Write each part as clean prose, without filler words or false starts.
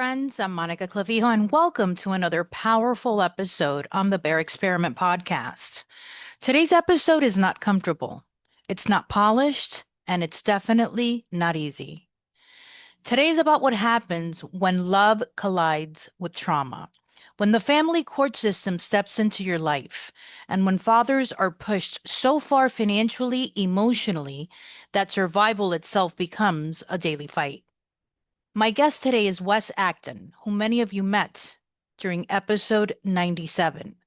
friends. I'm Monica Clavijo, and welcome to another powerful episode on the Bear Experiment podcast. Today's episode is not comfortable, it's not polished, and it's definitely not easy. Today is about what happens when love collides with trauma, when the family court system steps into your life, and when fathers are pushed so far financially, emotionally, that survival itself becomes a daily fight. My guest today is Wes Acton, who many of you met during episode 97,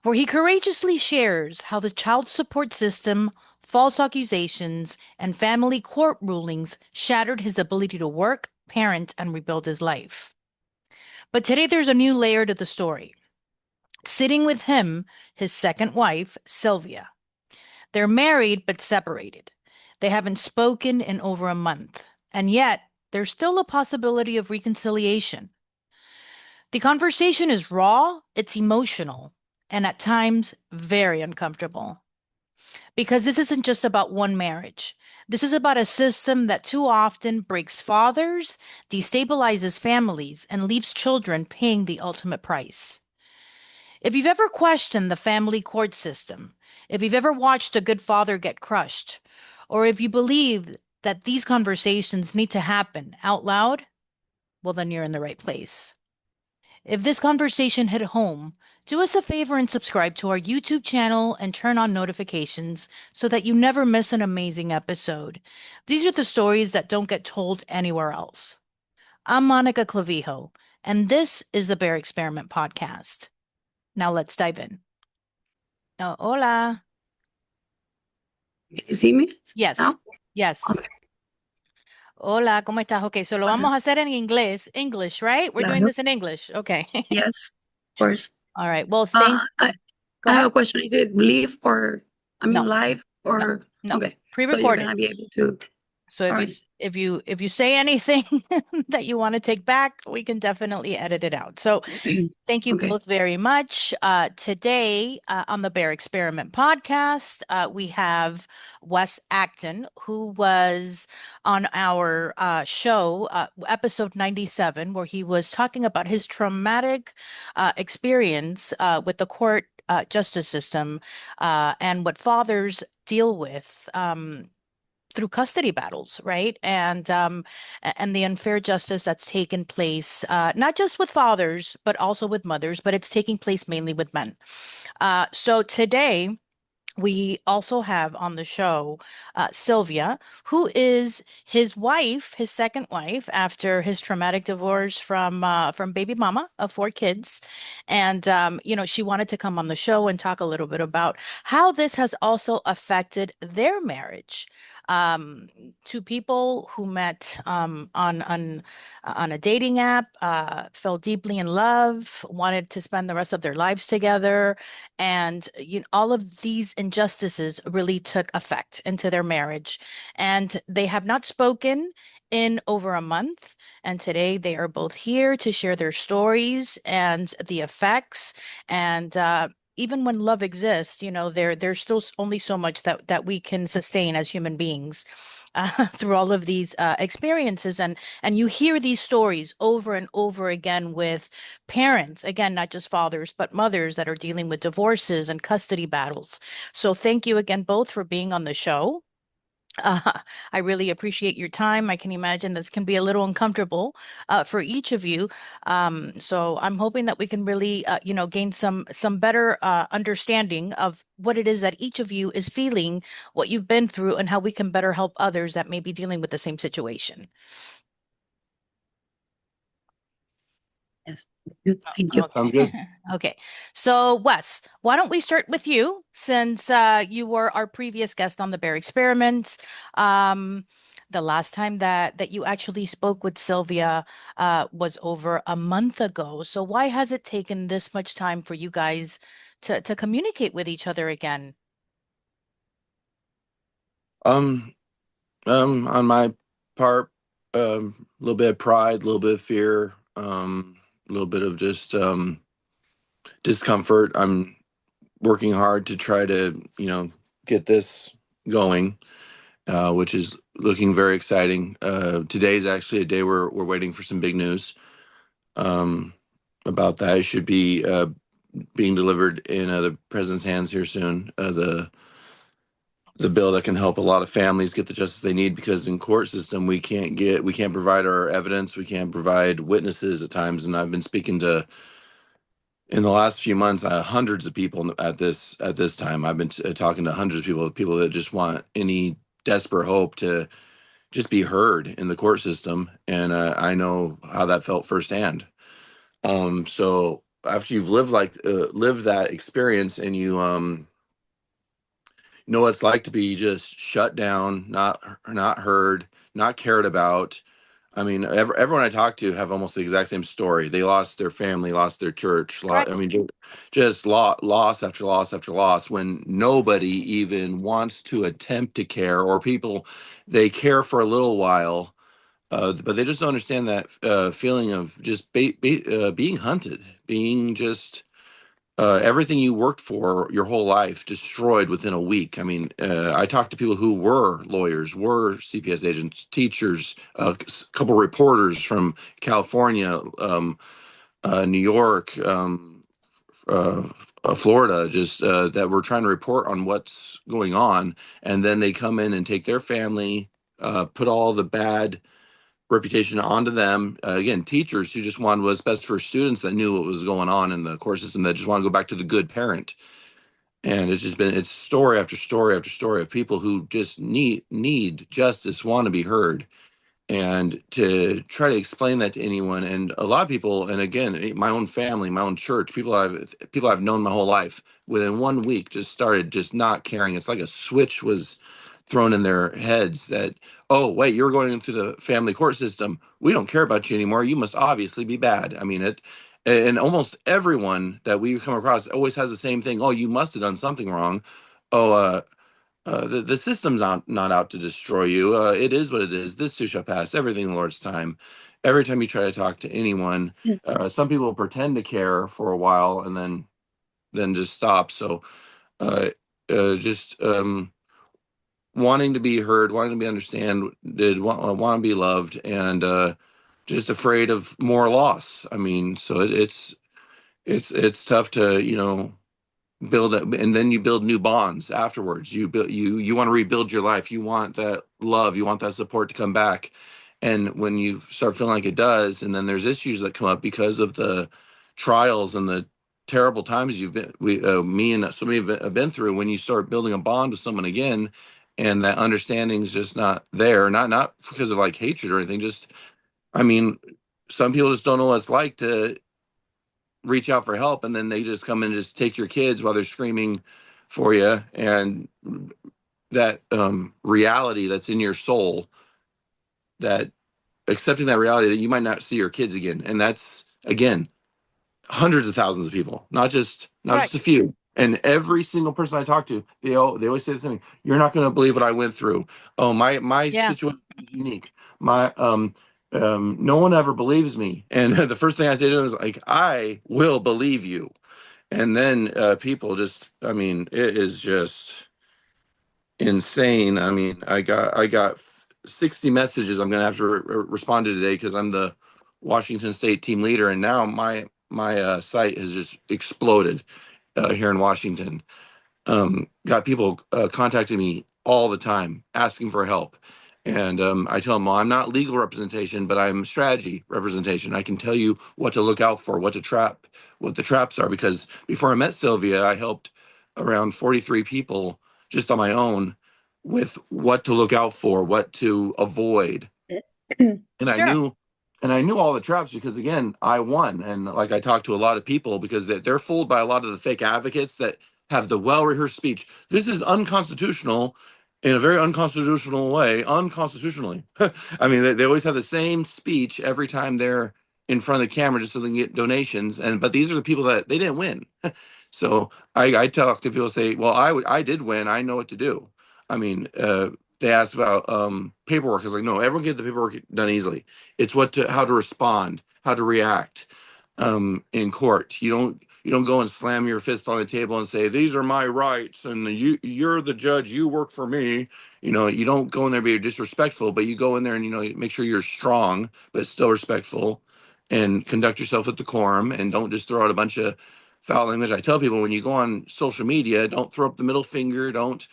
where he courageously shares how the child support system, false accusations, and family court rulings shattered his ability to work, parent, and rebuild his life. But today there's a new layer to the story. Sitting with him, his second wife, Sylvia. They're married but separated. They haven't spoken in over a month, and yet there's still a possibility of reconciliation. The conversation is raw, it's emotional, and at times very uncomfortable. Because this isn't just about one marriage. This is about a system that too often breaks fathers, destabilizes families, and leaves children paying the ultimate price. If you've ever questioned the family court system, if you've ever watched a good father get crushed, or if you believe that these conversations need to happen out loud, well, then you're in the right place. If this conversation hit home, do us a favor and subscribe to our YouTube channel and turn on notifications so that you never miss an amazing episode. These are the stories that don't get told anywhere else. I'm Monica Clavijo, and this is the Bear Experiment podcast. Now let's dive in. Oh, hola. You see me now? Yes, yes. Okay. Hola, ¿cómo estás? Okay, so lo Hola. vamos a hacer en inglés. English, right? We're doing Claro. this in English. Okay. Yes, of course. All right. Well, Uh, I, go I have ahead. a question. Is it live or, No, live no, or, no. okay. So you're Pre-recorded. gonna be able to, So all if you right. if you say anything that you want to take back, we can definitely edit it out. So thank you Okay. both very much. Today on the Bear Experiment podcast, we have Wes Acton, who was on our show, episode 97, where he was talking about his traumatic experience with the court justice system and what fathers deal with. Through custody battles, right? And the unfair justice that's taken place, not just with fathers, but also with mothers, but it's taking place mainly with men. So today, we also have on the show Sylvia, who is his wife, his second wife, after his traumatic divorce from baby mama of four kids, and she wanted to come on the show and talk a little bit about how this has also affected their marriage. Um, Two people who met on a dating app, fell deeply in love, wanted to spend the rest of their lives together, and all of these injustices really took effect into their marriage. And they have not spoken in over a month. And today they are both here to share their stories and the effects. And even when love exists, there's still only so much that we can sustain as human beings. Through all of these experiences, and you hear these stories over and over again with parents, again, not just fathers, but mothers that are dealing with divorces and custody battles. So thank you again both for being on the show. Uh, I really appreciate your time. I can imagine this can be a little uncomfortable for each of you. So I'm hoping that we can really, gain some better understanding of what it is that each of you is feeling, what you've been through, and how we can better help others that may be dealing with the same situation. Yes. Good. Thank you. Okay. Sounds good. Okay. So, Wes, why don't we start with you since you were our previous guest on the Bear Experiment. Um, the last time that you actually spoke with Sylvia was over a month ago. So why has it taken this much time for you guys to communicate with each other again? Um, on my part, a little bit of pride, a little bit of fear, a little bit of just discomfort. I'm working hard to try to, get this going, which is looking very exciting. Today's actually a day where we're waiting for some big news. um, about that. It should be being delivered in the president's hands here soon. The bill that can help a lot of families get the justice they need, because in court system we can't provide our evidence, we can't provide witnesses at times. And I've been speaking to, in the last few months, hundreds of people at this time. I've been talking to hundreds of people that just want any desperate hope to just be heard in the court system. And I know how that felt firsthand. So after you've lived that experience, and you know what it's like to be just shut down, not heard, not cared about. I mean, everyone I talk to have almost the exact same story. They lost their family, lost their church. I Correct. mean, just loss after loss after loss, when nobody even wants to attempt to care, or people, they care for a little while, but they just don't understand that feeling of just being hunted, being just everything you worked for your whole life destroyed within a week. I mean, I talked to people who were lawyers, were CPS agents, teachers, a couple reporters from California, New York, Florida, just that were trying to report on what's going on. And then they come in and take their family, put all the bad reputation onto them. Again, teachers who just wanted what's best for students, that knew what was going on in the course system, that just want to go back to the good parent. And it's story after story after story of people who just need justice, want to be heard. And to try to explain that to anyone, and a lot of people, and again, my own family, my own church, people I've known my whole life, within 1 week just started just not caring. It's like a switch was thrown in their heads that, oh wait, you're going into the family court system, we don't care about you anymore, you must obviously be bad. I mean, it, and almost everyone that we come across always has the same thing: oh, you must have done something wrong. Oh, the system's not out to destroy you. It is what it is. This too shall pass. Everything in the Lord's time. Every time you try to talk to anyone, some people pretend to care for a while, and then just stop. So uh, just wanting to be heard, wanting to be want to be loved, and just afraid of more loss. I mean, so it's tough to, build it, and then you build new bonds afterwards. You want to rebuild your life, you want that love, you want that support to come back. And when you start feeling like it does, and then there's issues that come up because of the trials and the terrible times you've been we me and so many have been through, when you start building a bond with someone again, and that understanding is just not there, not because of like hatred or anything, just, I mean, some people just don't know what it's like to reach out for help, and then they just come and just take your kids while they're screaming for you. And that reality that's in your soul, that accepting that reality that you might not see your kids again. And that's, again, hundreds of thousands of people, not just a Correct. few. And every single person I talk to, they always say the same thing: you're not going to believe what I went through. Oh, my Yeah. situation is unique. My no one ever believes me. And the first thing I say to them is like, I will believe you. And then people just, I mean, it is just insane. I mean, I got 60 messages I'm going to have to respond to today, because I'm the Washington State team leader, and now my site has just exploded here in Washington. Got people contacting me all the time asking for help. And I tell them, well, I'm not legal representation, but I'm strategy representation. I can tell you what to look out for, what the traps are. Because before I met Sylvia, I helped around 43 people just on my own with what to look out for, what to avoid. and I Sure. knew and I knew all the traps, because again, I won. And like, I talked to a lot of people, because they're fooled by a lot of the fake advocates that have the well-rehearsed speech. This is unconstitutional, in a very unconstitutional way, unconstitutionally. I mean, they always have the same speech every time they're in front of the camera, just so they can get donations. And but these are the people that they didn't win. So I talk to people, say, well, I did win, I know what to do. I mean, they asked about paperwork. I was like, no, everyone gets the paperwork done easily. It's how to respond, how to react in court. You don't go and slam your fist on the table and say, these are my rights, and you're the judge, you work for me. You don't go in there and be disrespectful, but you go in there and, make sure you're strong but still respectful. and conduct yourself with decorum, and don't just throw out a bunch of foul language. I tell people when you go on social media, don't throw up the middle finger. Don't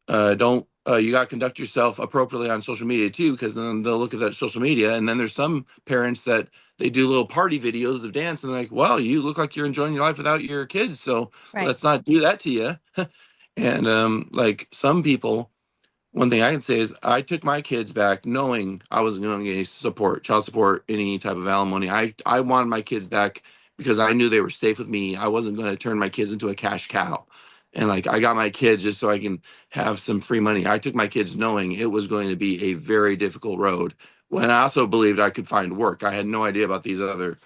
you got to conduct yourself appropriately on social media too, because then they'll look at that social media, and then there's some parents that they do little party videos of dance, and they're like, well, you look like you're enjoying your life without your kids, so Right. let's not do that to you. And like some people, one thing I can say is I took my kids back knowing I wasn't going to get child support, any type of alimony. I wanted my kids back because I knew they were safe with me. I wasn't going to turn my kids into a cash cow. And like I got my kids just so I can have some free money. I took my kids knowing it was going to be a very difficult road. When I also believed I could find work. I had no idea about these other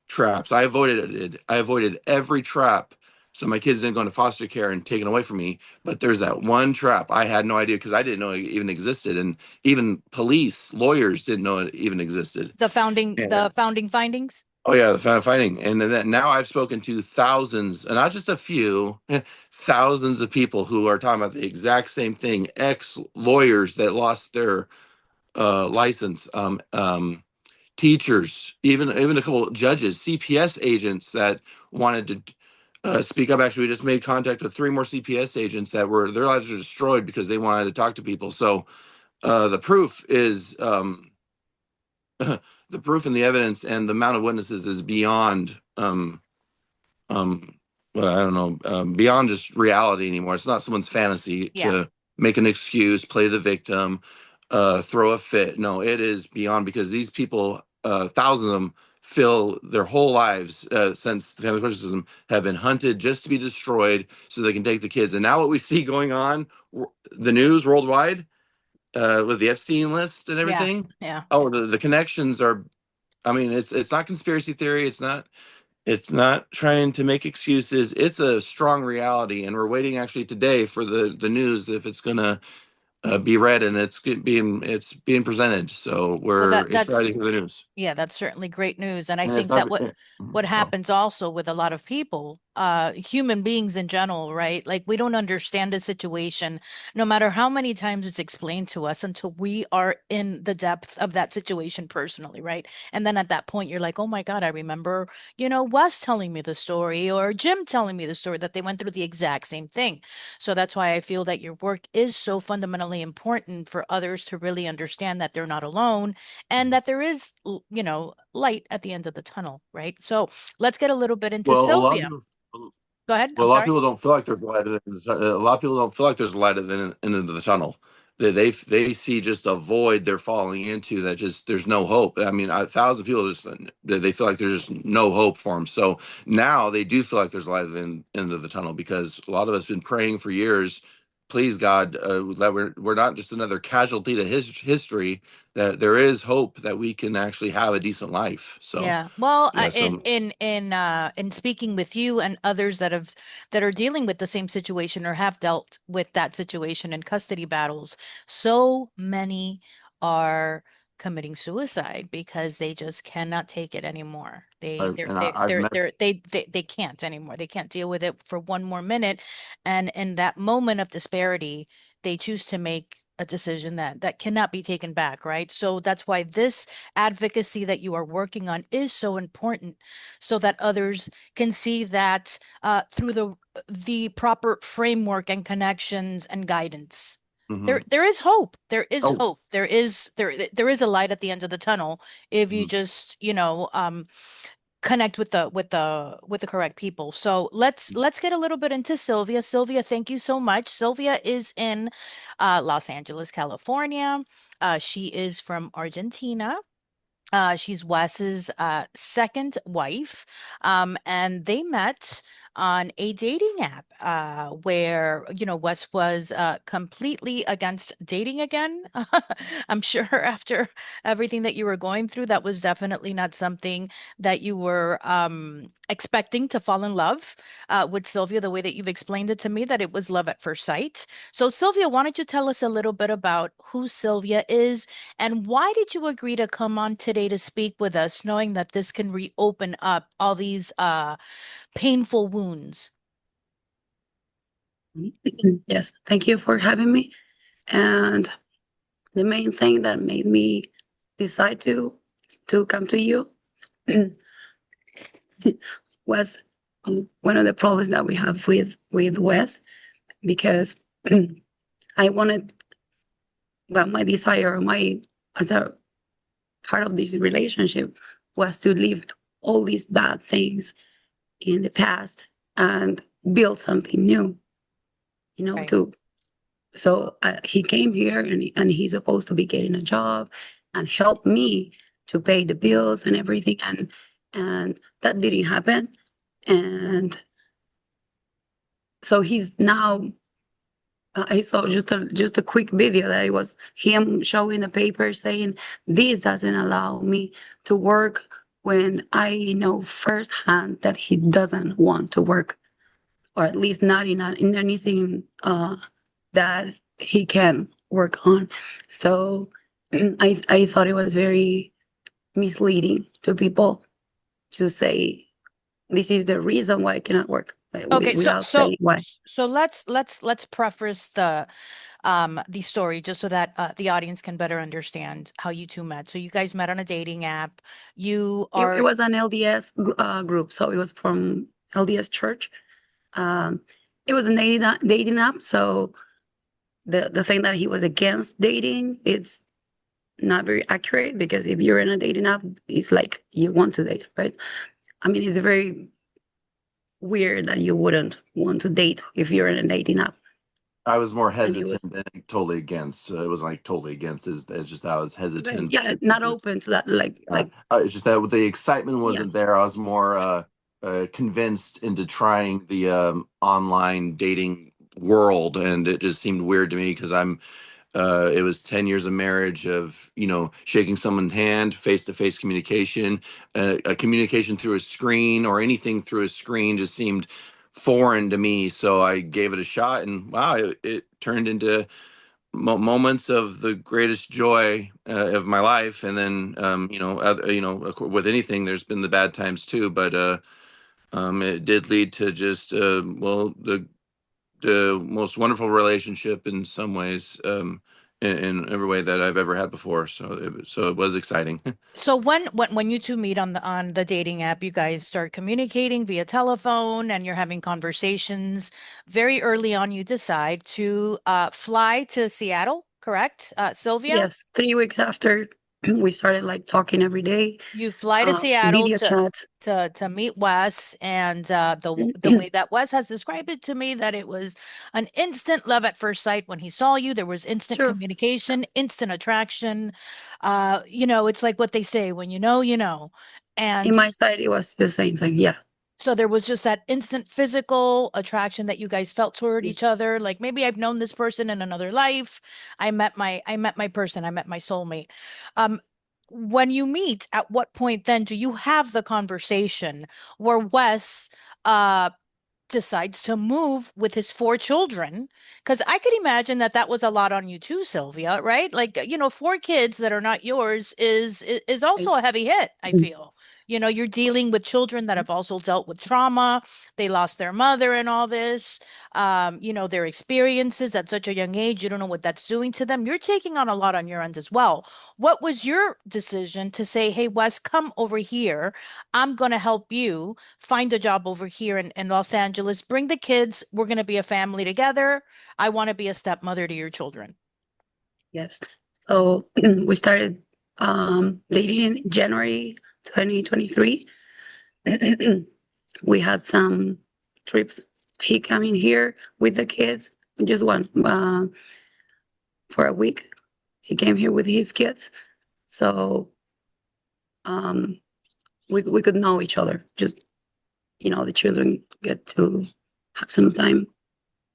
traps. I avoided every trap so my kids didn't go into foster care and taken away from me. But there's that one trap I had no idea because I didn't know it even existed, and even police, lawyers didn't know it even existed. The founding findings. Oh yeah, the fighting, and then now I've spoken to thousands, and not just a few, thousands of people who are talking about the exact same thing. Ex lawyers that lost their license, teachers, even a couple of judges, CPS agents that wanted to speak up. Actually, we just made contact with 3 more CPS agents that were their lives were destroyed because they wanted to talk to people. So the proof is the proof and the evidence and the amount of witnesses is beyond um well, I don't know, beyond just reality anymore. It's not someone's fantasy Yeah. to make an excuse, play the victim, throw a fit. No, it is beyond, because these people, thousands of them, feel their whole lives since the family court system have been hunted just to be destroyed so they can take the kids. And now what we see going on, the news worldwide, with the Epstein list and Yeah. everything. Yeah. Oh, the connections are. I mean, it's not conspiracy theory. It's not trying to make excuses. It's a strong reality, and we're waiting actually today for the news if it's gonna be read, and it's being presented. So Well, we're that's excited for the news, yeah, that's certainly great news. And I and it's think not. that what So happens also with a lot of people, human beings in general, right? Like we don't understand a situation, no matter how many times it's explained to us, until we are in the depth of that situation personally, right? And then at that point, you're like, oh my God, I remember, Wes telling me the story or Jim telling me the story that they went through the exact same thing. So that's why I feel that your work is so fundamentally important for others to really understand that they're not alone and that there is, light at the end of the tunnel, right? So let's get a little bit into well, a lot of Sylvia. people. Go ahead. Well, I'm a lot of sorry. people don't feel like there's light at the end of the tunnel. A lot of people don't feel like there's light at the end of the tunnel. They see just a void they're falling into, that just there's no hope. I mean, 1,000 people just they feel like there's just no hope for them. So now they do feel like there's light at the end of the tunnel, because a lot of us been praying for years. Please God, that we're not just another casualty to his history. That there is hope that we can actually have a decent life. So Yeah. Well, yeah, in speaking with you and others that are dealing with the same situation or have dealt with that situation in custody battles, so many are committing suicide because they just cannot take it anymore. I've met. They can't anymore. They can't deal with it for one more minute. And in that moment of disparity, they choose to make a decision that cannot be taken back, right? So that's why this advocacy that you are working on is so important, so that others can see that through the proper framework and connections and guidance. Mhm. There is hope. There is Oh. hope. There is a light at the end of the tunnel if you Mhm. just, connect with the correct people. So let's get a little bit into Sylvia. Sylvia, thank you so much. Sylvia is in Los Angeles, California. She is from Argentina. She's Wes's second wife, and they met on a dating app where, Wes was completely against dating again. I'm sure after everything that you were going through, that was definitely not something that you were expecting to fall in love with Sylvia, the way that you've explained it to me, that it was love at first sight. So, Sylvia, why don't you tell us a little bit about who Sylvia is? And why did you agree to come on today to speak with us, knowing that this can reopen up all these painful wounds? Yes, thank you for having me. And the main thing that made me decide to come to you was one of the problems that we have with Wes, because I wanted, well, my desire, my as a part of this relationship was to leave all these bad things in the past and build something new. Right. To so he came here, and he's supposed to be getting a job and help me to pay the bills and everything, and that didn't happen. And so he's now, I saw just a quick video that it was him showing the paper saying, this doesn't allow me to work, when I know firsthand that he doesn't want to work, or at least not in anything that he can work on. So I thought it was very misleading to people to say this is the reason why I cannot work, Okay, so without so saying why. so let's preface the story just so that the audience can better understand how you two met. So you guys met on a dating app. You It are was an LDS group, so it was from LDS Church. Um, it was a dating app, so the thing that he was against dating, it's not very accurate, because if you're in a dating app, it's like you want to date, right? I mean, it's very weird that you wouldn't want to date if you're in a dating app. I was more And he hesitant was, than totally against. So it wasn't like totally against. It's just I was hesitant. yeah, not open to that. It's just that the excitement Yeah, wasn't there. I was more convinced into trying the online dating world, and it just seemed weird to me because it was 10 years of marriage of shaking someone's hand, face-to-face communication. A communication through a screen or anything through a screen just seemed foreign to me, so I gave it a shot, and wow, it turned into moments of the greatest joy of my life. And then with anything, there's been the bad times too, but it did lead to just the most wonderful relationship in some ways, in every way that I've ever had before. So it was exciting. so when you two meet on the dating app, you guys start communicating via telephone and you're having conversations. Very early on, you decide to fly to Seattle, correct? Sylvia? yes. 3 weeks after, we started like talking every day, You fly to Seattle video chats. to meet Wes, and the way that Wes has described it to me, that it was an instant love at first sight when he saw you. There was instant True. communication, instant attraction. It's like what they say, when you know, you know. In And my side, it was the same thing. Yeah. so there was just that instant physical attraction that you guys felt toward each Yes. other. Like, maybe I've known this person in another life. I met my person. I met my soulmate. Um, when you meet, at what point then do you have the conversation where Wes uh decides to move with his four children? Because I could imagine that that was a lot on you too, Sylvia, right? Like, four kids that are not yours is also a heavy hit, I feel. You're dealing with children that have also dealt with trauma. They lost their mother and all this. Their experiences at such a young age, you don't know what that's doing to them. You're taking on a lot on your end as well. What was your decision to say, hey, Wes, come over here. I'm going to help you find a job over here in Los Angeles. Bring the kids. We're going to be a family together. I want to be a stepmother to your children. Yes. So we started dating in January 2023. We had some trips. He came in here with the kids, just one, for a week. He came here with his kids. So um, we could know each other. Just, the children get to have some time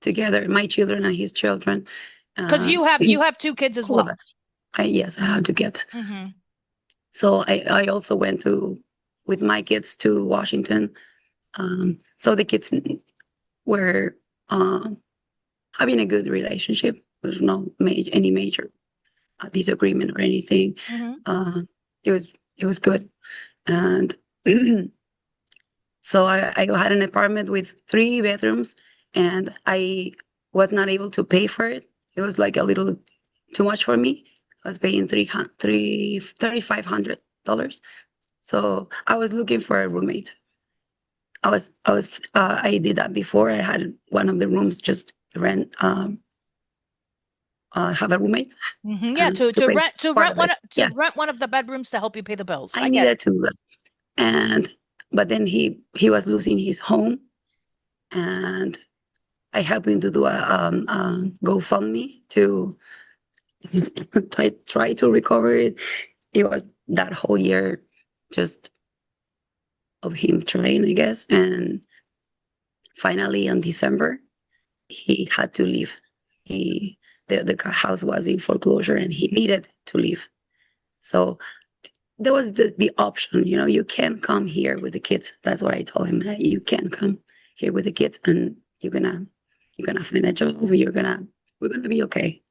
together, my children and his children. Because Uh, you have two kids as all of well. us. Yes, I have to get. Hmm. So I also went with my kids to Washington. So the kids were having a good relationship. There's no any major disagreement or anything. Hmm. Uh, it was good, and so I had an apartment with 3 bedrooms, and I was not able to pay for it. It was like a little too much for me. I was paying $3,500. So I was looking for a roommate. I did that before. I had one of the rooms just rent, have a roommate Yeah, and to pay to part rent of it. to Yeah, rent one of the bedrooms to help you pay the bills. I I get it. needed to do that. And but then he was losing his home, and I helped him to do a GoFundMe to try to recover it. It was that whole year just of him trying, I guess. And finally, in December, he had to leave. He the house was in foreclosure, and he needed to leave. So there was the option, you can come here with the kids. That's what I told him. "Hey, you can come here with the kids, and you're gonna find a job. We're gonna be okay.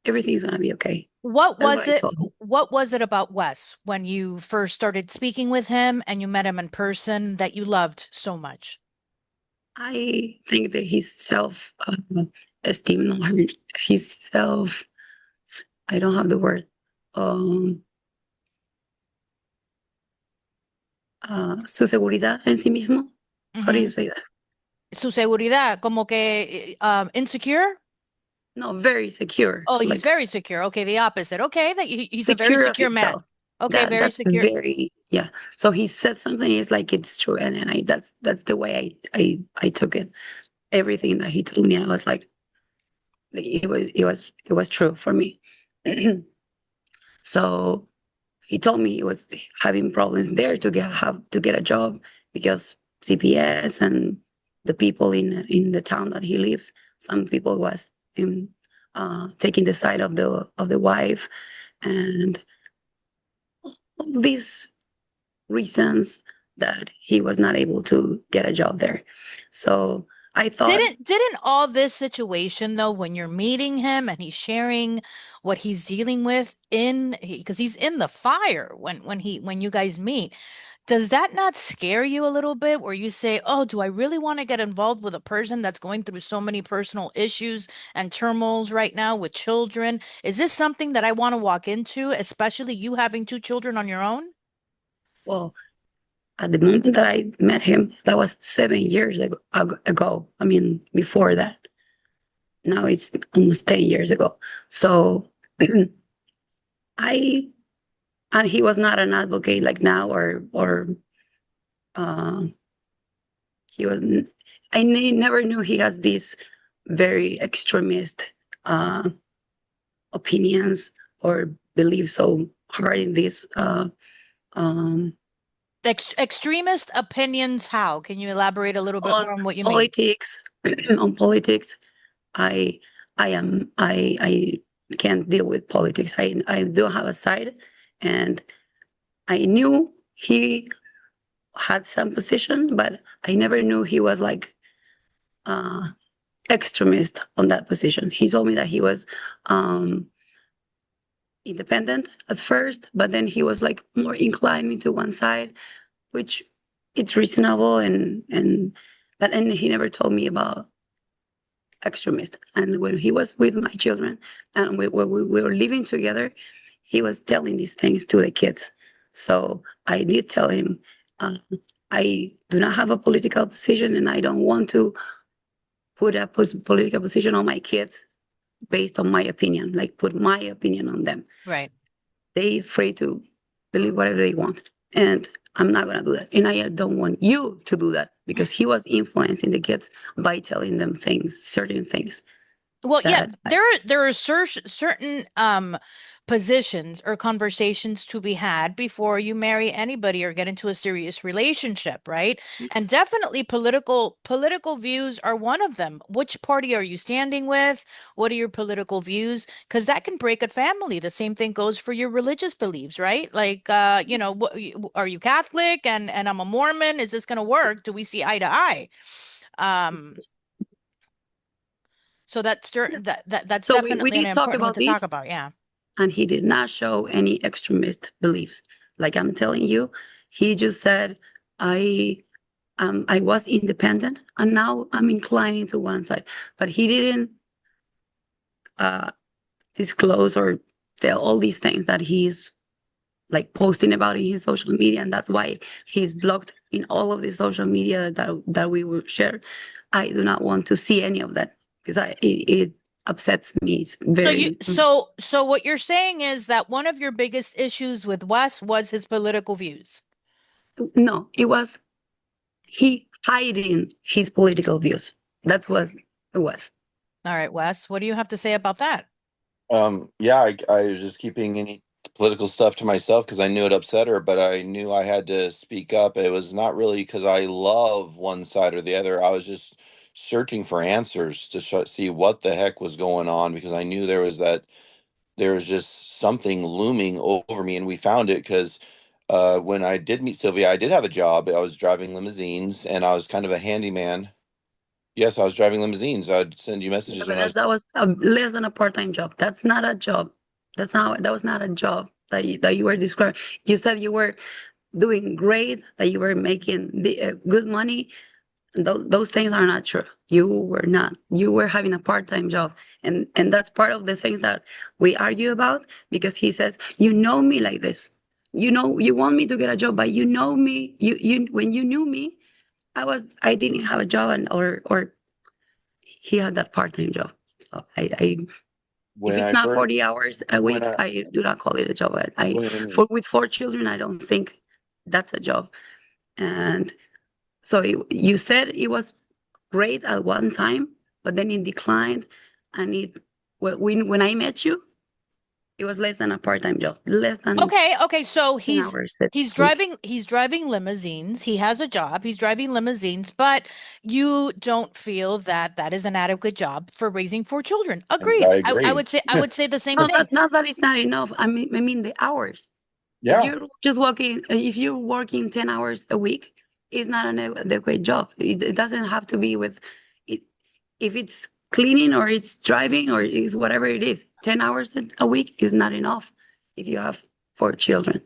Everything's gonna be okay." What That's what was I it? told him. What was it about Wes when you first started speaking with him and you met him in person that you loved so much? I think that his self esteem, no, his self. I don't have the word. Um, Su seguridad en sí mismo. How do you Hmm. say that? Su seguridad, como que insecure? No, very secure. Oh, he's Like very secure. Okay, the opposite. Okay, he's a very secure of secure man. himself. Okay, That very that's secure. very, yeah. So he said something, it's like it's true, and that's the way I took it. Everything that he told me, I was like it was true for me. So he told me he was having problems there to get a job because CPS and the people in the town that he lives, some people was taking the side of the wife, and all these reasons that he was not able to get a job there. So I thought, Didn't all this situation though, when you're meeting him and he's sharing what he's dealing with because he's in the fire when you guys meet, does that not scare you a little bit where you say, "Oh, do I really want to get involved with a person that's going through so many personal issues and turmoils right now with children? Is this something that I want to walk into, especially you having two children on your own?" well, at the moment that I met him, that was 7 years ago. I mean, before that. Now it's almost 10 years ago. So I, and he was not an advocate like now, or uh, he was, never knew he has these very extremist uh, opinions or believe so hard in this um, Extremist opinions, how? Can you elaborate a little bit on more on what you mean? politics. On politics, I I can't deal with politics. I do have a side, and I knew he had some position, but I never knew he was like uh, extremist on that position. He told me that he was um, independent at first, but then he was like more inclined into one side, which it's reasonable, and he never told me about extremist. And when he was with my children and we were living together, he was telling these things to the kids. So I did tell him, uh, I do not have a political position, and I don't want to put a political position on my kids based on my opinion, like put my opinion on them. Right. They free to believe whatever they want. And I'm not gonna do that. And I don't want you to do that, because he was influencing the kids by telling them things, certain things Well, yeah, that there are certain positions or conversations to be had before you marry anybody or get into a serious relationship, right? And yes. definitely political views are one of them. Which party are you standing with? What are your political views? Because that can break a family. The same thing goes for your religious beliefs, right? Like are you Catholic and I'm a Mormon? Is this going to work? Do we see eye to eye? Um so Yeah. that's So we definitely an did talk important one about to talk this, about. Yeah. and he did not show any extremist beliefs. Like I'm telling you, he just said, I was independent, and now I'm inclining to one side. But he didn't uh, disclose or tell all these things that he's like posting about in his social media, and that's why he's blocked in all of the social media that we will share. I do not want to see any of that because it upsets me. It's very much. So what you're saying is that one of your biggest issues with Wes was his political views. No, it was he hiding his political views. That's what it was. All right, Wes, what do you have to say about that? Yeah, I was just keeping any political stuff to myself because I knew it upset her, but I knew I had to speak up. It was not really because I love one side or the other. I was just searching for answers to see what the heck was going on because I knew there was just something looming over me, and we found it because when I did meet Sylvia, I did have a job. I was driving limousines, and I was kind of a handyman. Yes, I was driving limousines. I'd send you Yeah, messages but when I was. that was less than a part-time job. That's not a job. That was not a job that you were describing. You said you were doing great, that you were making good money. Those things are not true. You were not. You were having a part-time job, and that's part of the things that we argue about because he says, "You know me like this. You know, you want me to get a job, but you know me. You when you knew me, I didn't have a job, and or he had that part-time job. So I if when it's I not first 40 hours a when week, I I do not call it a job. when For with 4 children, I don't think that's a job. And so you said it was great at one time, but then it declined, and when I met you, it was less than a part-time job, less than Okay, so 10 hours a week. he's driving limousines. He has a job. He's driving limousines, but you don't feel that that is an adequate job for raising 4 children. I Agreed. agree. I would say the same No, thing. not that it's not enough. I mean the hours. Yeah, If you're working 10 hours a week, it's not an adequate job. It doesn't have to be with it. If it's cleaning or it's driving or it's whatever it is, 10 hours a week is not enough if you have 4 children.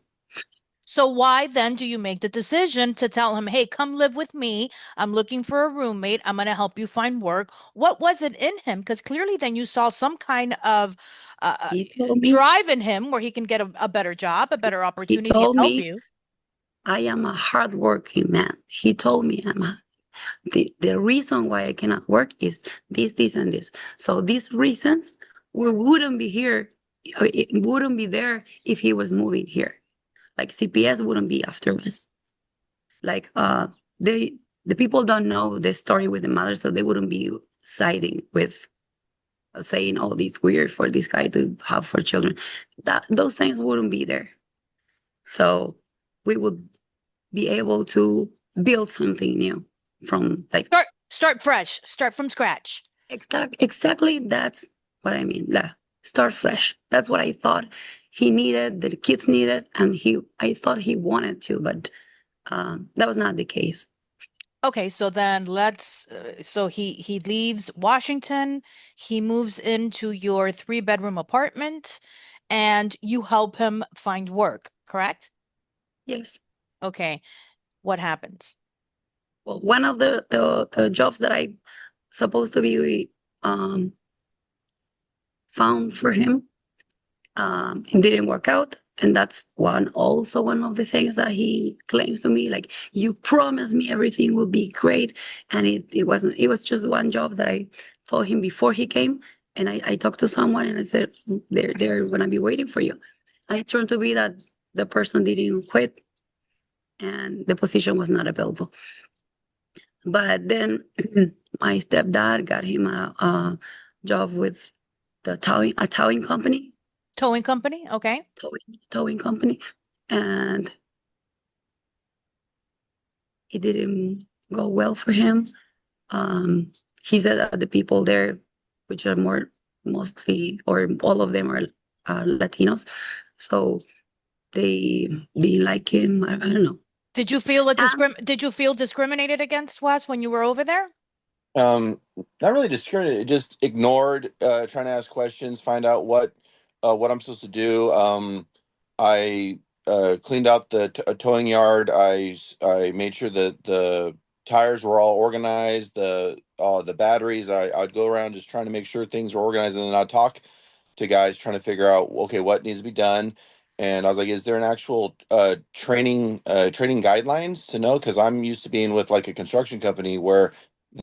So why then do you make the decision to tell him, "Hey, come live with me. I'm looking for a roommate. I'm going to help you find work." What was it in him? Because clearly then you saw some kind of uh, uh, He told me, drive in him where he can get a better job, a better he opportunity and told help me you. I am a hardworking man. He told me the reason why I cannot work is this, and this. So these reasons we wouldn't be here, it wouldn't be there if he was moving here. Like CPS wouldn't be after us. Like they the people don't know the story with the mother, so they wouldn't be siding with saying, "Oh, this weird for this guy to have 4 children." That those things wouldn't be there. So we would be able to build something new from like Start fresh, start from scratch. exactly that's what I mean. Start fresh. That's what I thought he needed, the kids needed, and I thought he wanted to, but that was not the case. Okay, so then so he leaves Washington, he moves into your 3 bedroom apartment and you help him find work, correct? Yes. Okay, what happens? Well, one of the jobs that I supposed to be found for him, it didn't work out. And that's one of the things that he claims to me, like, you promised me everything will be great. And it wasn't, it was just one job that I told him before he came. And I talked to someone and I said, they're gonna be waiting for you. And it turned to be that the person didn't quit and the position was not available. But then my stepdad got him a job with a towing company, Towing company, okay. towing company, and it didn't go well for him. He said that the people there, which are mostly or all of them are Latinos, so they didn't like him. I don't know. And Did you feel discriminated against, Wes, when you were over there? um, not really discriminated. Just ignored. Trying to ask questions, find out what I'm supposed to do. I cleaned out the towing yard. I made sure that the tires were all organized. The batteries. I'd go around just trying to make sure things were organized, and then I'd talk to guys trying to figure out, okay, what needs to be done. And I was like, is there an actual training guidelines to know? Because I'm used to being with like a construction company where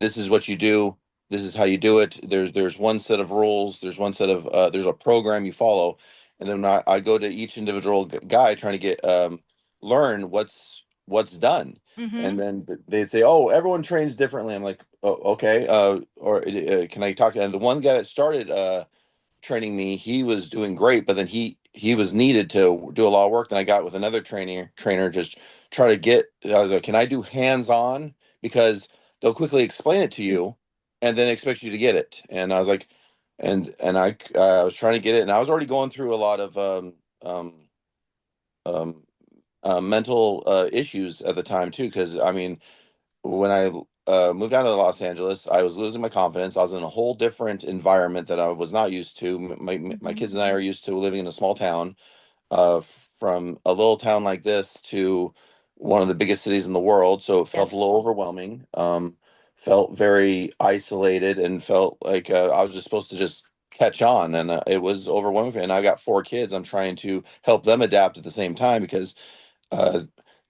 this is what you do, this is how you do it. There's one set of rules, there's one set of there's a program you follow, and then I go to each individual guy trying to get learn what's done. Mm-hmm. And then they'd say, "Oh, everyone trains differently." I'm like, "Oh, okay." Or can I talk to? And the one guy that started training me, he was doing great, but then he was needed to do a lot of work. Then I got with another trainer, just try to get. I was like, can I do hands on? Because they'll quickly explain it to you, and then expect you to get it. And I was like, I was trying to get it, and I was already going through a lot of um, um, mental issues at the time too. Because I mean, when I moved down to Los Angeles, I was losing my confidence. I was in a whole different environment that I was not used to. My Mm-hmm. kids and I are used to living in a small town. From a little town like this to one of the biggest cities in the world, so it felt a Yes. little overwhelming. Felt very isolated and felt like I was just supposed to just catch on, and it was overwhelming. And I got four kids. I'm trying to help them adapt at the same time because uh,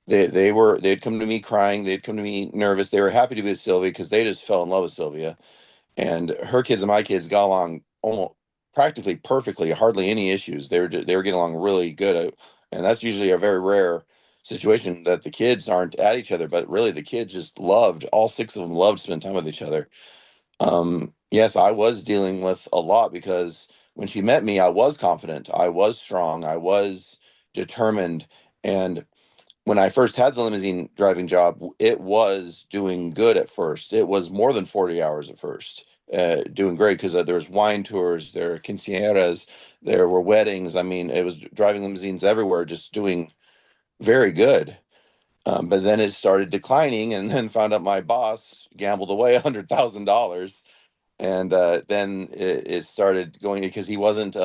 they'd come to me crying, they'd come to me nervous. They were happy to be with Sylvia because they just fell in love with Sylvia, and her kids and my kids got along almost practically perfectly, hardly any issues. They were getting along really good, and that's usually a very rare situation that the kids aren't at each other. But really, the kids just loved all six of them loved spending time with each other. Yes, I was dealing with a lot because when she met me, I was confident, I was strong, I was determined, and when I first had the limousine driving job, it was doing good at first. It was more than 40 hours at first, doing great because there was wine tours, there were quinceañeras, there were weddings. I mean, it was driving limousines everywhere, just doing very good. But then it started declining, and then found out my boss gambled away $100,000, and then it started going because he wasn't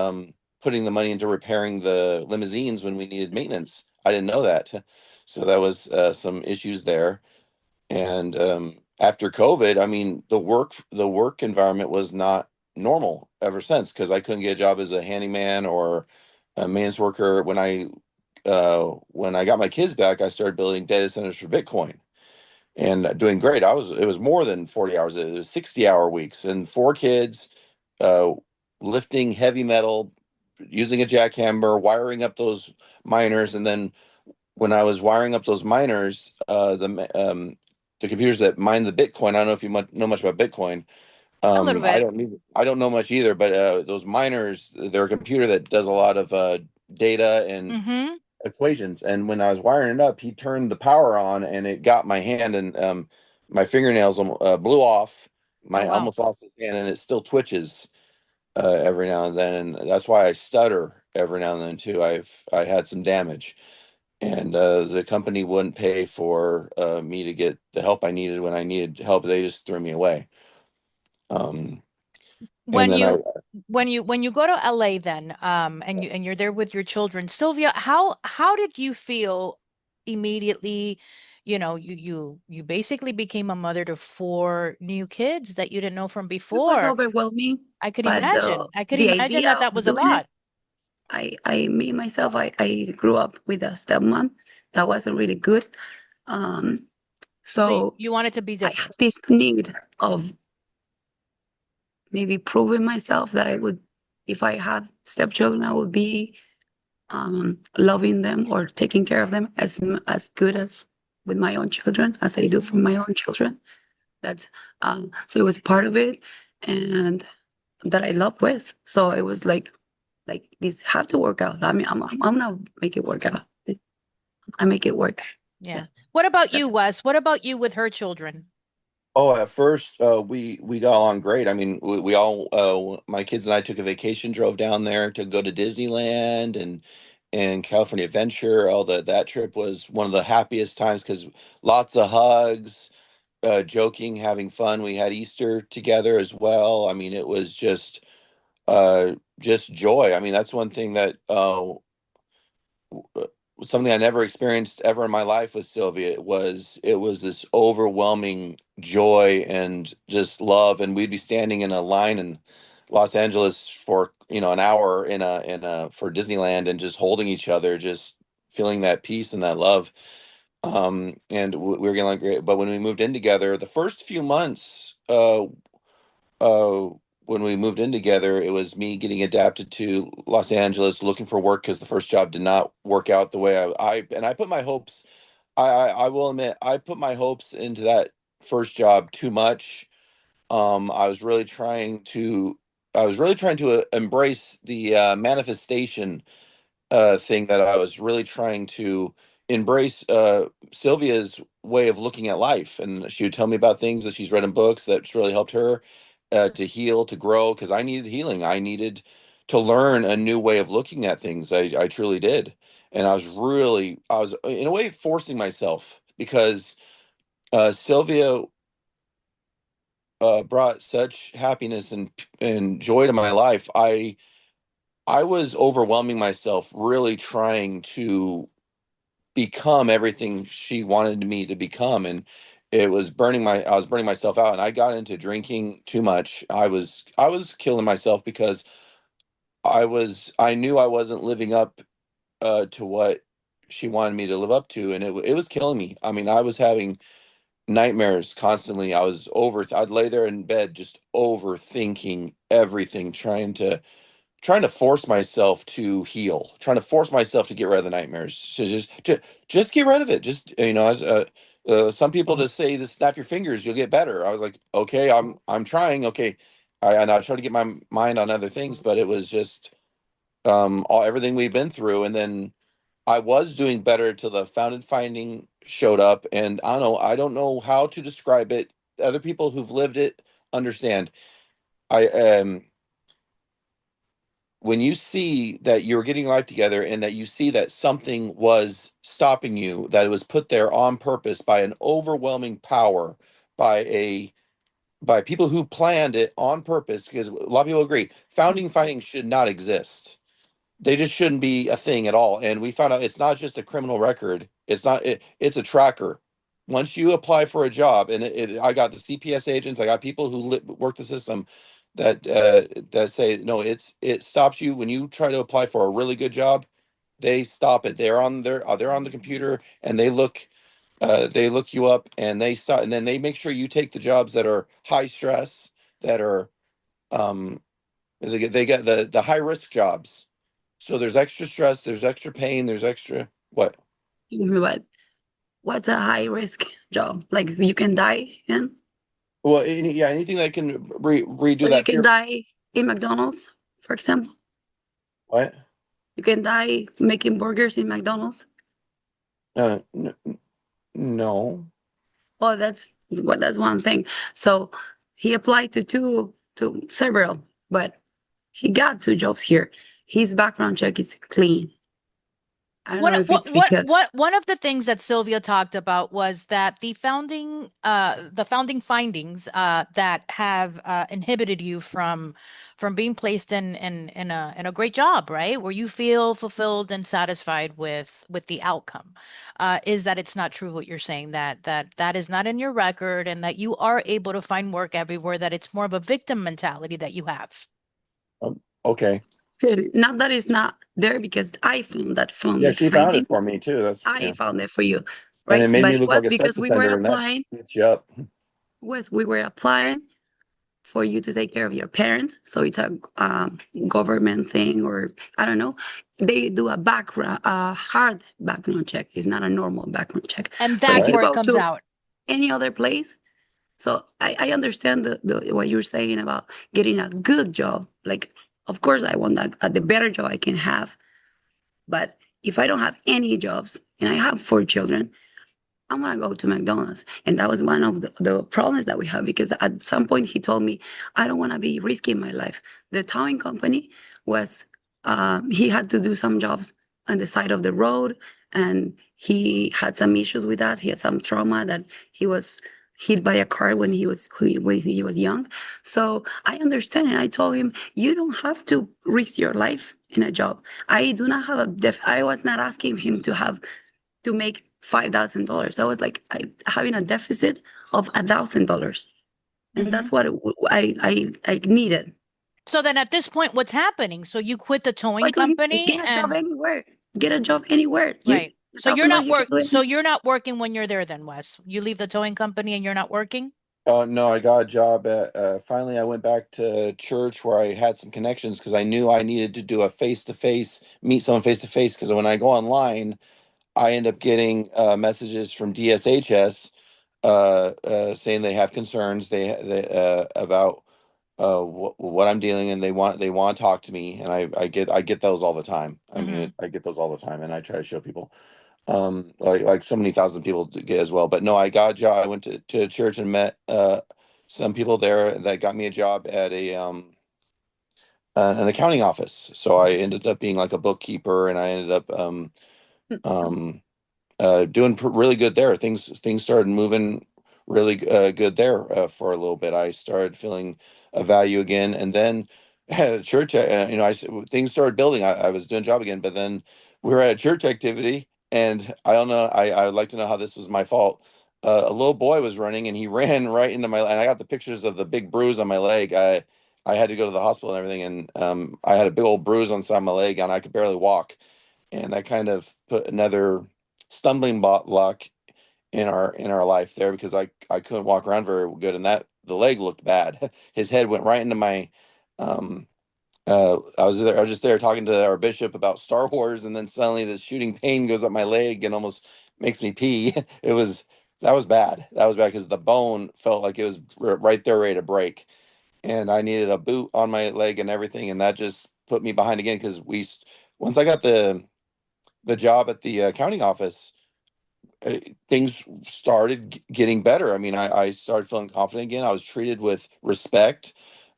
putting the money into repairing the limousines when we needed maintenance. I didn't know that, so that was some issues there. And after COVID, I mean, the work environment was not normal ever since because I couldn't get a job as a handyman or a maintenance worker. When I got my kids back, I started building data centers for Bitcoin and doing great. It was more than 40 hours. It was 60-hour weeks and four kids, uh, lifting heavy metal, using a jackhammer, wiring up those miners. And then when I was wiring up those miners, the computers that mine the Bitcoin, I don't know if you know much about Bitcoin. A little bit. I don't know much either, but those miners, they're a computer that does a lot of data and Mm-hmm. equations. And when I was wiring it up, he turned the power on, and it got my hand, and my fingernails blew off. Oh, My I wow. almost lost his hand, and it still twitches every now and then, and that's why I stutter every now and then too. I had some damage, and the company wouldn't pay for me to get the help I needed when I needed help. They just threw me away. Um, and When then I you when you go to LA then and you're there with your children, Sylvia, how did you feel immediately? You basically became a mother to four new kids that you didn't know from It was before. overwhelming, I could but imagine. I could the imagine idea that that of was a doing it, lot. me myself, I grew up with a stepmom that wasn't really good. Um, So you, so you wanted to be I had different. this need of maybe proving myself that I would, if I had stepchildren, I would be loving them or taking care of them as good as with my own children as I do for Mhm. my own children. That's so it was part of it, and that I love Wes. So it was like this have to work out. I mean, I'm gonna make it work out. I make it work. Yeah, Yeah. What about you, that's Wes? What about you with her children? Oh, at first, we got along great. I mean, we all my kids and I took a vacation, drove down there to go to Disneyland and California Adventure. All that trip was one of the happiest times because lots of hugs, joking, having fun. We had Easter together as well. I mean, it was just joy. I mean, that's one thing that uh, something I never experienced ever in my life with Sylvia. It was this overwhelming joy and just love, and we'd be standing in a line and Los Angeles for an hour in a for Disneyland and just holding each other, just feeling that peace and that love. And we were getting like great. But when we moved in together, the first few months, uh, when we moved in together, it was me getting adapted to Los Angeles, looking for work because the first job did not work out the way I put my hopes. I will admit I put my hopes into that first job too much. I was really trying to embrace the manifestation thing that I was really trying to embrace Sylvia's way of looking at life. And she would tell me about things that she's read in books that's really helped her to heal, to grow, because I needed healing. I needed to learn a new way of looking at things. I truly did. And I was in a way forcing myself because Sylvia brought such happiness and joy to my life. I was overwhelming myself, really trying to become everything she wanted me to become, and I was burning myself out, and I got into drinking too much. I was killing myself because I knew I wasn't living up to what she wanted me to live up to, and it was killing me. I mean, I was having nightmares constantly. I'd lay there in bed just overthinking everything, trying to force myself to heal, trying to force myself to get rid of the nightmares. So just get rid of it. Just as some people just say, "This snap your fingers, you'll get better." I was like, "Okay, I'm trying." Okay, and I try to get my mind on other things, but it was just everything we've been through, and then I was doing better till the found finding showed up, and I don't know how to describe it. Other people who've lived it understand. I When you see that you're getting life together and that you see that something was stopping you, that it was put there on purpose by an overwhelming power, by a by people who planned it on purpose, because a lot of people agree founding findings should not exist. They just shouldn't be a thing at all. And we found out it's not just a criminal record. It's a tracker. Once you apply for a job, and I got the CPS agents, I got people who work the system that say no, it stops you when you try to apply for a really good job. They stop it. They're on the computer, and they look you up, and they stop, and then they make sure you take the jobs that are high stress, that are um they get the high risk jobs. So there's extra stress, there's extra pain, there's extra what? But what's a high risk job? Like you can die in? Well, anything that can So redo you that can fear. die in McDonald's, for example. What? You can die making burgers in McDonald's. No. Well, that's one thing. So he applied to several, but he got two jobs here. His background check is clean. I don't know if it's because One of the things that Sylvia talked about was that the founding findings that have inhibited you from being placed in a great job, right? Where you feel fulfilled and satisfied with the outcome, is that it's not true what you're saying, that is not in your record, and that you are able to find work everywhere, that it's more of a victim mentality that you have. Okay. not that it's not there because I found that from Yeah, the she found finding. it for me too. That's I yeah. found it for you, And right? it made But me it look like was a sex because we were offender, and that applying. eats you up. Wes, we were applying for you to take care of your parents. So it's a government thing, or I don't know. They do a hard background check. It's not a normal background check. And So if that's What? you where it go comes to out. any other place, so I understand what you're saying about getting a good job. Like, of course, I want that the better job I can have. But if I don't have any jobs and I have four children, I'm gonna go to McDonald's. And that was one of the problems that we have because at some point he told me, I don't wanna be risking my life. The towing company was he had to do some jobs on the side of the road and he had some issues with that. He had some trauma that he was hit by a car when he was young. So I understand and I told him, you don't have to risk your life in a job. I do not have I was not asking him to make $5,000. I was like having a deficit of $1,000, and that's Hmm. what I needed. So then at this point, what's happening? So you quit the towing Why don't you company get a job and anywhere? Get a job anywhere. right. You tell someone you can do So it. you're not working when you're there then, Wes. You leave the towing company and you're not working? No, I got a job at, finally I went back to church where I had some connections because I knew I needed to do a face-to-face, meet someone face-to-face, because when I go online, I end up getting messages from DSHS saying they have concerns about what I'm dealing, and they want to talk to me, and I get those all the time. I mean, Hmm. I get those all the time, and I try to show people, like so many thousand people get as well. But no, I got a job. I went to church and met some people there that got me a job at an accounting office. So I ended up being like a bookkeeper, and I ended up um doing really good there. Things started moving really good there for a little bit. I started feeling a value again, and then at a church, things started building. I was doing a job again, but then we were at a church activity, and I don't know. I would like to know how this was my fault. A little boy was running, and he ran right into my. And I got the pictures of the big bruise on my leg. I had to go to the hospital and everything, and I had a big old bruise on the side of my leg, and I could barely walk, and that kind of put another stumbling block in our life there, because I couldn't walk around very good, and that the leg looked bad. His head went right into my um I was just there talking to our bishop about Star Wars, and then suddenly this shooting pain goes up my leg and almost makes me pee. It was That was bad. That was bad because the bone felt like it was right there ready to break, and I needed a boot on my leg and everything, and that just put me behind again, because once I got the job at the accounting office, uh, things started getting better. I mean, I started feeling confident again. I was treated with respect.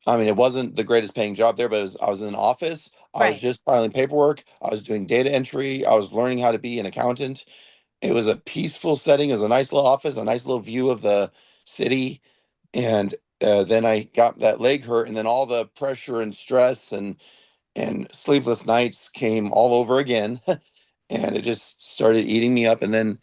I mean, it wasn't the greatest paying job there, but I was in an office. I was Right. just filing paperwork. I was doing data entry. I was learning how to be an accountant. It was a peaceful setting. It was a nice little office, a nice little view of the city. And then I got that leg hurt, and then all the pressure and stress and sleepless nights came all over again, and it just started eating me up. And then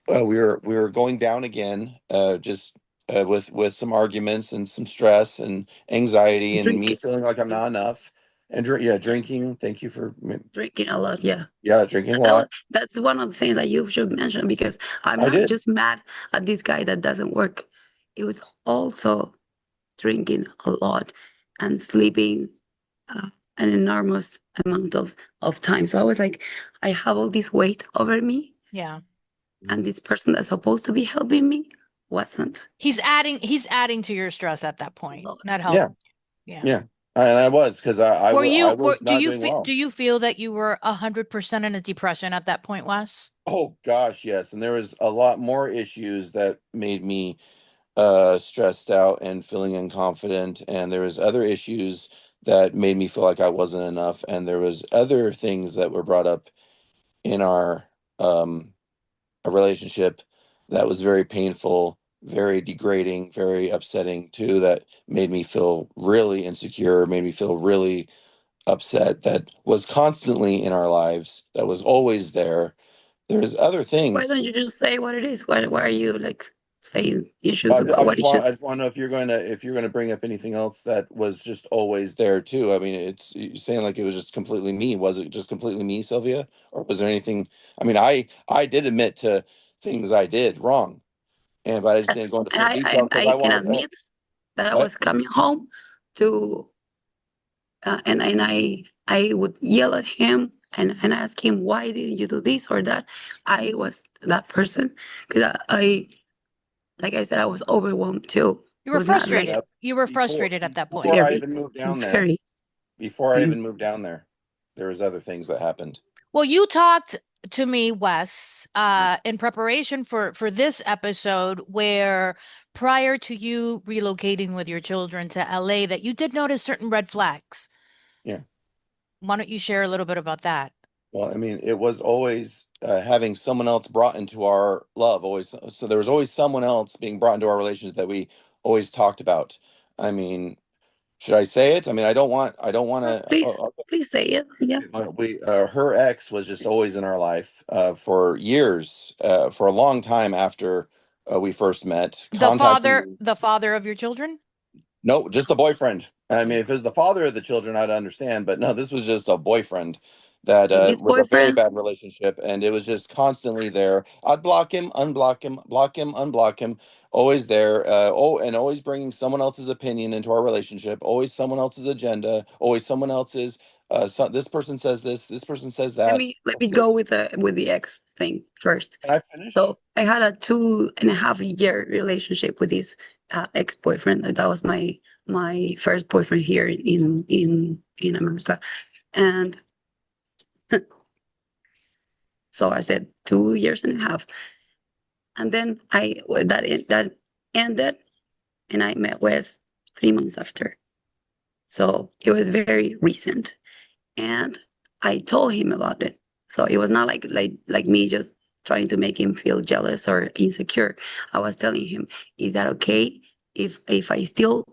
we were going down again, just with some arguments and some stress and anxiety and me Drinking, feeling like I'm not enough, and yeah, drinking. Thank you for drinking a lot. Yeah. yeah, drinking a That was lot. that's one of the things that you should mention, because I'm I not did. just mad at this guy that doesn't work. He was also drinking a lot and sleeping uh, an enormous amount of time. So I was like, I have all this weight over me, Yeah. and this person that's supposed to be helping me wasn't. He's adding to your stress at that A point. Not lot. help. Yeah, Yeah. yeah, and I was, because I was not doing Do well. you feel that you were 100% in a depression at that point, Wes? Oh gosh, yes, and there was a lot more issues that made me stressed out and feeling unconfident, and there was other issues that made me feel like I wasn't enough, and there was other things that were brought up in our um a relationship that was very painful, very degrading, very upsetting too, that made me feel really insecure, made me feel really upset, that was constantly in our lives, that was always there. There's other Why things. don't you just say what it is? Why are you like saying issues I about what just want I issues? just want to know if you're going to bring up anything else that was just always there too. I mean, it's you're saying like it was just completely me. Was it just completely me, Sylvia, or was there anything? I mean, I did admit to things I did wrong, but I just didn't go into And full detail because I I can wanted. admit that I What? was coming home to and I would yell at him and ask him, why didn't you do this or that? I was that person, because like I said, I was overwhelmed too. You It were was not frustrated. like Yep. You were Before frustrated at that point. before I very, even moved down there, very. before I even moved down there, there was other things that happened. Well, you talked to me, Wes, in preparation for this episode, where prior to you relocating with your children to LA, that you did notice certain red flags. Yeah. Why don't you share a little bit about that? Well, I mean, it was always having someone else brought into our love. Always, so there was always someone else being brought into our relationship that we always talked about. I mean, should I say it? I mean, I don't want to. Please say it. Yeah. Her ex was just always in our life for years, for a long time after we first met, contacting me. The father of your children? No, just a boyfriend. I mean, if it was the father of the children, I'd understand, but no, this was just a boyfriend that His was a very boyfriend. bad relationship, and it was just constantly there. I'd block him, unblock him, block him, unblock him, always there. And always bringing someone else's opinion into our relationship, always someone else's agenda, always someone else's. This person says this person says Let that. me let me go with the ex thing first. Can I finish? So I had a 2.5 year relationship with this ex boyfriend. That was my first boyfriend here in America, and so I said 2 years and a half, and then that ended, and I met Wes 3 months after. So it was very recent, and I told him about it. So it was not like me just trying to make him feel jealous or insecure. I was telling him, "Is that okay if I still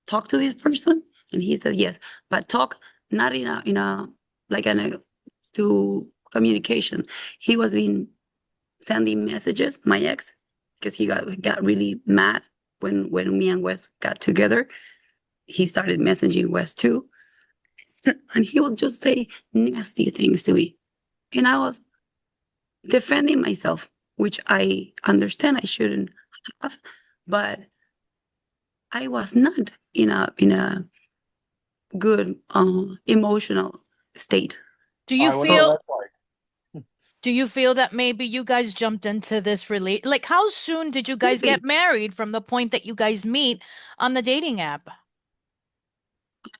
talk to this person?" And he said yes, but talk not in a like in a to communication. He was been sending messages, my ex, because he got really mad when me and Wes got together. He started messaging Wes too, and he would just say nasty things to me. And I was defending myself, which I understand I shouldn't have, but I was not in a good emotional state. Do you I wonder what So feel that's like. do you feel that maybe you guys jumped into this like how soon did you guys get maybe married from the point that you guys meet on the dating app?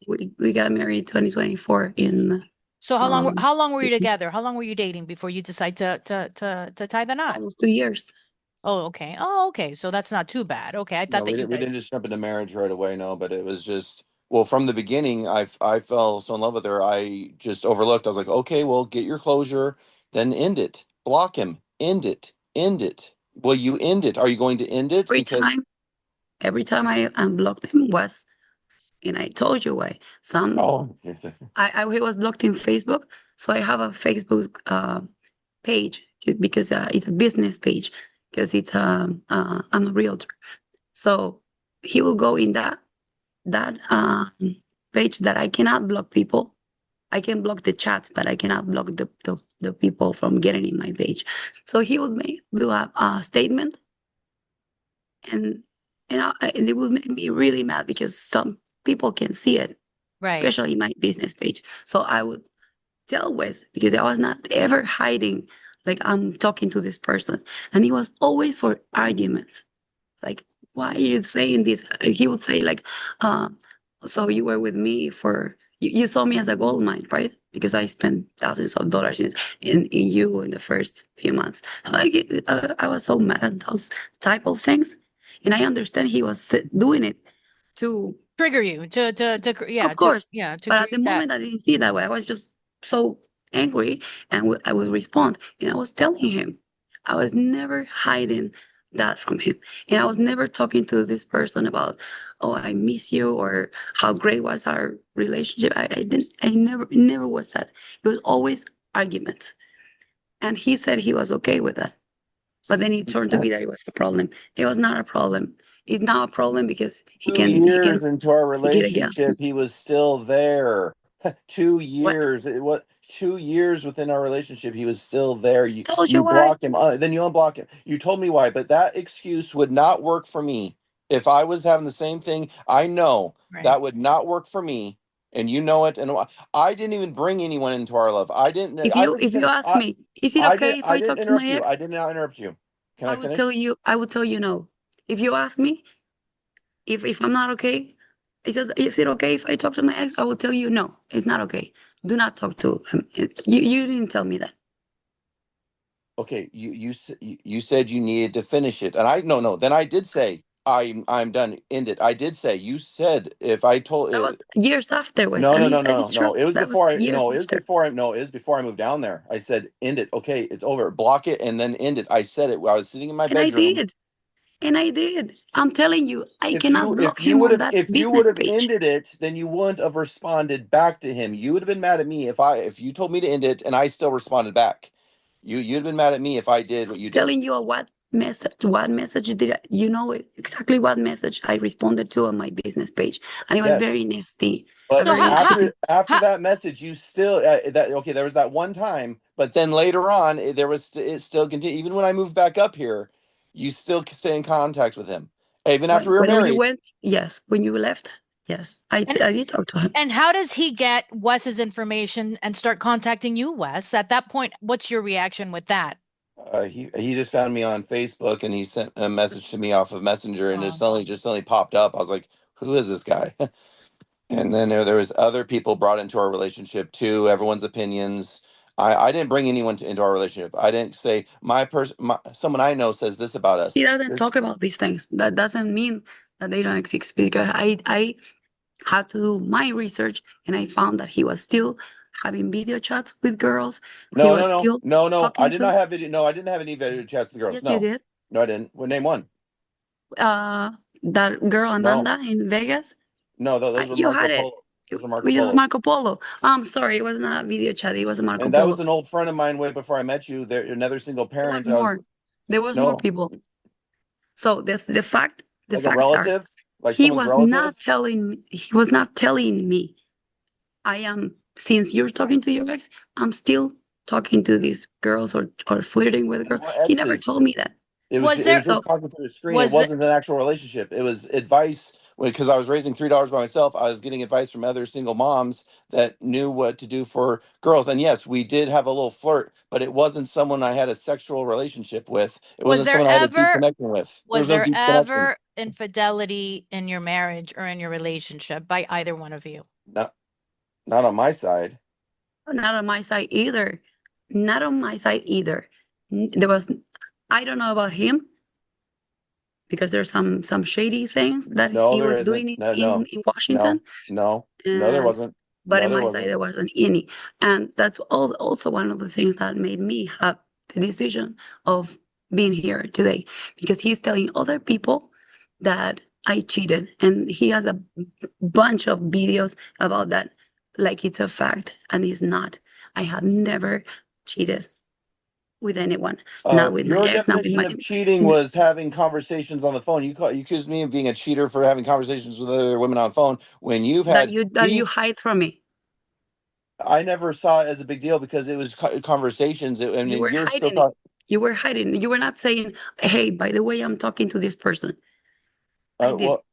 we got married 2024 in So um how long were you this together? How long were you dating before you decide to tie the knot? almost 2 years. Oh, okay. Oh, okay. So that's not too bad. Okay. I No, thought that you we guys didn't just jump into marriage right away, no, but it was just well, from the beginning, I fell so in love with her, I just overlooked. I was like, okay, well, get your closure, then end it. Block him. End it. End it. Will you end it? Are you going to end it? Every Because time, every time I unblocked him was, and I told you why. oh, He was blocked in Facebook, so I have a Facebook page because it's a business page because I'm a realtor. So he will go in that page that I cannot block people. I can block the chats, but I cannot block the people from getting in my page. So he would do a statement, and and it would make me really mad because some people can see it, right. especially my business page. So I would tell Wes because I was not ever hiding like I'm talking to this person, and it was always for arguments. Like, why are you saying this? He would say like, uh, so you were with me for you saw me as a gold mine, right? Because I spent thousands of dollars in you in the first few months. I was so mad at those type of things, and I understand he was doing it to, Trigger you of course. to But at the create that. moment, I didn't see it that way. I was just so angry, and I would respond. And I was telling him, I was never hiding that from him, and I was never talking to this person about, oh, I miss you or how great was our relationship. I didn't. I never was that. It was always arguments, and he said he was okay with that. But then it turned to be that it was a problem. It was not a problem. It's not a problem because he two can years into our take it against relationship, me. he was still there. two What? years. It what 2 years within our relationship, he was still there. I told you You why. block him, then you unblock him. You told me why, but that excuse would not work for me. If I was having the same thing, I know Right. that would not work for me, and you know it. And I didn't even bring anyone into our love. I didn't. If I you didn't if you finish. ask me, is it okay if I I didn't talk to interrupt my you. I ex? did not interrupt you. Can I I will tell finish? you. I will tell you no. If you ask me if I'm not okay, is it okay if I talk to my ex? I will tell you no. It's not okay. Do not talk to him. You didn't tell me that. Okay, you said you needed to finish it, and I no, then I did say I'm done. End it. I did say you said if I told That was years afterwards, no, and no, no, that no, is true. no. It was That was before I years no, it was after, before I no, it was before I moved down there. I said end it. Okay, it's over. Block it and then end it. I said it while I was sitting in my and I bedroom. did, and I did. I'm telling you, I If cannot you block him on that if you would business have page. ended it, then you wouldn't have responded back to him. You would have been mad at me if you told me to end it and I still responded back. You'd have been mad at me if I did what you did. Telling you what message. What message did I, you know exactly what message I responded to on my business page, and it was very Yes. nasty, a But So very nasty. after how, that message, you still that okay. There was that one time, but then later on, there was it still continued. Even when I moved back up here, you still stay in contact with him, even after we were When you married. went, yes. When you left, yes. and I did talk to him. and how does he get Wes's information and start contacting you, Wes? At that point, what's your reaction with that? He just found me on Facebook and he sent a message to me off of Messenger and it Oh. suddenly popped up. I was like, "Who is this guy?" And then there was other people brought into our relationship too. Everyone's opinions. I didn't bring anyone into our relationship. I didn't say someone I know says this about He us. doesn't This talk about these things. That doesn't mean that they don't exist, because I had to do my research, and I found that he was still having video chats with girls. He no was no no still no no. I talking did to. not have video. No, I didn't have any video chats with the girls. Yes, you No, did. no, I didn't. Well, name one. Uh, that girl No, Amanda in Vegas. no. Those were You had Marco it. Polo. Those were Marco It was Polo. Marco Polo. I'm sorry, it was not video chat. It was Marco And that was Polo. an old friend of mine way before I met you. There, another single There was parent. I was more. There was more no, people. So the like a facts are, relative, like someone's relative. he was not telling me, I am, since you're talking to your ex, I'm still talking to these girls, or flirting with And girls. what He never exes? told me that. Was It was there So just talking through the screen. It was the wasn't an actual relationship. It was advice because I was raising $3 by myself. I was getting advice from other single moms that knew what to do for girls. And yes, we did have a little flirt, but it wasn't someone I had a sexual relationship with. It was wasn't there someone I had a deep ever connection with. There was was no there deep connection. ever infidelity in your marriage or in your relationship by either one of you? Not not on my side. not on my side either. Not on my side either. There was, I don't know about him, because there's some shady things that No, he there was isn't. doing No, in no, Washington. no, no, no. There And wasn't. but No, in there my side wasn't. there wasn't any. And that's also one of the things that made me have the decision of being here today, because he's telling other people that I cheated, and he has a bunch of videos about that, like it's a fact, and it's not. I have never cheated with anyone, not with my Your ex, not with definition my. of cheating was having conversations on the phone. You accused me of being a cheater for having conversations with other women on the phone when you've had That you deep. hide from me. I never saw it as a big deal because it was conversations. And You then were you're still hiding it. talking. You were hiding it. You were not saying, hey, by the way, I'm talking to this person. I did. Well,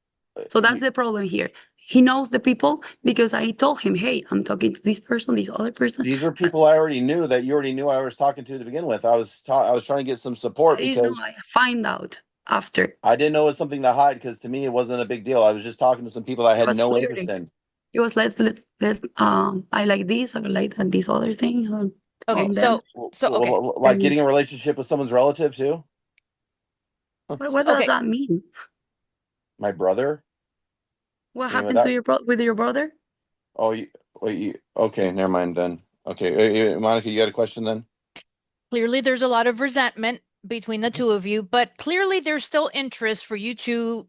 So that's the problem here. He knows the people because I told him, hey, I'm talking to this person, this other person. these were But people I already knew that you already knew I was talking to begin with. I was trying to get some I support didn't know. because I find out after. I didn't know it was something to hide because to me it wasn't a big deal. I was just talking to some people I He had was no interest flirting. in. He was, I like this, I like that, this other thing Okay, on them. okay. Like And getting a relationship with someone's relative too. what does Okay. that mean? My brother. What You mean with happened to that? with your brother? Oh, okay, never mind then. Okay, Monica, you got a question then? Clearly, there's a lot of resentment between the two of you, but clearly there's still interest for you to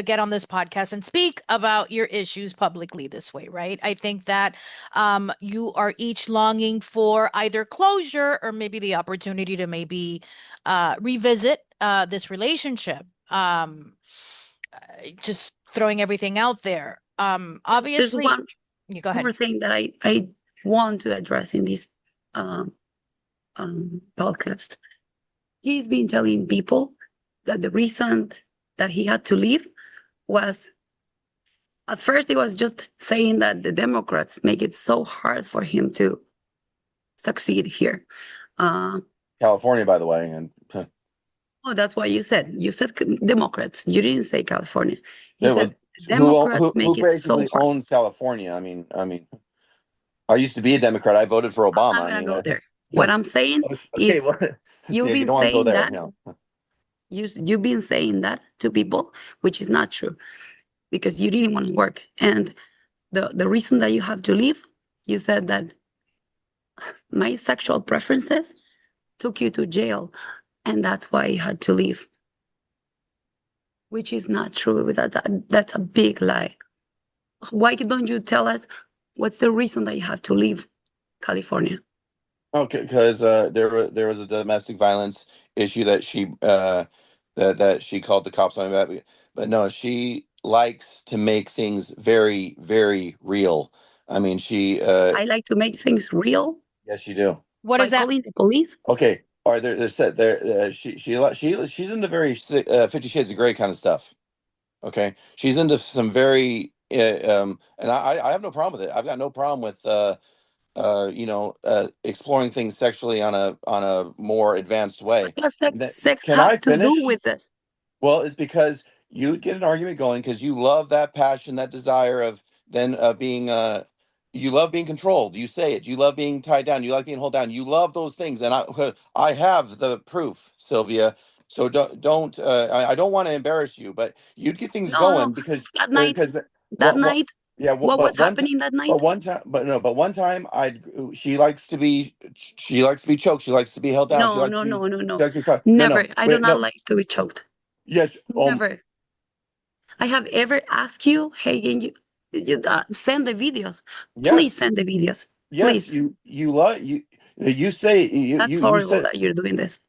get on this podcast and speak about your issues publicly this way, right? I think that you are each longing for either closure or maybe the opportunity to maybe revisit this relationship. Just throwing everything out there. There's Obviously, one you go more ahead. thing that I want to address in this um, podcast. He's been telling people that the reason that he had to leave was, at first he was just saying that the Democrats make it so hard for him to succeed here. Uh, California, by the way, and oh, that's what you said. You said Democrats. You didn't say California. You it was said the Democrats who make it so basically hard. owns California. I used to be a Democrat. I voted for I'm Obama. not gonna go there. What I'm saying Okay, is, well, see, you've you been don't want to go saying there. that. No, You've been saying that to people, which is not true, because you didn't want to work. And the reason that you have to leave, you said that my sexual preferences took you to jail, and that's why you had to leave, which is not true. That's a big lie. Why don't you tell us what's the reason that you have to leave California? Okay, because there was a domestic violence issue that she called the cops on about. But no, she likes to make things very, very real. I mean, I like to make things real yes, you do. What by is that? calling the police. Okay, all right. There's said there. She's into very 50 Shades of Grey kind of stuff. Okay, she's into some very and I have no problem with it. I've got no problem with exploring things sexually on a more advanced What way. does And that, sex can I have to do finish? with this? Well, it's because you get an argument going because you love that passion, that desire of then being you love being controlled. You say it. You love being tied down. You like being held down. You love those things, and I have the proof, Sylvia. So I don't want to embarrass you, but you'd get things No, no. going because That night, because that what night, yeah what was but one happening that but night? one time but no but one time I she likes to be choked. She likes to be held down. No, no, no, no, She no. likes to be stuck. No, Never. no, I do wait, not no. like to be choked. Yes. Never. I have ever asked you, hey, can you send the videos? Please Yes. send the videos. Yes, Please. you love you say That's you horrible said that you're doing this.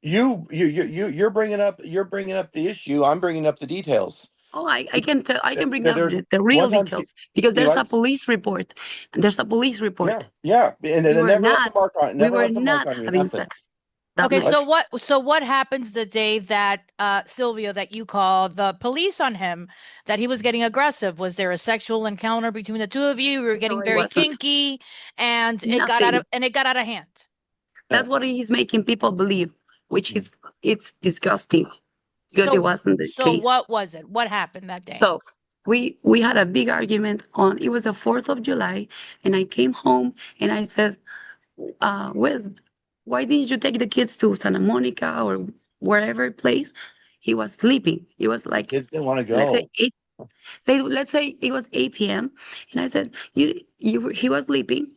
you're bringing up the issue. I'm bringing up the details. Oh, I can tell, I can bring up There's the real one time details because she there's a likes police report. There's a police yeah, report. yeah, and We they were never left a not, mark on we never were left a mark not on you, having nothing. sex that Okay, night. so what happens the day that Sylvia, that you called the police on him, that he was getting aggressive? Was there a sexual encounter between the two of you? You were No, getting it very wasn't. kinky and Nothing. it got out of hand. Uh, That's what he's making people believe, which mm. is, it's disgusting because it So wasn't the so case. what was it? What happened that day? So we had a big argument on, it was the 4th of July, and I came home and I said, Wes, why didn't you take the kids to Santa Monica or wherever place? He was sleeping. It was The like, kids didn't want to let's say go. 8, let's say it was 8 p.m. And I said, he was sleeping,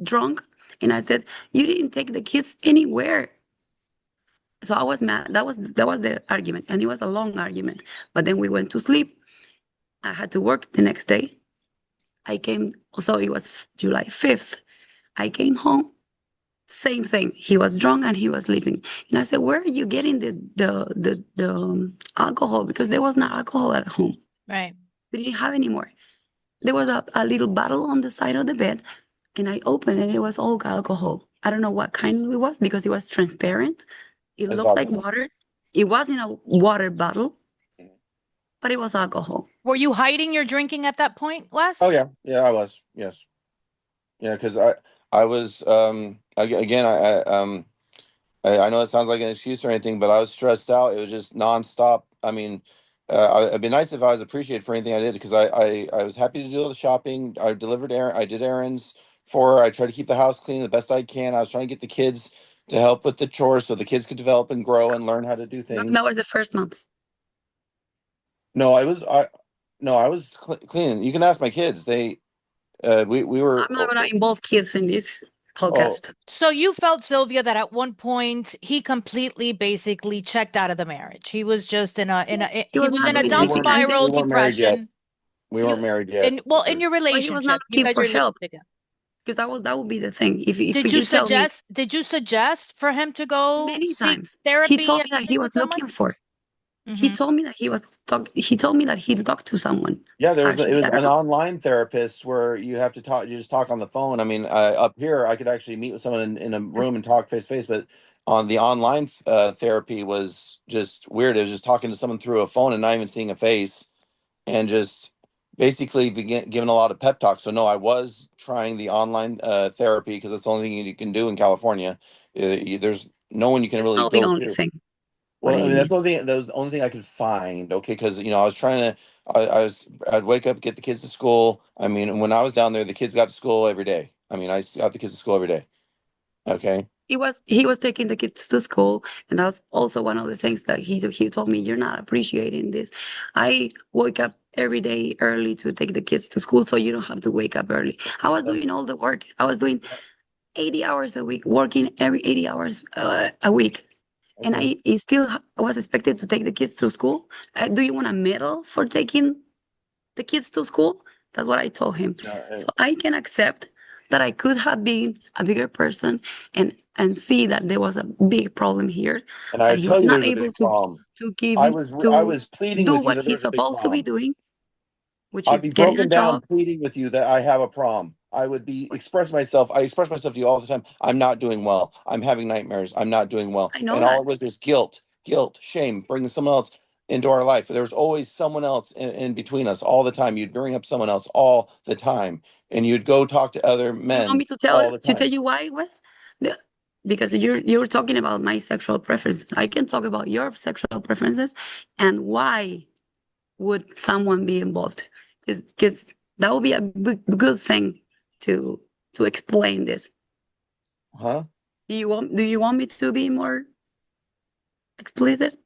drunk. And I said, you didn't take the kids anywhere. So I was mad. That was the argument. And it was a long argument. But then we went to sleep. I had to work the next day. I came, so it was July 5th. I came home, same thing. He was drunk and he was sleeping. And I said, where are you getting the alcohol? Because there was no alcohol at home. Right. We didn't have any more. There was a little bottle on the side of the bed, and I opened it. It was all alcohol. I don't know what kind it was because it was transparent. It It's looked like vodka. water. It wasn't a water bottle, but it was alcohol. Were you hiding your drinking at that point, Oh Wes? yeah, yeah, I was. Yes. Yeah, because I was again I know it sounds like an excuse or anything, but I was stressed out. It was just nonstop. I mean, it'd be nice if I was appreciated for anything I did because I was happy to do all the shopping. I did errands for her. I tried to keep the house clean the best I can. I was trying to get the kids to help with the chores so the kids could develop and grow and learn how to do That things. was the first month. No, I was cleaning. You can ask my kids. We were I'm not gonna involve kids in this oh podcast. So you felt, Sylvia, that at one point he completely basically checked out of the marriage. He was just Yes, he he was was not in a doing we down anything. weren't And then, spiral, we weren't married yet. depression. We You weren't married yet. in your but he was not relationship, you looking guys for are living help together. because that would be the thing. If you tell me Did you suggest for him to go many seek times, he therapy told and me that he speak with was someone? looking for. He Hmm. told me that he told me that he talked to someone. Yeah, it Actually, was I don't an know. online therapist where you have to talk. You just talk on the phone. I mean, up here I could actually meet with someone in a room and talk face to face, but on the online therapy was just weird. It was just talking to someone through a phone and not even seeing a face, and just basically begin giving a lot of pep talks. So no, I was trying the online therapy because that's the only thing you can do in California. There's no one you can That's really not the go only to. thing. What do Well, I you mean, that's mean? the only thing. That was the only thing I could find. Okay, because I was trying to. I'd wake up, get the kids to school. I mean, when I was down there, the kids got to school every day. I mean, I got the kids to school every day. Okay. He was taking the kids to school, and that was also one of the things that he told me, you're not appreciating this. I wake up every day early to take the kids to school, so you don't have to wake up early. I was That's, doing all the work. I was doing 80 hours a week, working every 80 hours a week. And okay. I still was expected to take the kids to school. Do you want a medal for taking the kids to school? That's what I told him. No, So I can accept that I could have been a bigger person and see that there was a big problem here, And I that would he tell was you not there's a able big problem. to give I you was to pleading do with you what that he's there's a big supposed to be problem. doing, which I'd is be getting broken a down job. pleading with you that I have a problem. I would be express myself. I express myself to you all the time. I'm not doing well. I'm having nightmares. I'm not doing well. I know And all that. it was is guilt, shame, bringing someone else into our life. There was always someone else in between us all the time. You'd bring up someone else all the time, and you'd go talk to other You want men me to all the tell time. you why, Wes? The, because you're talking about my sexual preferences. I can talk about your sexual preferences and why would someone be involved? Because that would be a good thing to explain this. Huh? Do you want me to be more explicit?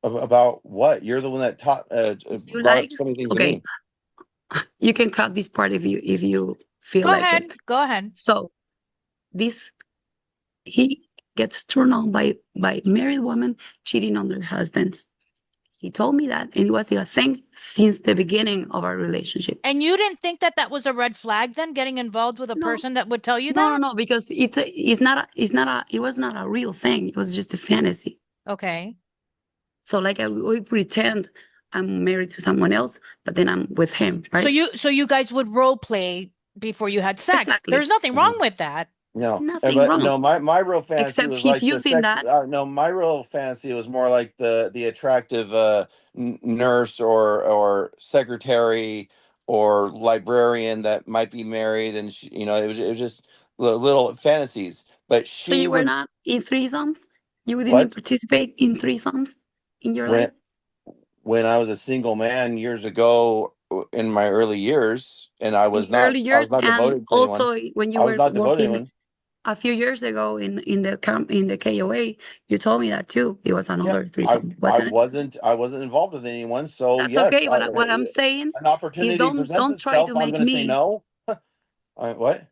About what? You're the one that taught You brought up like so many things to okay, me. you can cut this part if you feel Go like ahead. it. Go ahead. So this he gets turned on by married women cheating on their husbands. He told me that, and it was a thing since the beginning of our relationship. And you didn't think that that was a red flag then, getting involved with a No, person that would tell you no, no, that? no, because it was not a real thing. It was just a fantasy. Okay. So like we pretend I'm married to someone else, but then I'm with him, right? So you guys would role play before you had sex. There's Exactly. nothing wrong Mhm. with that. No, Nothing but wrong. no, my real fantasy Except was he's like the using sex. that. No, my real fantasy was more like the attractive nurse or secretary or librarian that might be married, and she, it was just little fantasies. But So she you were would not in threesomes? You didn't what participate in threesomes in your life? when I was a single man years ago in my early years, and In the early I years, was not and devoted to anyone. also when you I was were not devoted to working anyone. a few years ago in the KOA, you told me that too. It was Yeah, another threesome, I wasn't it? wasn't involved with anyone. So That's yes, okay. But what I'm saying an is opportunity presents don't try to itself. I'm make going to say me no. What?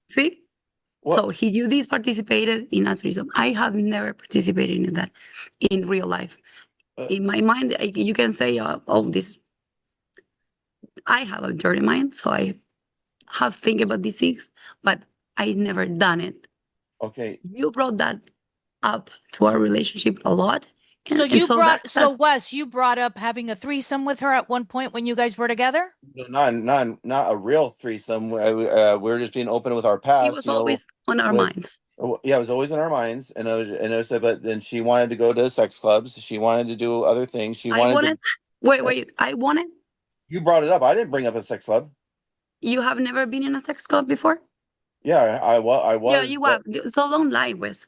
see. What? So you this participated in a threesome. I have never participated in that in real life. Uh, In my mind, you can say, "Oh, this." I have a dirty mind, so I have think about these things, but I never done it. okay. You brought that up to our relationship a lot, and so So that's Wes, you brought up having a threesome with her at one point when you guys were together? No, not a real threesome. We were just being open with our it past. was always on our With minds. yeah, it was always in our minds, and it was. But then she wanted to go to sex clubs. She wanted to do other things. She I wanted wanted. to. Wait. I wanted. You brought it up. I didn't bring up a sex club. You have never been in a sex club before? Yeah, I Yeah, was, you but have. So don't lie, Wes.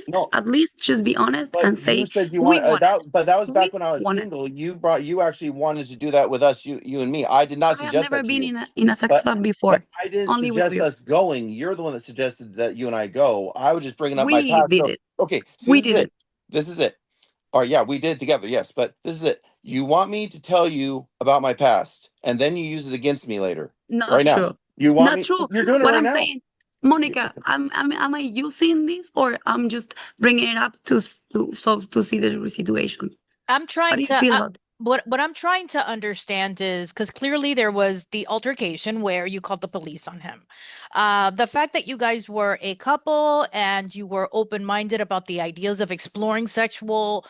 no. At least, just be honest But and you say said you we want want it. but that was We back when I was want it. single. You actually wanted to do that with us, you and me. I did not I have suggest never that to been you, in a sex but club before. I didn't Only with suggest you. us going. You're the one that suggested that you and I go. I was just bringing up my We past. did So it. okay, see, We this is did it. it. This is it. Or yeah, we did it together. Yes, but this is it. You want me to tell you about my past, and then you use it against me later. Not Right now, true. you want Not me? true. You're doing it What right I'm now. saying, Monica, am I using this or I'm just bringing it up to see the situation? I'm How trying do you to feel about it? what I'm trying to understand is because clearly there was the altercation where you called the police on him. The fact that you guys were a couple and you were open-minded about the ideas of exploring sexual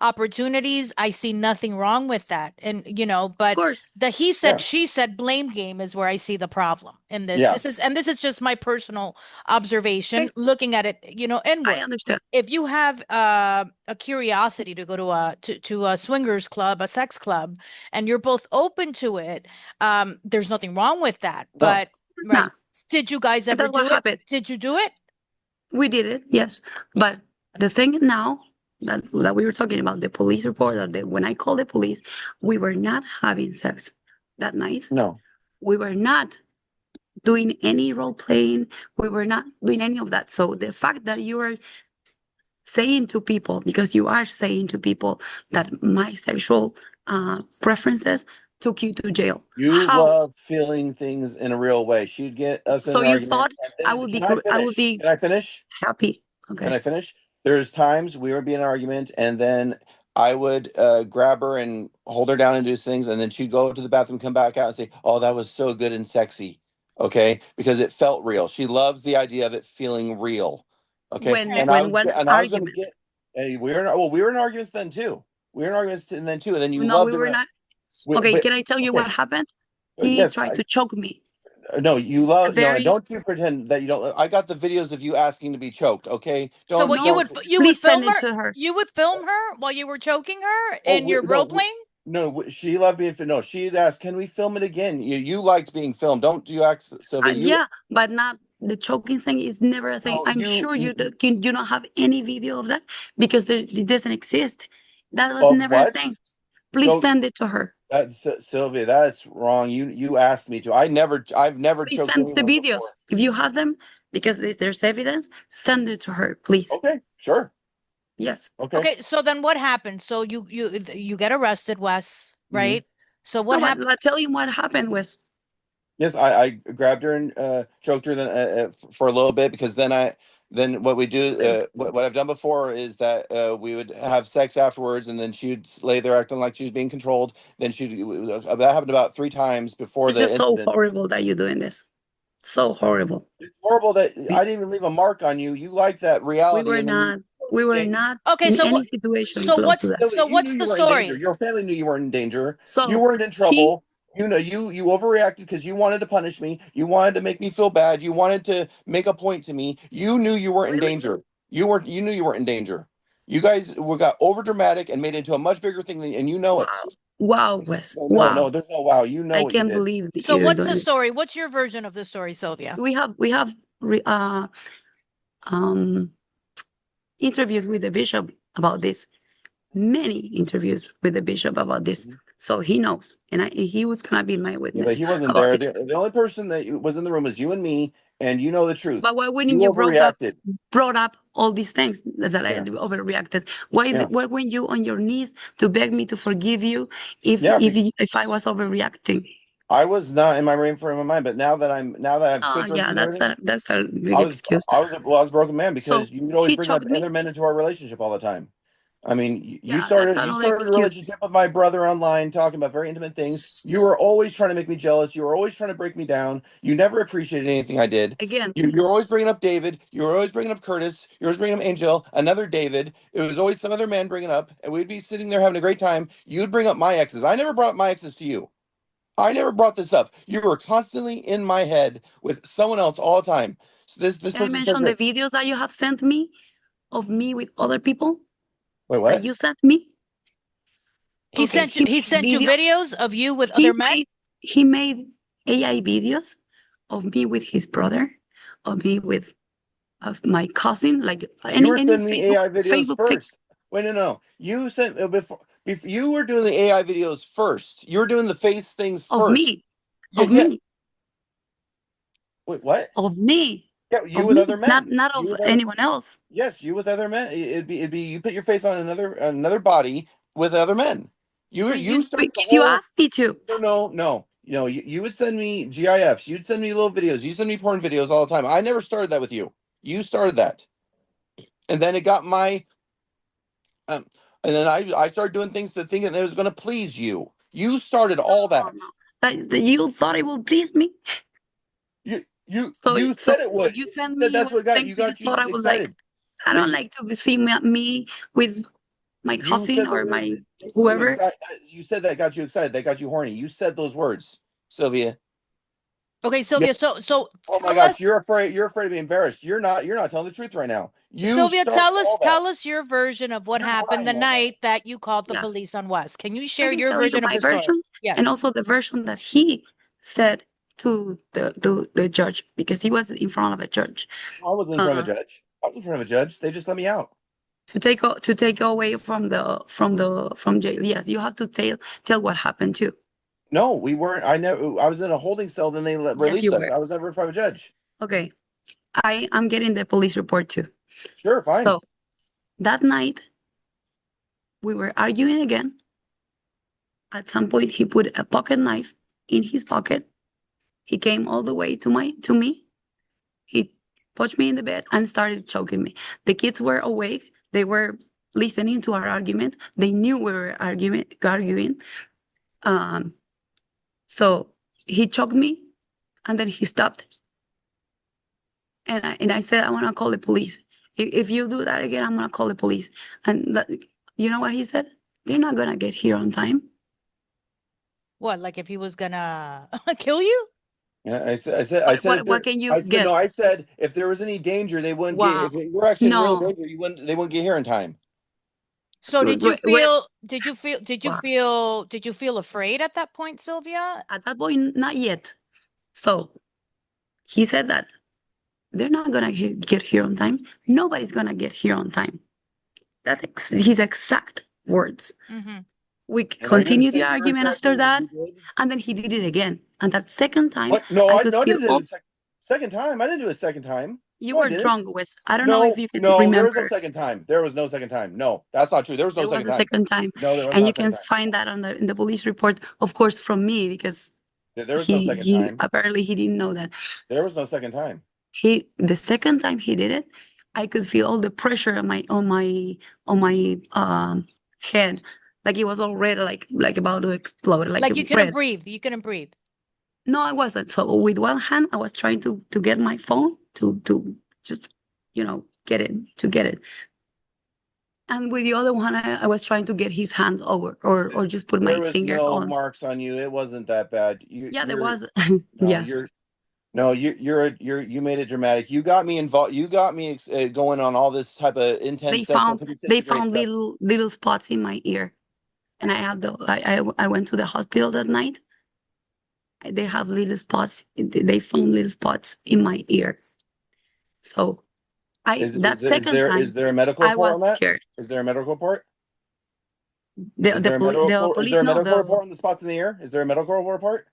opportunities, I see nothing wrong with that. And Of but course. the he said Yeah, she said blame game is where I see the problem in this. yeah. This is just my personal Okay. observation looking at it, I inward. understand. If you have a curiosity to go to a swingers club, a sex club, and you're both open to it, there's nothing wrong with that. No, But right, Nah, did you guys but ever that's what do it? happened. Did you do it? We did it, yes. But the thing now that we were talking about the police report, when I called the police, we were not having sex that night. no. We were not doing any role playing. We were not doing any of that. So the fact that you are saying to people, because you are saying to people that my sexual preferences took you to jail. You How? love feeling things in a real way. She'd get us in So an you argument, thought and then can I I would finish? be Can I finish? happy? Can Okay. I finish? There's times we would be in an argument, and then I would grab her and hold her down and do things, and then she'd go to the bathroom, come back out, and say, "Oh, that was so good and sexy." Okay, because it felt real. She loves the idea of it feeling real. Okay, Okay. When what and I was going to argument? get. Hey, we were in arguments then too. We were in arguments then too, and then you No, we loved it. were not. Okay, But can I tell you what okay, happened? He yes, tried to choke me. no, you A love no. very Don't you pretend that you don't. I got the videos of you asking to be choked. Okay, So what no. you would Please send film it her? to her. You would film her while you were choking her Oh in your role no, playing? no. She loved being. No, she'd ask, "Can we film it again?" You liked being filmed, don't you, Sylvia? Yeah, but not the choking thing is never a thing. No, I'm you, sure you you don't have any video of that because it doesn't exist. That was of never a what? thing. Please So send it to her. that's Sylvia. That's wrong. You asked me to. I've never Please choked send the anyone videos before. if you have them because there's evidence. Send it to her, please. Okay, sure. Yes. Okay. Okay, so then what happened? So you get arrested, Wes, Mhm. right? So No, what but happened? I'll tell you what happened was Yes, I grabbed her and choked her then for a little bit because then what we do okay. what I've done before is that we would have sex afterwards and then she'd lay there acting like she was being controlled. Then that happened about 3 times before It's the just so incident. horrible that you're doing this. So horrible. It's horrible that I We didn't even leave a mark on you. You like that we reality, were and then not we were you not Okay, in so any what situation so close to what's that. so You knew what's you the were in danger. story? Your family knew you weren't in danger. You So weren't in he trouble. You overreacted because you wanted to punish me. You wanted to make me feel bad. You wanted to make a point to me. You knew you weren't in really danger. You knew you weren't in danger. You guys got over dramatic and made it into a much bigger thing and you know it. wow wow Wes No, wow. there's no wow. You know I what you can't did. believe that So you're what's the doing this. story? What's your version of the story, Sylvia? We have um interviews with the bishop about this. Many interviews with the bishop about this. So he knows, and he was gonna be my Yeah, but witness he wasn't about there. this. The only person that was in the room was you and me, and you know the truth. But why wouldn't You you overreacted. brought up all these things that I Yeah, overreacted? Why yeah, why weren't you on your knees to beg me to forgive you yeah. if I was overreacting? I was not in my right frame of mind, but now that I've quit Yeah, drinking and everything, that's a big excuse. I was a broken man So because you would always he bring up choked me. other men into our relationship all the time. I mean, Yeah, that's you another started a excuse. relationship with my brother online, talking about very intimate things. You were always trying to make me jealous. You were always trying to break me down. You never appreciated anything I did. Again, You're always bringing up David. You were always bringing up Curtis. You were always bringing up Angel, another David. It was always some other man bringing up, and we'd be sitting there having a great time. You'd bring up my exes. I never brought up my exes to you. I never brought this up. You were constantly in my head with someone else all the time. So this can I person says mention the this. videos that you have sent me of me with other people Wait, that what? you sent me? Okay, He sent you videos of you with he other men? made he made AI videos of me with his brother, of me with of my cousin, like You were any sending me Facebook AI videos Facebook pic first. Wait, no. You sent before you were doing the AI videos first. You were doing the face things of first. me, Yeah, of yeah. me, Wait, what? of me, Yeah, you of with me, other not men. not You of with other. anyone else. Yes, you with other men. It'd be you put your face on another body with other men. You started the Because you whole. asked me to. No. You would send me GIFs. You'd send me little videos. You send me porn videos all the time. I never started that with you. You started that, and then it got my. Um, and then I started doing things to think that it was going to please you. You started all No, that. no. That you thought it would please me. You So said it would. would you You send said me that's with what got things that you you thought I would like? excited. I don't like to see me with my You cousin said the or word my that got you whoever. excited. You said that got you excited. That got you horny. You said those words, Sylvia. Okay, Yeah. Sylvia, so Oh my tell gosh, us, you're afraid. You're afraid to be embarrassed. You're not telling the truth right now. You Sylvia, started all that. tell us your version of what You're happened the lying right now. night that you called the Yeah, police on Wes. Can you I share can your tell you version of my the story? version and Yes. also the version that he said to the judge because he was in front of a judge. I wasn't in front of Uh, a judge. I was in front of a judge. They just let me out. to take away from jail. Yes, you have to tell what happened too. No, we weren't. I never. I was in a holding cell. Then they Yes, released you us. were. I was never in front of a judge. Okay, I'm getting the police report too. Sure, fine. So that night we were arguing again. At some point, he put a pocket knife in his pocket. He came all the way to me. He pushed me in the bed and started choking me. The kids were awake. They were listening to our argument. They knew we were arguing. Um, so he choked me And then he stopped. And I said, I want to call the police. If you do that again, I'm going to call the police. And you know what he said? They're not going to get here on time. What, like if he was gonna kill you? Yeah, I said if What there, can you I said no, guess? I said if there was any danger, they wouldn't get. Wow. If you were actually in real No. danger, they wouldn't get here in time. So did you Wes, feel did you feel did you wow. feel did you feel afraid at that point, Sylvia? At that point, not yet. So he said that they're not going to get here on time. Nobody's going to get here on time. That's his exact words. Mm-hmm. We And are you going to continued say the you were argument after threatening if that, you did? and then he did it again. And that second time, What? No, I I could no, I feel didn't do all it second time. I didn't do it a second time. you No, I were didn't. drunk, Wes. I don't know if No, you can no, there was no remember. second time. There was no second time. No, that's not true. There was no There was second a time. second time, No, there was and not you a second can time. find that on in the police report, of course, from me because There was no second he time. apparently he didn't know that. There was no second time. The second time he did it, I could feel all the pressure on my head, like it was all red, like about to explode, like Like you couldn't red. breathe. You couldn't breathe. No, I wasn't. So with one hand, I was trying to get my phone to just get it, and with the other one, I was trying to get his hands over or just put There my was finger no on. marks on you. It wasn't that bad. Yeah, there was. No, Yeah, you made it dramatic. You got me involved. You got me going on all this type of intense they stuff. found Something they great found stuff. little spots in my ear, and I went to the hospital that night. They have little spots. They found little spots in my ears. So that second Is time there a medical I report was on that? scared. Is there a medical report? The Is police, there a no, medical report on the spots in the ear? Is there a medical report?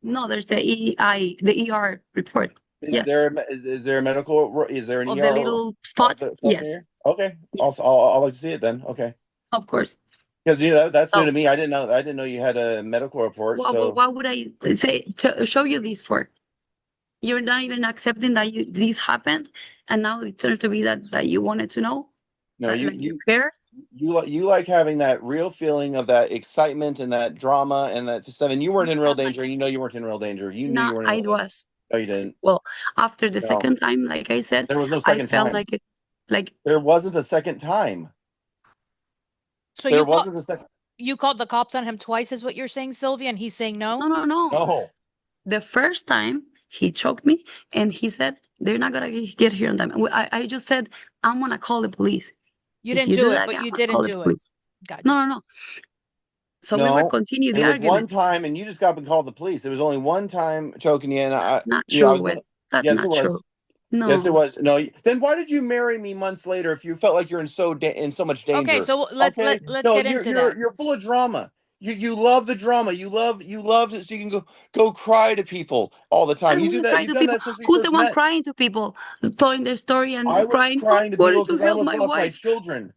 no, there's the ER report. Yes. Is there a medical is there an Of the ER little of spots, the spots in the yes, ear? Okay, yes, I'll like to see it then. Okay, of course. because that's new So, to me. I didn't know you had a medical report. So what would I say to show you this for? You're not even accepting that this happened, and now it turned to be that you wanted to know, no, that like you care. you like having that real feeling of that excitement and that drama and that stuff. And you weren't in real Not like danger. You know you weren't in real danger. You knew you not weren't in I real danger. was. No, you didn't. Well, after the No, second time, like I said, there was no I second felt time. like like There wasn't a second time. So There wasn't a second. you called the cops on him twice, is what you're saying, Sylvia, and he's saying no, no? no, no. No, The first time he choked me and he said, they're not gonna get here on time. I just said, I'm gonna call the police. You If didn't you do do it, that but again, I'm you gonna didn't call the do it. police. No, Gotcha. no, no. So we were no. continuing It the was one argument. time, and you just got and called the police. It was only one time choking you, and That's not I true, was gonna. Wes. That's Yes, it not true. was. Yes, it No. was. No, then why did you marry me months later if you felt like you're in so much Okay, danger? so Okay, let's no, get into that. you're full of drama. You love the drama. You love it so you can go cry to people all the I time. don't You do want to that. cry You've to done people. that since we Who's the first one met. crying to people, telling their story I and was crying? Oh, crying to I wanted people to because I help almost my lost my wife. children.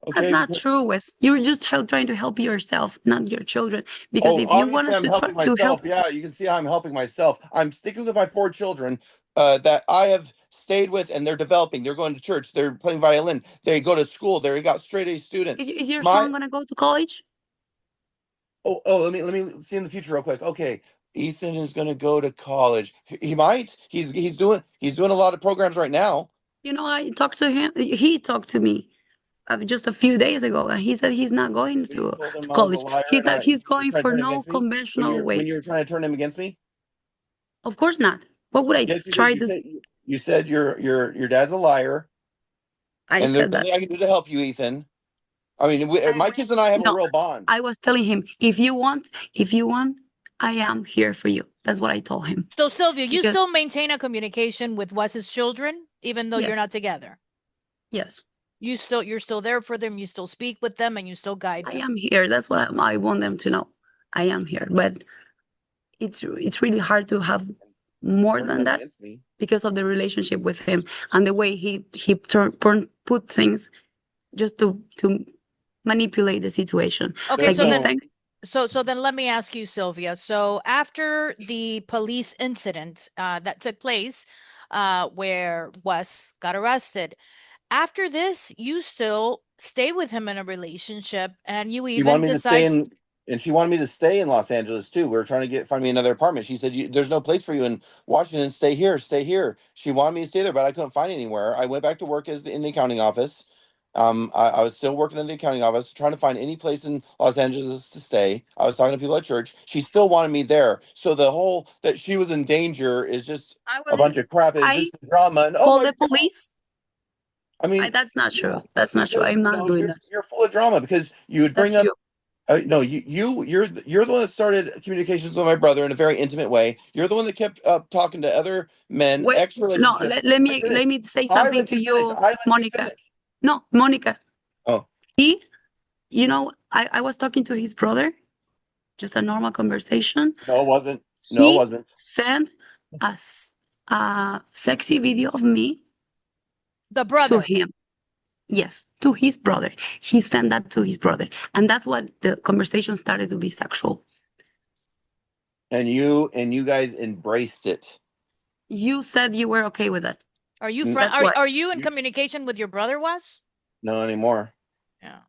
That's Okay. not true, Wes. You're just trying to help yourself, not your children. Because Oh, if you obviously wanted I'm to try helping to myself. help, Yeah, you can see how I'm helping myself. I'm sticking with my four children that I have stayed with, and they're developing. They're going to church. They're playing violin. They go to school. They got straight A students. is your My son gonna go to college? let me see in the future real quick. Okay, Ethan is going to go to college. He might. He's doing a lot of programs right now. I talked to him. He talked to me just a few days ago, and he said he's not going So you told to him I was a college. liar, He's and not. He's you're going trying to for turn him no against me conventional when you ways. were trying to turn him against me. Of course not. What would I Yes, you did. try to? You said your dad's a liar, I and there's said that. nothing I can do to help you, Ethan. I mean, I my went. kids and I have a No, real bond. I was telling him, if you want, I am here for you. That's what I told him. So Sylvia, you Because still maintain a communication with Wes's children, even though you're yes, not together. yes, You're still there for them, you still speak with them, and you still guide I them. am here. That's what I want them to know. I am here. But it's really hard to have more Turning than them that against me. because of the relationship with him and the way he put things just to manipulate the situation. Okay, There's Like so this then no. time, so then let me ask you, Sylvia. So after the police incident that took place, where Wes got arrested, after this, you still stay with him in a relationship, and you He even wanted me to stay decide in. And she wanted me to stay in Los Angeles too. We were trying to find me another apartment. She said, "There's no place for you in Washington. Stay here, stay here." She wanted me to stay there, but I couldn't find anywhere. I went back to work in the accounting office. I was still working in the accounting office, trying to find any place in Los Angeles to stay. I was talking to people at church. She still wanted me there. So the whole that she was in danger is just I a was bunch of crap. It's I just drama. And oh called my the God, police. I mean, That's not yeah, true. That's not true. because I'm not no, doing that. you're full of drama because you would bring That's up you. no, you're the one that started communications with my brother in a very intimate way. You're the one that kept up talking to other men, Wes, ex no, relationships. let me say I something let to you finish. you, I let you Monica. finish. No, Monica. Oh, He, I was talking to his brother, just a normal conversation. no, it wasn't. No, it He wasn't. sent a sexy video of me The to brother. him. Yes, to his brother. He sent that to his brother. And that's what the conversation started to be sexual. And you guys embraced it. You said you were okay with that. Are you N- friend? That's what. Are you in You, communication with your brother, Wes? no anymore. Yeah.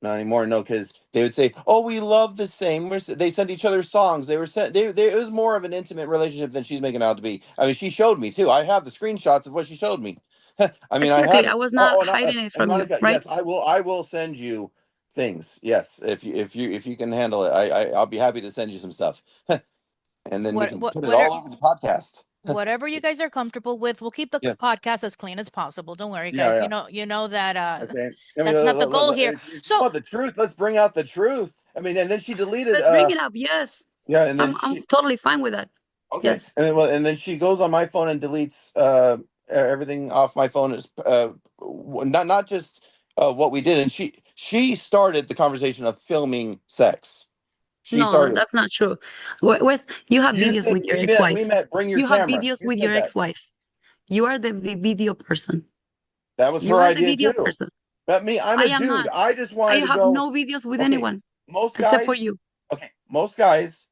Not anymore. No, because they would say, "Oh, we love the same." They sent each other songs. They were sent. It was more of an intimate relationship than she's making it out to be. I mean, she showed me too. I have the screenshots of what she showed me. I mean, I Exactly. have I it. was Oh, not oh, no, hiding it and from you, Monica, right? yes, I will. I will send you things. Yes, if you can handle it, I'll be happy to send you some stuff, and then we What can what put it whatever all over the podcast. whatever you guys are comfortable with, we'll keep the Yes. podcast as clean as possible. Don't worry, Yeah. guys. Yeah. You know that Okay. I mean, that's not the goal here. if you So want the truth, let's bring out the truth. I mean, and then she deleted. Let's bring it up. Yes. Yeah, and then I'm she. totally fine with that. Okay, Yes. and then she goes on my phone and deletes everything off my phone. Is not just what we did, and she started the conversation of filming sex. She No, started. that's not true. Wes, you have You videos said with your we ex-wife. met. Bring your You have camera. videos You with said your that. ex-wife. You are the video person. That was You her are the idea video too. person. But me, I'm I a am dude. not. I just I wanted to have go. no videos with Okay, anyone most except for guys. you. Okay, most guys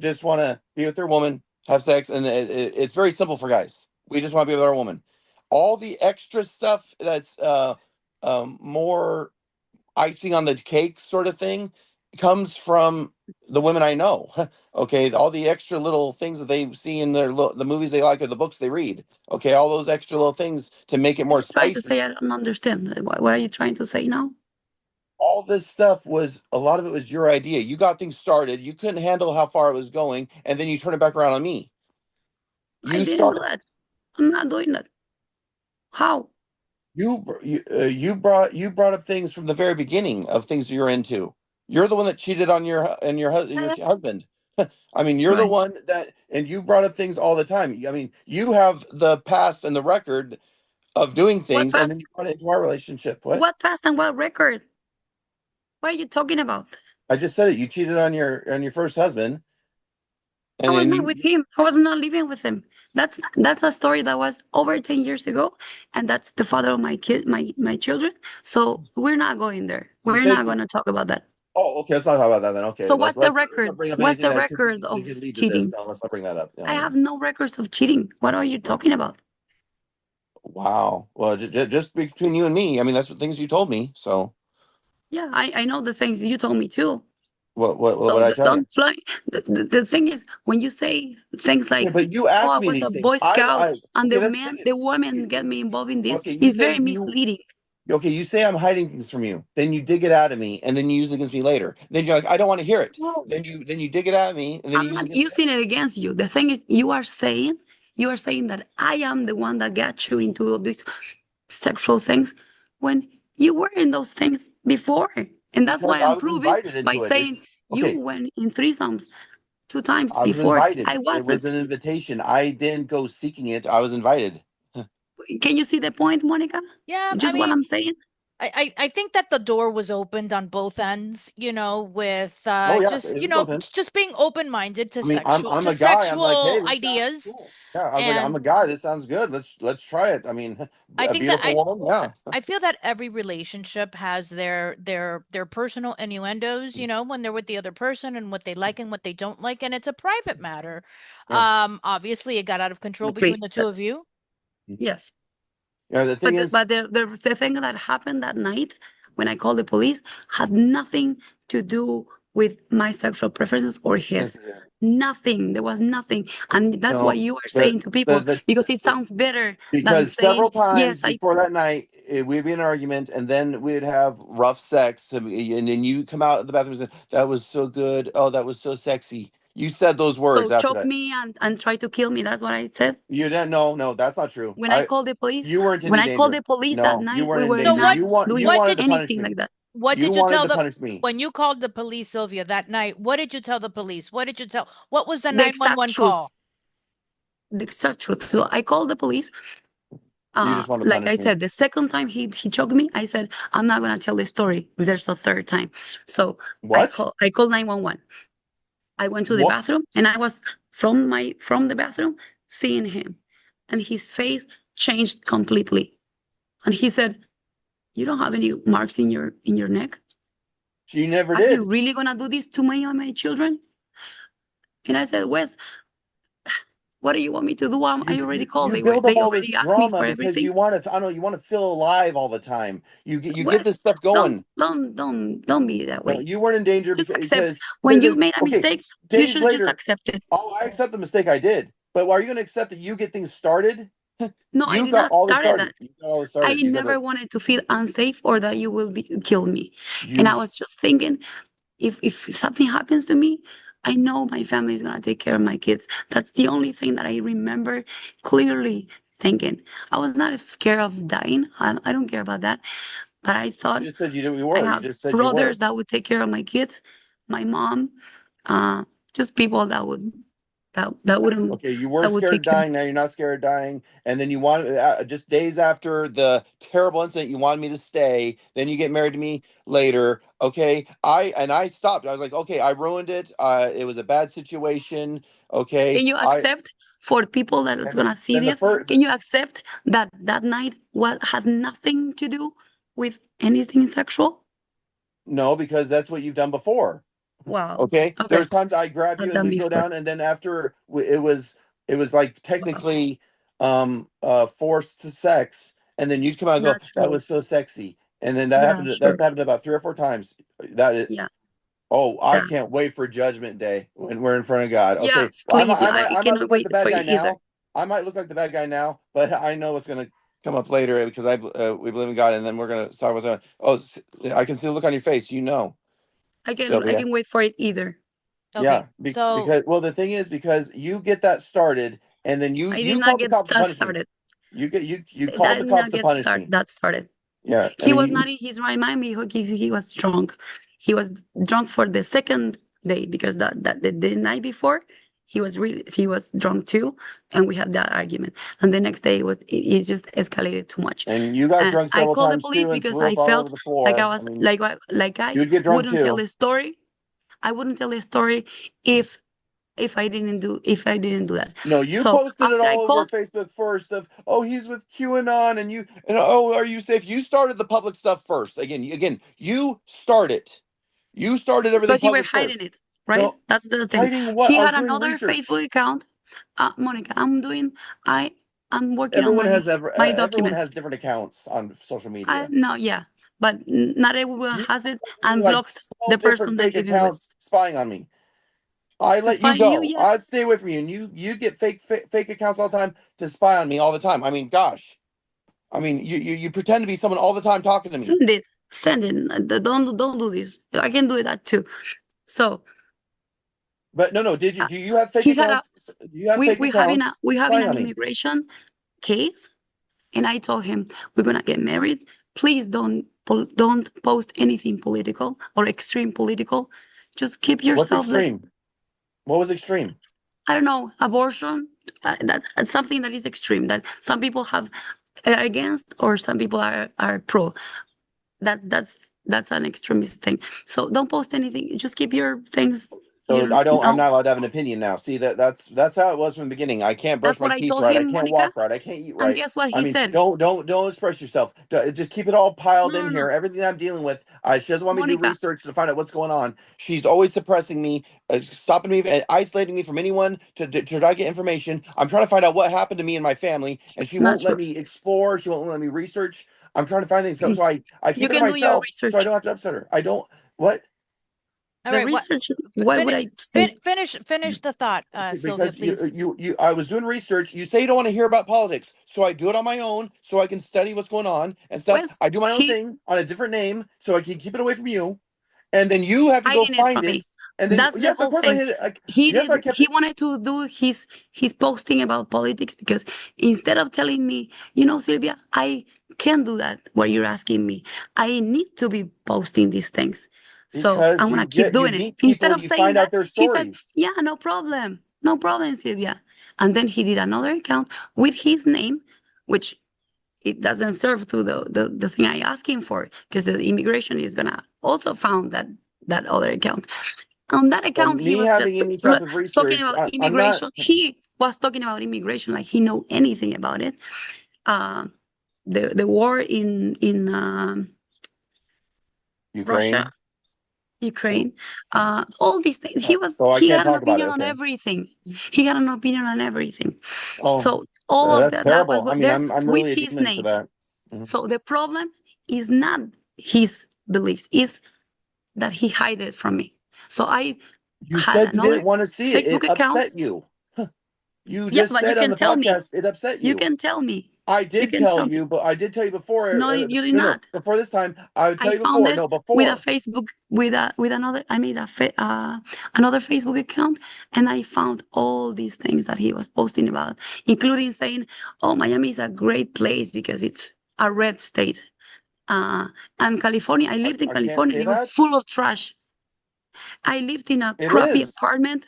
just want to be with their woman, have sex, and it's very simple for guys. We just want to be with our woman. All the extra stuff that's more icing on the cake sort of thing comes from the women I know. Okay, all the extra little things that they see in the movies they like or the books they read. Okay, all those extra little things to make it What are more you trying to spicy. say? I don't understand. What are you trying to say now? All this stuff was a lot of it was your idea. You got things started. You couldn't handle how far it was going, and then you turn it back around on me. I You didn't do started. that. I'm not doing that. How? You brought up things from the very beginning of things you're into. You're the one that cheated on your Uh, husband. I mean, you're the Right. one that, and you brought up things all the time. I mean, you have the past and the record of doing What things, and then past? you brought it into our relationship. What? What past and what record? What are you talking about? I just said it. You cheated on your first husband, I and was then not you. with him. I was not living with him. That's a story that was over 10 years ago, and that's the father of my kid, my children. So we're not going there. You We're said. not going to talk about that. Oh, okay. Let's not talk about that then. Okay, So let's not bring up What's anything the that record could of lead to this. cheating? No, let's not bring that up. I No, have no records of cheating. What are you no. talking about? Wow. Well, just between you and me, I mean, that's what things you told me. So, Yeah, I know the things you told me too. what So I tell you? don't fly. The thing is, when you say things Yeah, like, but you "Oh, asked I me was these a things. Boy Scout," and Okay, that's the the thing. woman You, get me involved in this, okay, you is say very you, misleading. okay, you say I'm hiding things from you. Then you dig it out of me, and then you use it against me later. Then you're like, I don't want to hear it. No, Then you dig it out of me, and then you I'm use it not against me. using it against you. The thing is, you are saying that I am the one that got you into all these sexual things when you were in those things before. And that's Because why I I'm was proving invited by into it. saying you Okay. went in threesomes 2 times I was before. invited. I It was wasn't. an invitation. I didn't go seeking it. I was invited. Can you see the point, Monica? yeah, I Just what mean, I'm saying? I think that the door was opened on both ends, with Oh yeah, just it was open. just being open-minded I mean, I'm to a guy. I'm like, hey, sexual this sounds ideas. cool. Yeah, I was like, I'm And a guy. This sounds good. Let's try it. I mean, I a think that beautiful woman. Yeah, I feel that every relationship has their personal innuendos, when they're with the other person and what they like and what they don't like, and it's a private matter. yeah. Obviously it got out of control between Exactly. the two of you. Yes. Yeah. The thing is, The thing that happened that night when I called the police had nothing to do with my sexual preferences or his. Nothing. There was nothing. And that's what No, you are saying to people because it sounds better than because saying, several times yes, I. before that night, we'd be in an argument, and then we'd have rough sex, and then you come out of the bathroom and say, "That was so good. Oh, that was so sexy." You said those words So after choke that. me and try to kill me. That's what I said. You didn't. No, no, that's not true. When I called the police, You weren't in when any I called danger. the police that No, you night, we weren't in were So danger. not You what doing wanted did to punish anything me. like that. what You did you wanted tell to the punish me. when you called the police, Sylvia, that night? What did you tell the police? What did you tell? What was the The exact 911 call? truth. The exact truth. So I called the police. You just wanted to Like I punish me. said, the second time he choked me, I said, I'm not gonna tell the story if there's a third time. So What? I called 911. I went to the What? bathroom and I was from the bathroom seeing him. And his face changed completely. And he said, you don't have any marks in your neck? She never Are you did. really gonna do this to me and my children? And I said, Wes, what do you want me to do? I already called. You build up They all this already asked me drama for because everything. you want to. I don't know. You want to feel alive all the time. You get Wes, this stuff going. don't be that No, way. you weren't in danger Just accept. because When you made a okay, mistake, you days should just later. accept it. Oh, I accept the mistake I did. But are you going to accept that you get things started? No, I You did got not all this start started. that. You got all this I started. You got never to. wanted to feel unsafe or that you will kill me. And You I was just thinking, if something happens to me, I know my family is gonna take care of my kids. That's the only thing that I remember clearly thinking. I was not scared of dying. I don't care about that. But I thought just said you I were. You have just said you were. brothers that would take care of my kids, my mom, uh, just people that wouldn't Okay, you were that would scared take of care. dying. Now you're not scared of dying. And then you want just days after the terrible incident, you wanted me to stay. Then you get married to me later. Okay, I stopped. I was like, okay, I ruined it. It was a bad situation. Okay, Can you I accept for people that is and gonna see then the this? first Can you accept that that night what had nothing to do with anything sexual? no, because that's what you've done before. Wow. Okay, Okay, there's times I grab you I've and done we go before. down, and then after it was like technically forced to sex, and then you'd come out and go, Not that true. was so sexy, and then Yeah, that's sure. happened about 3 or 4 times. That is, Yeah, oh, I yeah, can't wait for Judgment Day when we're in front of God. yeah. Okay, well, Please, I I might cannot look like wait the for bad guy it either. now. I might look like the bad guy now, but I know what's gonna come up later because we believe in God, and then we're gonna talk about something. Oh, I can see the look on your face. You know, I Sylvia. can wait for it either. Okay, Yeah, so because well, the thing is because you get that started, and then I did you not called the get cops to that punish me. started. You called That the did cops not to get punish me. that started. Yeah, I He mean, was not in his right mind because he was drunk. He was drunk for the second day because the night before he was drunk too, and we had that argument. And the next day it just escalated too much. you got And drunk I several called the times police too and because threw I up all over felt the like I floor. I was mean, like I you'd get drunk wouldn't tell too. a story. I wouldn't tell a story if I didn't do that. No, you So posted it after I all over called, Facebook first of, oh, he's with QAnon and oh, are you safe? You started the public stuff first. Again, you started. You started everything because you were public hiding first. it, right? No, That's the thing. hiding what? He I was had doing another research. Facebook account. Monica, I I'm working on my Everyone documents. has different accounts on social I media. no, yeah, but not everyone You has it have and like blocked the 12 different person they're fake living with. accounts spying on me. I To let you spy you, go. yes. I'd stay away from you, and you get fake accounts all the time to spy on me all the time. I mean, gosh. I mean, you pretend to be someone all the time talking to me. Send it, send it. Don't do this. I can do that too. So But no, did you uh, do you have fake he had a accounts? Do you have fake accounts we having spying an on me? immigration case. And I told him, we're going to get married. Please don't post anything political or extreme political. Just keep What's yourself like, extreme? What was extreme? I don't know, abortion. That's something that is extreme that some people are against or some people are pro. That's an extremist thing. So don't post anything. Just keep your things. So You I'm know, not allowed to have an opinion now. See that's how it was from the beginning. I can't brush that's my what I teeth told right. I him, can't Monica. walk right. I can't eat And right. guess what I he mean, said? don't express yourself. Just keep it all piled No, in no, here. no, Everything I'm dealing with. She doesn't want me to do Monica. research to find out what's going on. She's always suppressing me, stopping me, isolating me from anyone to try to get information. I'm trying to find out what happened to me and my family, and she Not won't let true. me explore. She won't let me research. I'm trying to find things, so I You keep it to can do your myself, so I research. don't have to upset her. I don't what. All The right. research, why would Finish, I say? finish the thought, Sylvia, Because please. I was doing research. You say you don't want to hear about politics, so I do it on my own, so I can study what's going on and stuff. Wes, I do my own he thing on a different name, so I can keep it away from you, and then you have to go hiding it find from it. me. And then That's the yes, of whole course I thing. hit it. He Yes, I did. kept He it. wanted to do his posting about politics because instead of telling me, Sylvia, I can't do that. What you're asking me, I need to be posting these things. So Because I'm gonna keep you doing it. meet Instead people, of you saying find out that, their he said, stories. "Yeah, no problem, Sylvia." And then he did another account with his name, which it doesn't serve to the thing I asked him for because the immigration is gonna also found that other account. On that So account, he me was having just any type of talking research, about I'm not immigration. He was talking about immigration like he know anything about it. Uh, the war in Russia, Ukraine. Ukraine, all these things. So I He can't had an talk about it. opinion on Okay. everything. He had an opinion on everything. Oh, So all of that's that was terrible. I mean, there I'm with really a his demon for name. that. Mhm. So the problem is not his beliefs, is that he hid it from me. So I You had said you another didn't want to see it. It Facebook account. upset you. You Yeah, just but you said on can the tell me. podcast it upset You you. can tell me. I You did can tell tell me. you, but I did tell you before. No, you did No, no, not. before this time, I would tell I you found before. it No, with a before. Facebook with another. I made another Facebook account, and I found all these things that he was posting about, including saying, "Oh, Miami is a great place because it's a red state." And California, I lived in I can't California, and say it was that. full of trash. I lived in a It crappy is. apartment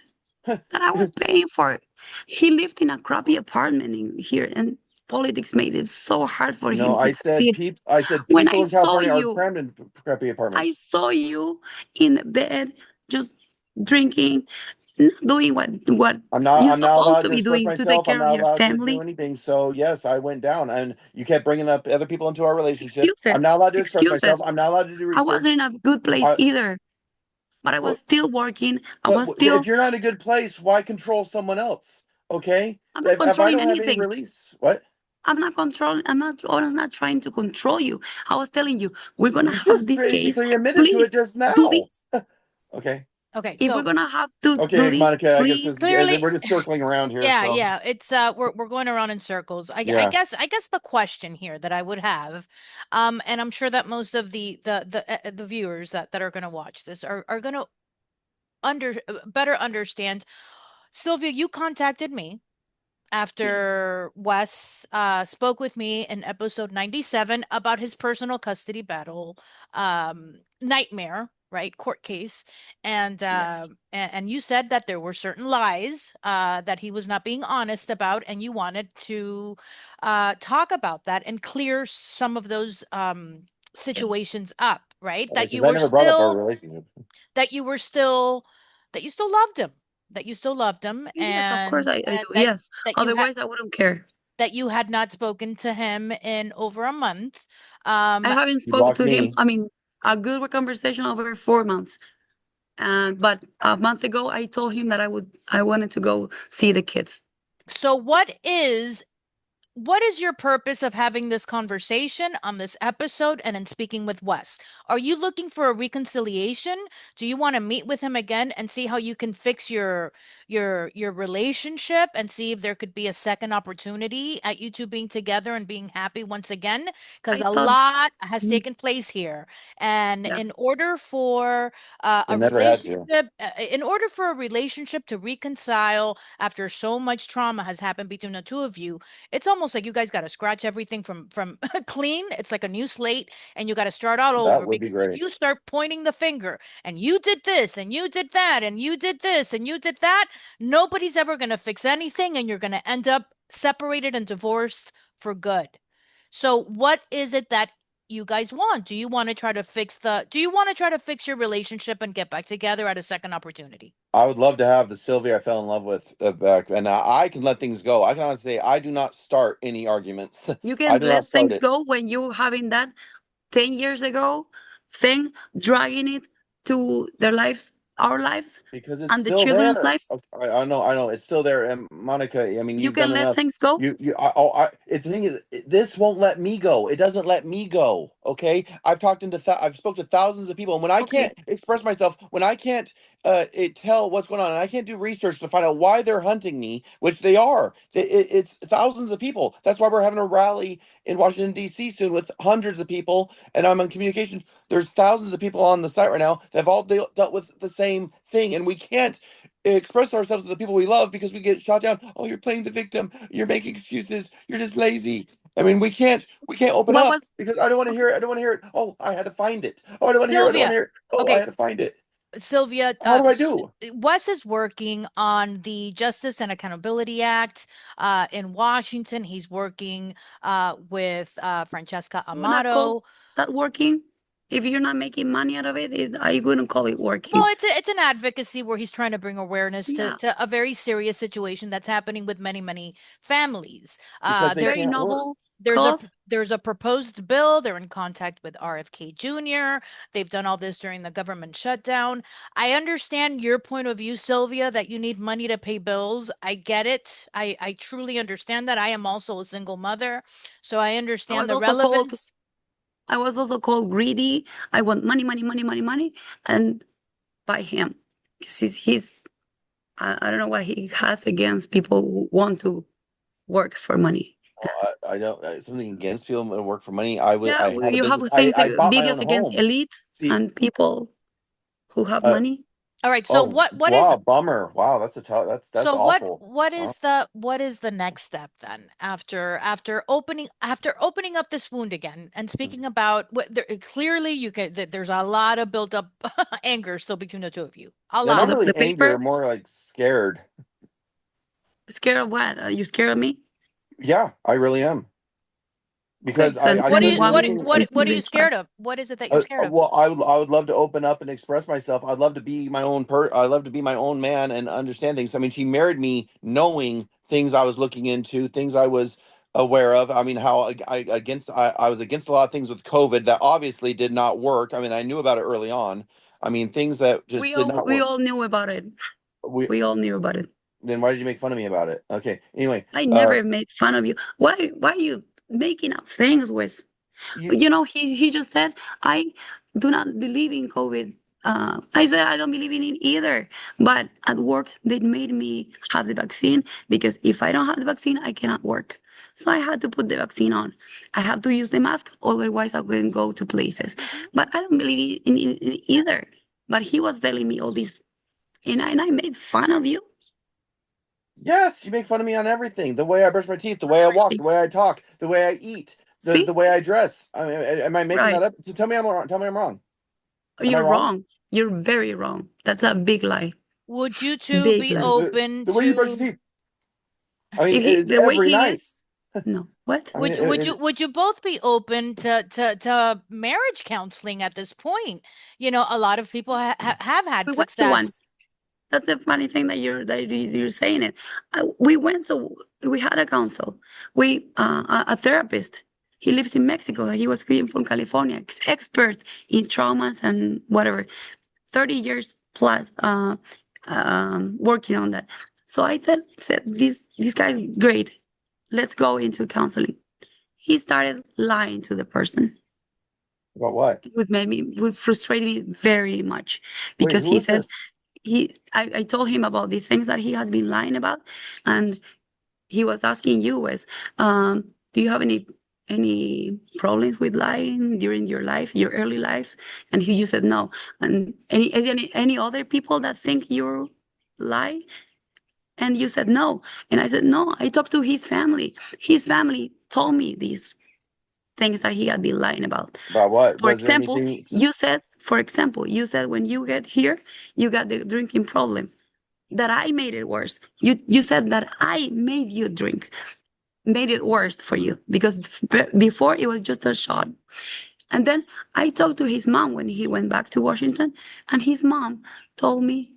that I was paying for. He lived in a crappy apartment in here, and politics made it so hard for him No, to succeed. I said When people in California are crammed in crappy I apartments. saw you in bed, just drinking, not doing what you're I'm not supposed allowed to to be express doing to take myself. I'm care of not your allowed to do family. anything. So yes, I went down, and you kept bringing up other people into our relationship. I'm Excuses, not allowed to express myself. excuses. I'm not allowed to do I wasn't research. in a good place I, either, but I was but still working. I but was if still. you're not in a good place, why control someone else? Okay, I'm not if I controlling don't have any anything. release, what? I'm not controlling. I was not trying to control you. I was telling you, we're gonna You have just this case. basically admitted to it Please just do now. this. Okay. Okay. If we're So gonna have to do Okay, this, Monica, I guess please. clearly, we're just circling around here. yeah, So yeah. It's we're going around in circles. yeah, I guess the question here that I would have, and I'm sure that most of the viewers that are going to watch this are going to better understand. Sylvia, you contacted me Yes, after Wes spoke with me in episode 97 about his personal custody battle nightmare, right? Court case. yes, And you said that there were certain lies that he was not being honest about, and you wanted to talk about that and clear some of those yes. situations up, right? because I never brought up our relationship. That you were still that you still loved him, that you still loved him, Yes, of course I and do. Yes. that you had Otherwise, I wouldn't care. that you had not spoken to him in over a month. I Um, haven't You spoken blocked to him. me. I mean, a good conversation over 4 months. But a month ago, I told him that I wanted to go see the kids. so what is your purpose of having this conversation on this episode and in speaking with Wes? Are you looking for a reconciliation? Do you want to meet with him again and see how you can fix your relationship and see if there could be a second opportunity at you two being together and being happy once again? Because I a thought, lot has mm, taken place here, and yeah, in order for They never had to. in order for a relationship to reconcile after so much trauma has happened between the two of you, it's almost like you guys got to scratch everything from clean. It's like a new slate, and you got to start all That over, would be because if great. you start pointing the finger and you did this and you did that and you did this and you did that, nobody's ever going to fix anything, and you're going to end up separated and divorced for good. So what is it that you guys want? Do you want to try to fix your relationship and get back together at a second opportunity? I would love to have the Sylvia I fell in love with back, and I can let things go. I can honestly say I do not start any arguments. you I can do not let start things it. go when you having that 10 years ago thing, dragging it to their lives our lives Because it's and the still children's there. lives? I know, it's still there. And Monica, I mean, You you've can done let enough. things go. The thing is, this won't let me go. It doesn't let me go. Okay, I've spoke to thousands of people, and when I Okay. can't express myself, when I can't tell what's going on, and I can't do research to find out why they're hunting me, which they are. It's thousands of people. That's why we're having a rally in Washington D.C. soon with hundreds of people, and I'm in communication. There's thousands of people on the site right now that have all dealt with the same thing, and we can't express ourselves to the people we love because we get shot down. Oh, you're playing the victim. You're making excuses. You're just lazy. I mean, we can't open What up was because I don't want to okay, hear it. I don't want to hear it. Oh, I had to find it. Oh, I don't want to hear it. I don't want to Sylvia. hear it. Oh, I Okay, had to find it. Sylvia, How do I do? Wes is working on the Justice and Accountability Act in Washington. He's working with Francesca you would not call Amato. that working? If you're not making money out of it, I wouldn't call it Well, working. it's an advocacy where he's trying to bring awareness Yeah, to a very serious situation that's happening with many families. Because they There very can't work. noble there's a cause. there's a proposed bill. They're in contact with RFK Jr. They've done all this during the government shutdown. I understand your point of view, Sylvia, that you need money to pay bills. I get it. I truly understand that. I am also a single mother, so I I understand was the also called relevance. I was also called greedy. I want money, money, money, money, money, and by him, because he's I don't know what he has against people who want to work for money. Oh, I don't something against people that work for money. Yeah, I had a you have business. things I bought my videos own against home. elite See, and people who have uh, money. All right, so oh what is wow, bummer. Wow, that's a tough. That's so awful. what Wow. is the next step then after opening up this wound again and speaking about what there, clearly you can there's a lot of built up anger still between the two of you. A Yeah, not lot. really The anger, paper, more like scared. scared of what? Are you scared of me? Yeah, I really am Okay, because so I What do then you couldn't do what anything. what are until you it starts? scared of? What is it that you're scared of? Well, I would love to open up and express myself. I'd love to be my own I love to be my own man and understand things. I mean, she married me knowing things I was looking into, things I was aware of. I mean, how I was against a lot of things with COVID that obviously did not work. I mean, I knew about it early on. I mean, things that just did not We work. all knew about it. We We all knew about it. Then why did you make fun of me about it? Okay. Anyway, I never made fun of you. Why are you making up things with? you You know, he just said, I do not believe in COVID. I said, I don't believe in it either. But at work, they made me have the vaccine because if I don't have the vaccine, I cannot work. So I had to put the vaccine on. I have to use the mask, otherwise I wouldn't go to places. Mhm. But I don't believe in it either. But he was telling me all this, and I made fun of you. Yes, you make fun of me on everything. The way I brush my teeth, the way I walk, Everything. the way I talk, the way I eat, the See? way I dress. I mean, am I making Right. that up? So tell me I'm wrong. Tell me I'm wrong. Am I You're wrong? wrong. You're very wrong. That's a big lie. Would you two Big be lie. open The way you brush your to teeth. I mean, If he, it's the way every he night. is, no. What? I mean, would you both be open to marriage counseling at this point? You know, a lot of people have had We went to one. success. That's the funny thing that you're saying it. We went to we had a counsel. A therapist. He lives in Mexico. He was here from California. Expert in traumas and whatever. 30 years plus working on that. So I said this guy's great. Let's go into counseling. He started lying to the person. about what? Would frustrate me very much Wait, because who he is said this? I told him about the things that he has been lying about, and he was asking you was, do you have any problems with lying during your life, your early life? And you said no. And any other people that think you lie? And you said no. And I said no. I talked to his family. His family told me these things that he had been lying about. About what? For Was there example, anything? you said when you get here, you got the drinking problem. That I made it worse. You said that I made you drink, made it worse for you because before it was just a shot. And then I talked to his mom when he went back to Washington, and his mom told me,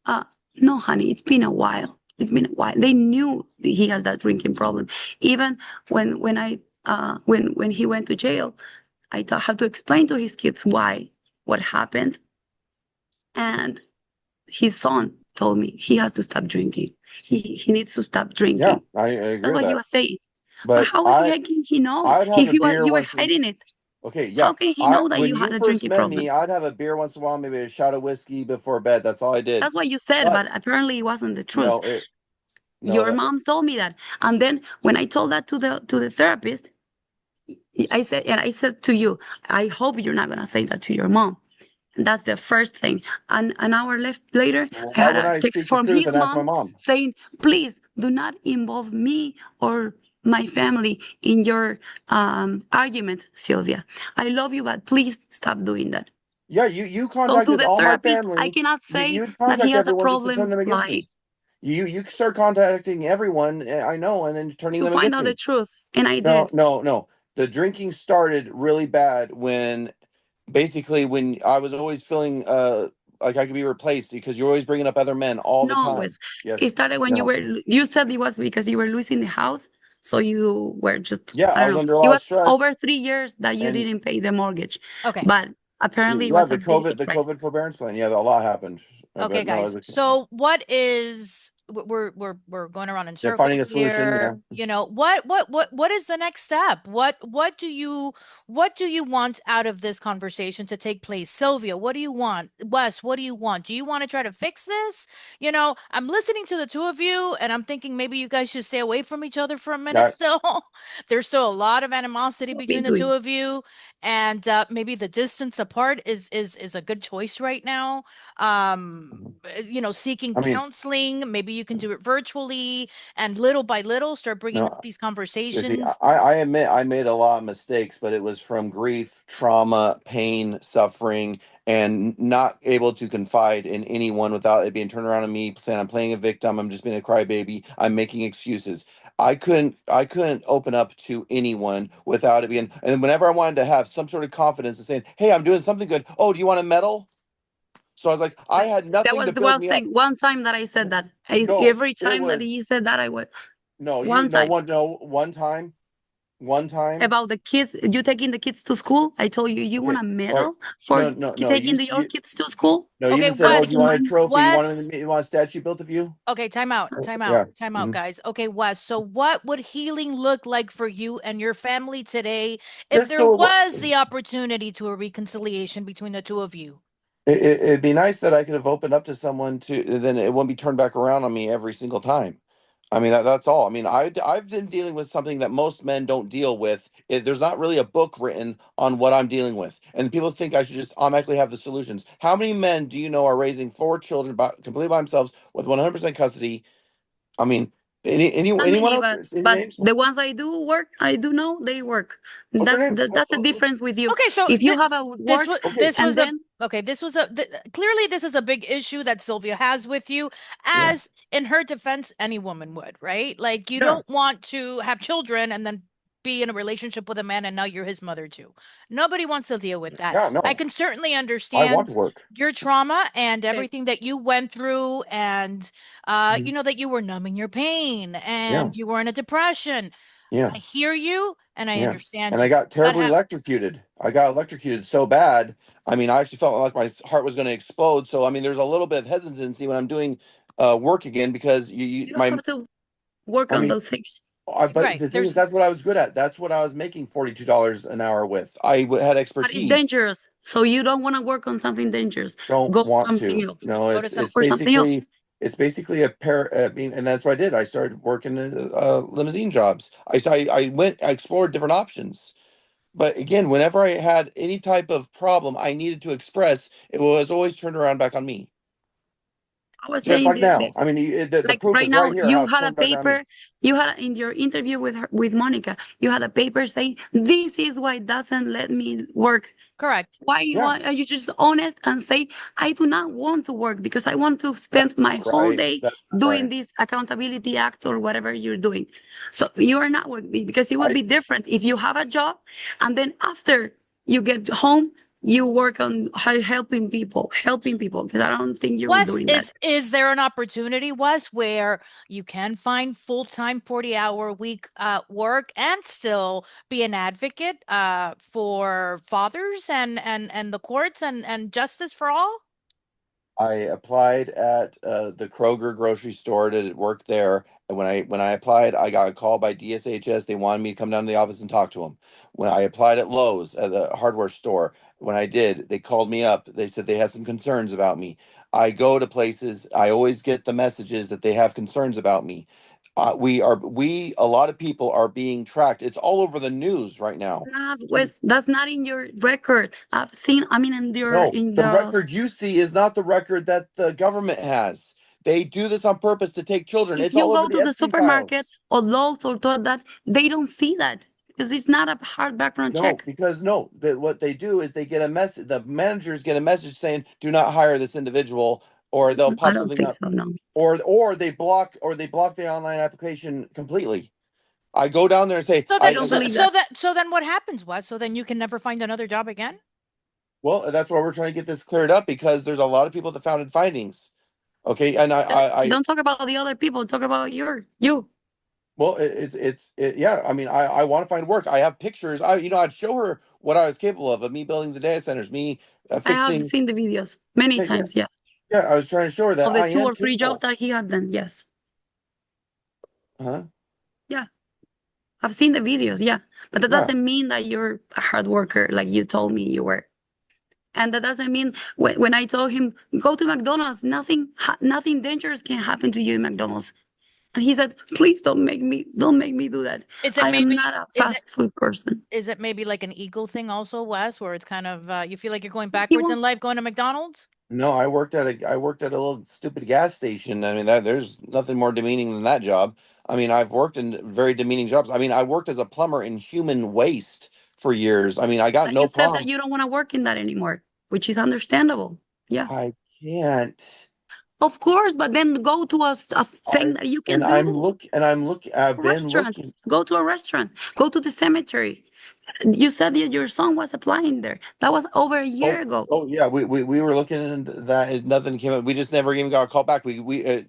uh, "No, honey, it's been a while. It's been a while." They knew that he has that drinking problem. Even when he went to jail, had to explain to his kids why, what happened, and his son told me he has to stop drinking. He needs to stop Yeah, drinking. I agree That's with what he that. was saying. But But how the heck can he know? I'd have a beer You were once. hiding it. Okay, How yeah. can he I know that when you you had a first drinking met me, problem? I'd have a beer once in a while, maybe a shot of whiskey before bed. That's all I did. That's what you said, but But apparently it wasn't the truth. no, it no Your that mom told me that. And then when I told that to the therapist, I said to you, I hope you're not gonna say that to your mom. And that's the first thing. And an hour left later, well, I why had would a I text speak the from truth his and ask my mom mom? saying, please do not involve me or my family in your argument, Sylvia. I love you, but please stop doing that. Yeah, you So to contacted the all my therapist, I family. cannot You say you'd that he contact has a everyone just to turn problem them against lying me. You start contacting everyone I know and then turning to them find against out the me. truth. And I No, did. no, no. The drinking started really bad when basically when I was always feeling like I could be replaced because you're always bringing up other men all the No, time. Wes. It Yes. started when No. you said it was because you were losing the house. So you were just, Yeah, I I don't was know. under a It lot of was stress over 3 years that you and didn't pay the mortgage. Okay. But apparently it yeah, was a big The surprise. COVID forbearance plan. Yeah, a lot happened. Okay, But no, guys. So what is we're going around in yeah, finding circles a solution. Yeah. here. You know, what is the next step? What do you want out of this conversation to take place? Sylvia, what do you want? Wes, what do you want? Do you want to try to fix this? You know, I'm listening to the two of you and I'm thinking maybe you guys should stay away from each other for a minute Yeah. still. There's still a lot of That's animosity what we're between the two doing. of you and maybe the distance apart is a good choice right now. You know, seeking I mean, counseling, maybe you can do it virtually and little by little start bringing up no. these Seriously, conversations. I admit I made a lot of mistakes, but it was from grief, trauma, pain, suffering, and not able to confide in anyone without it being turned around on me saying I'm playing a victim, I'm just being a crybaby, I'm making excuses. I couldn't open up to anyone without it being and whenever I wanted to have some sort of confidence and saying, hey, I'm doing something good. Oh, do you want a medal? So I was like, I But had that nothing was to the build one me up. thing, one time that I said that. No, Every it time that he was said that, I would, no, you one time. no one time. About the kids, you taking the kids to school. I told you, you want Okay. a Or medal for no. taking your kids to school? No, you Okay, even said, That's "Oh, do Wes, you want a inhumane. trophy? Wes, You want a statue built of you?" okay, time out, time Yeah. out, time out, Mhm. guys. Okay, Wes, so what would healing look like for you and your family today if Just there so was the opportunity to a reconciliation between the two of you? it'd be nice that I could have opened up to someone to, then it wouldn't be turned back around on me every single time. I mean, that's all. I mean, I've been dealing with something that most men don't deal with. There's not really a book written on what I'm dealing with, and people think I should just automatically have the solutions. How many men do you know are raising four children completely by themselves with 100% custody? I mean, Not anyone many, else? Any but names? the ones I do work, I do know they work. What's their names? That's the difference with you. Okay, so If you have a work Okay, this was and the then okay, this was clearly this is a big issue that Sylvia has with you, yeah, as in her defense, any woman would, right? Like you yeah, don't want to have children and then be in a relationship with a man and now you're his mother too. Nobody wants to deal with that. yeah. I No, can certainly I want to understand work. your trauma and okay, everything that you went through and Mhm. you know that you were numbing your pain Yeah, and you were in a depression. I yeah, hear you and I yeah. understand And I you. got That terribly electrocuted. I got electrocuted so bad. I mean, I actually felt like my heart was going to explode. So, I mean, there's a little bit of hesitancy when I'm doing work again because you don't have to work I on mean, those things. but right. the thing is, There's that's what I was good at. That's what I was making $42 an hour with. Had But it's expertise. dangerous. So you don't want to work on something dangerous. Don't Go want something to. else. No, go to some Look for something else. it's basically a pair. I mean, and that's what I did. I started working in limousine jobs. I explored different options. But again, whenever I had any type of problem I needed to express, it was always turned around back on me. I was Just saying like now. I mean, the like proof right is right now here how you it's had a turned back on me. paper, you had in your interview with her, with Monica, you had a paper saying this is why it doesn't let me work. correct. Yeah. Why are you just honest and say I do not want to work because I want to spend That's my not whole right. day That's not doing right. this accountability act or whatever you're doing. So you are not working because it would I be different if you have a job and then after you get home you work on helping people because I don't think you're Wes, doing that. is there an opportunity, Wes, where you can find full-time 40-hour week work and still be an advocate for fathers and the courts and justice for all? I applied at the Kroger grocery store to work there. And when I applied, I got a call by DSHS. They wanted me to come down to the office and talk to them. When I applied at Lowe's at the hardware store, when I did, they called me up. They said they had some concerns about me. I go to places, I always get the messages that they have concerns about me. A lot of people are being tracked. It's all over the news right now. Not Wes, that's not in your record. I've seen, I mean, No, in the the, record you see is not the record that the government has. They do this on purpose to take children. if It's you all over go the to the Epstein supermarket files. or Lowe's or to that, they don't see that because it's not a hard background No, check. because no, what they do is they get a message. The managers get a message saying, "Do not hire this individual," or they'll I pop don't something think up, so, no. or they block the online application completely. I go down there and say, So I then, "I don't so, believe so that. that, so then what happens, Wes? So then you can never find another job again? well, that's why we're trying to get this cleared up because there's a lot of people that founded findings." Okay, and Don't talk about the other people. Talk about you. well, yeah. I mean, I want to find work. I have pictures. I'd show her what I was capable of me building the data centers, me I have fixing. seen the videos many Yeah, yeah, times, yeah, yeah. I was trying to show her that of the I two am or three jobs capable. that he had done. Yes, Huh? yeah, I've seen the videos, yeah, but that Yeah. doesn't mean that you're a hard worker like you told me you were. And that doesn't mean when I told him go to McDonald's, nothing dangerous can happen to you in McDonald's. And he said, please don't make me do that. Is it I am maybe, not a is it, fast food person. is it maybe like an ego thing also, Wes, where it's kind of you feel like you're going He backwards in wants life going to McDonald's? No, I worked at a little stupid gas station. I mean, that there's nothing more demeaning than that job. I mean, I've worked in very demeaning jobs. I mean, I worked as a plumber in human waste for years. I mean, I got that you no said that problem. you don't want to work in that anymore, which is understandable. Yeah. I can't. Of course, but then go to a thing I that you and can do. I'm looking. I've A been restaurant. looking. Go to a restaurant. Go to the cemetery. You said that your son was applying there. That was over a year Oh, ago. oh yeah, we were looking into that. Nothing came up. We just never even got a call back. We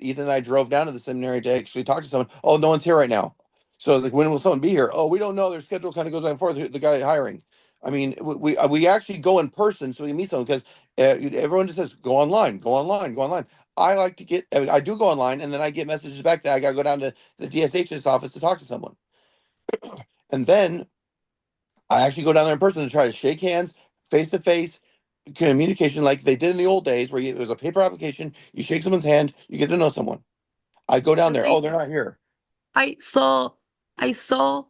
Ethan and I drove down to the seminary to actually talk to someone. Oh, no one's here right now. So I was like, when will someone be here? Oh, we don't know. Their schedule kind of goes back and forth. The guy hiring. I mean, we actually go in person so we can meet someone because everyone just says go online, go online, go online. I like to get. I do go online, and then I get messages back that I got to go down to the DSHS office to talk to someone, and then I actually go down there in person to try to shake hands, face to face communication, like they did in the old days, where it was a paper application. You shake someone's hand, you get to know someone. I go down You there. Oh, see, they're not here. I saw I saw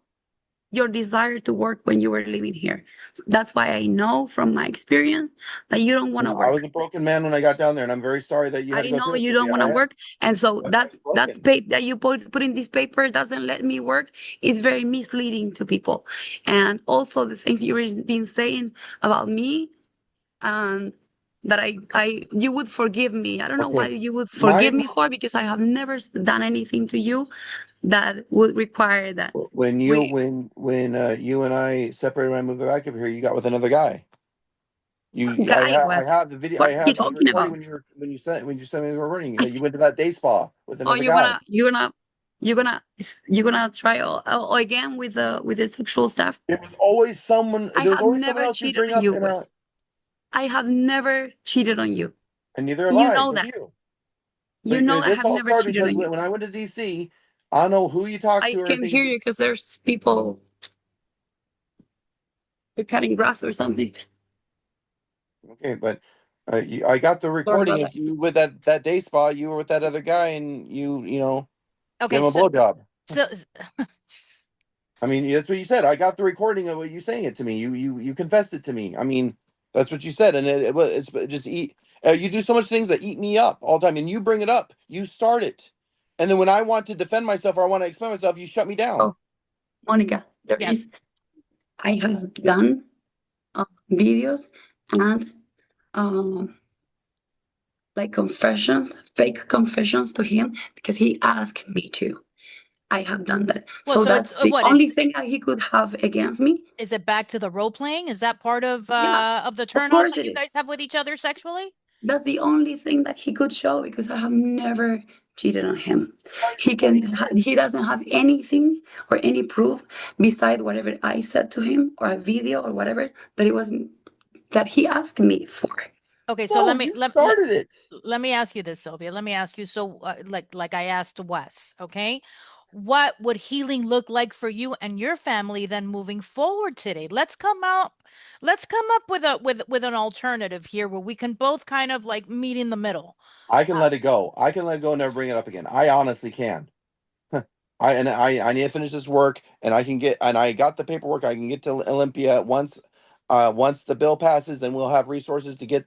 your desire to work when you were living here. That's why I know from my experience that you don't want to I work. was a broken man when I got down there, and I'm very sorry that you had to I go know through it, you don't Sylvia. want to work, and so I that was broken. paper that you put in this paper doesn't let me work is very misleading to people. And also the things you've been saying about me, and that I you would forgive me. I don't know why Okay, you would my forgive me for, because I have never done anything to you that would require that. when you We when you and I separated when I moved back up here, you got with another guy. guy I was. have the video. I What are you have the talking recording about? when you sent me the recording. You went to that day spa with Oh, another guy. you're gonna you're gonna try again with the sexual stuff. There was always someone. I There was have always someone never else you cheated bring on up you, in our. Wes. I have never cheated on you. And neither have You I know with that. you. You But know I this have all never started cheated because on you. when I went to DC, I don't know who you talked I to or can anything. hear you because there's people you're cutting grass or something. Okay, but I got the Sorry recording about that. of you with that day spa. You were with that other guy, and you gave Okay, him a blowjob. so I mean, that's what you said. I got the recording of what you saying it to me. You confessed it to me. I mean, that's what you said, and it's just eat. You do so much things that eat me up all the time, and you bring it up. You start it, and then when I want to defend myself or I want to explain myself, you shut me down. Oh, Monica, there yes. is I have done videos and um like confessions, fake confessions to him because he asked me to. I have done that. Well, So so it's that's the what only it's thing that he could have against me. is it back to the role playing? Is that part Yeah, of the of turn on course that it you guys is. have with each other sexually? That's the only thing that he could show because I have never cheated on him. He doesn't have anything or any proof beside whatever I said to him or a video or whatever that it was that he asked me for. Okay, so No, you started it. let me ask you this, Sylvia. Let me ask you, so like I asked Wes, okay? What would healing look like for you and your family then moving forward today? Let's come up with a with an alternative here where we can both kind of like meet in the middle. I can Uh, let it go. I can let it go and never bring it up again. I honestly can. I need to finish this work, and I got the paperwork. I can get to Olympia once the bill passes. Then we'll have resources to get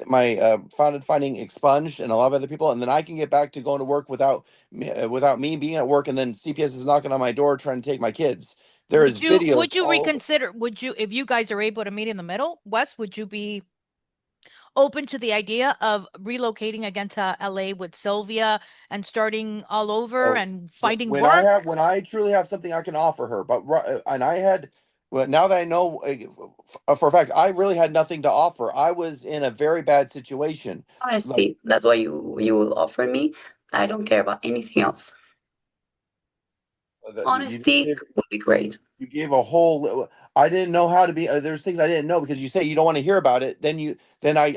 my founded finding expunged and a lot of other people, and then I can get back to going to work without me being at work, and then CPS is knocking on my door trying to take my kids. There is videos would you all over. reconsider, would you, if you guys are able to meet in the middle, Wes, would you be open to the idea of relocating again to LA with Sylvia and starting all over Oh, and finding when work? I truly have something I can offer her, but and I had, well, now that I know for a fact, I really had nothing to offer. I was in a very bad situation. Like Honesty. That's what you will offer me. I don't care about anything else. you just Honesty gave, would be great. you gave a whole. I didn't know how to be. There's things I didn't know because you say you don't want to hear about it. Then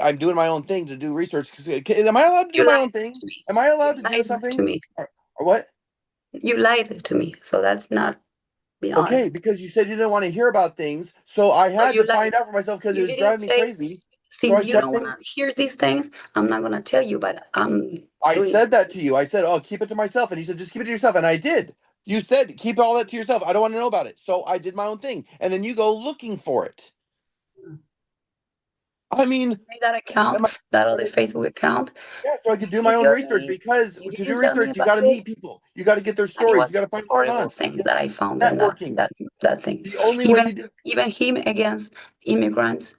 I'm doing my own thing to do research. Am I allowed to do You my own lied thing? to me. Am I You allowed to do lied to something? me. Or what? You lied to me. So that's not being Okay, honest. because you said you didn't want to hear about things, so I So had you to lied. find out for myself because it You was didn't driving me say, crazy. So I since you kept don't things. want to hear these things, I'm not going to tell you, but I'm I doing said that to you. I said, "Oh, keep it to myself," and you said, "Just keep it to yourself," and I did. You said, "Keep all that to yourself. I don't want to know about it." So I did my own thing, and then you go looking for it. I mean, made that account, am I, that other Facebook account. yeah, so I could You do my didn't own tell research me, because you to do didn't tell me research, you about got to it. meet people, you got to get their And it stories, you was got to find what's going horrible on. things that It's I found in networking. that thing. The only way Even you do. even him against immigrants,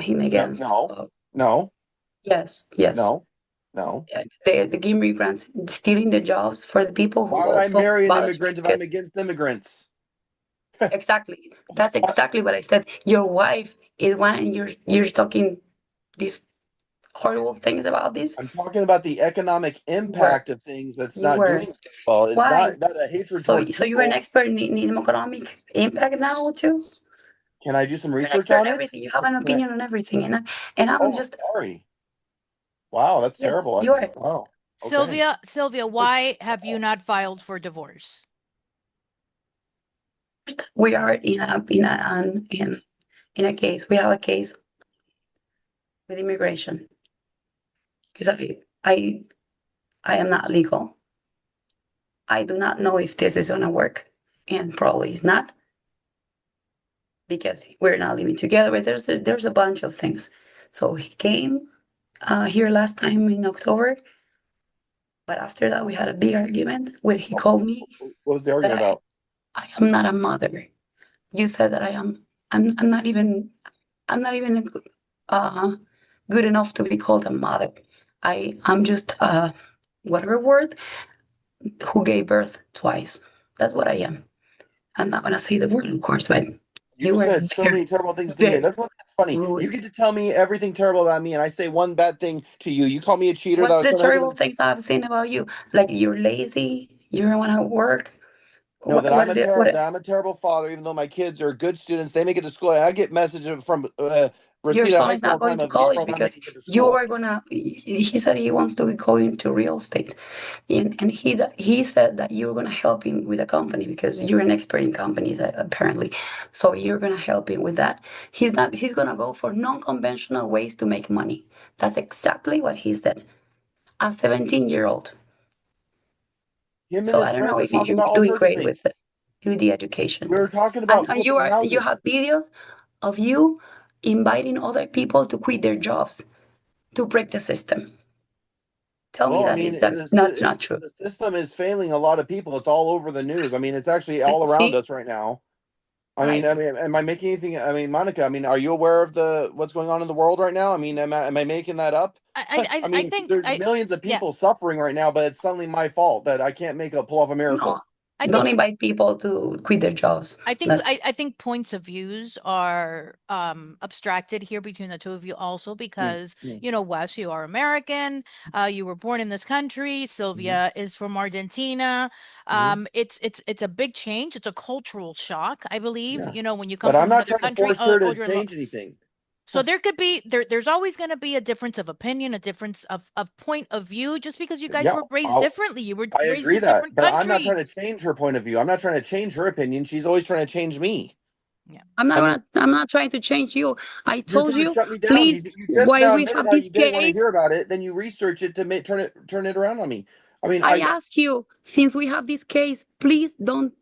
him No, against no, no, yes, yes. no, no. The immigrants stealing the jobs for the people who Why would I also marry an vouch immigrant if I'm because against immigrants? exactly, that's exactly what I said. Your wife is one, and you're talking these horrible things about this. I'm talking about the economic You were, impact of things that's you not were. doing well. It's Why? not a hatred So towards so you're an people. expert in economic impact now too? Can I do some You're an research expert on in it? everything. You have an Can I? opinion on everything, and I'm Oh, just sorry. Wow, that's yes, terrible. you are. Wow. Okay. Sylvia, why have you not filed for divorce? We are in a case. We have a case with immigration because I am not legal. I do not know if this is gonna work, and probably it's not because we're not living together. But there's a bunch of things. So he came here last time in October, but after that we had a big argument where he called me What was the that argument about? I am not a mother. You said that I am. I'm not even. I'm not even uh, good enough to be called a mother. I'm just whatever word who gave birth twice. That's what I am. I'm not gonna say the word, of course, but You you were said so very, many terrible things to me. very That's funny. You rude. get to tell me everything terrible about me, and I say one bad thing to you. You call me a cheater that I What's was the trying to hook up terrible with. things I've seen about you? Like you're lazy. You don't want to work. No, What? What did? What? that I'm a terrible father, even though my kids are good students. They make it to school. I get messages from Your Reseda son High is School not all the going time to of me college from not because making it to you school. are gonna. He said he wants to be going to real estate, and he said that you're gonna help him with a company because you're an expert in companies apparently. So you're gonna help him with that. He's not. He's gonna go for non-conventional ways to make money. That's exactly what he said. A 17-year-old. Him and So I his don't know friends are if talking you're about all doing sorts of great with things. it, with the education, We were talking and about flipping you houses. have videos of you inviting other people to quit their jobs to break the system. Tell me Well, I that mean, is that not true. the system is failing a lot of people. It's all over the news. I mean, it's actually all around See, us right now. right? I mean, am I making anything? I mean, Monica, I mean, are you aware of the what's going on in the world right now? I mean, am I making that up? I I mean, think there's millions of yeah, people suffering right now, but it's suddenly my fault that I can't pull off a No, miracle. I don't think invite people to quit their jobs. That I think points of views are abstracted here between the two of you also Mm, because mm, you know, Wes, you are American, you were born in this country, mhm, Sylvia is from Argentina. mhm. It's a big change, it's a cultural shock, I believe, Yeah, you know, when you come but I'm from not another trying to country, force her oh, to you're change anything. So there could be there's always going to be a difference of opinion, a difference of point of view, just because you guys Yeah, were raised differently. You were I raised agree in that, different but I'm not trying to countries. change her point of view. I'm not trying to change her opinion. She's always trying to change me. Yeah. And I'm not trying to change you. I you're told trying to you, shut me down. please, You just while now we admitted have how this you didn't want to case, hear about it. Then you research it to turn it around on me. I mean, I ask you, since we have this case, please don't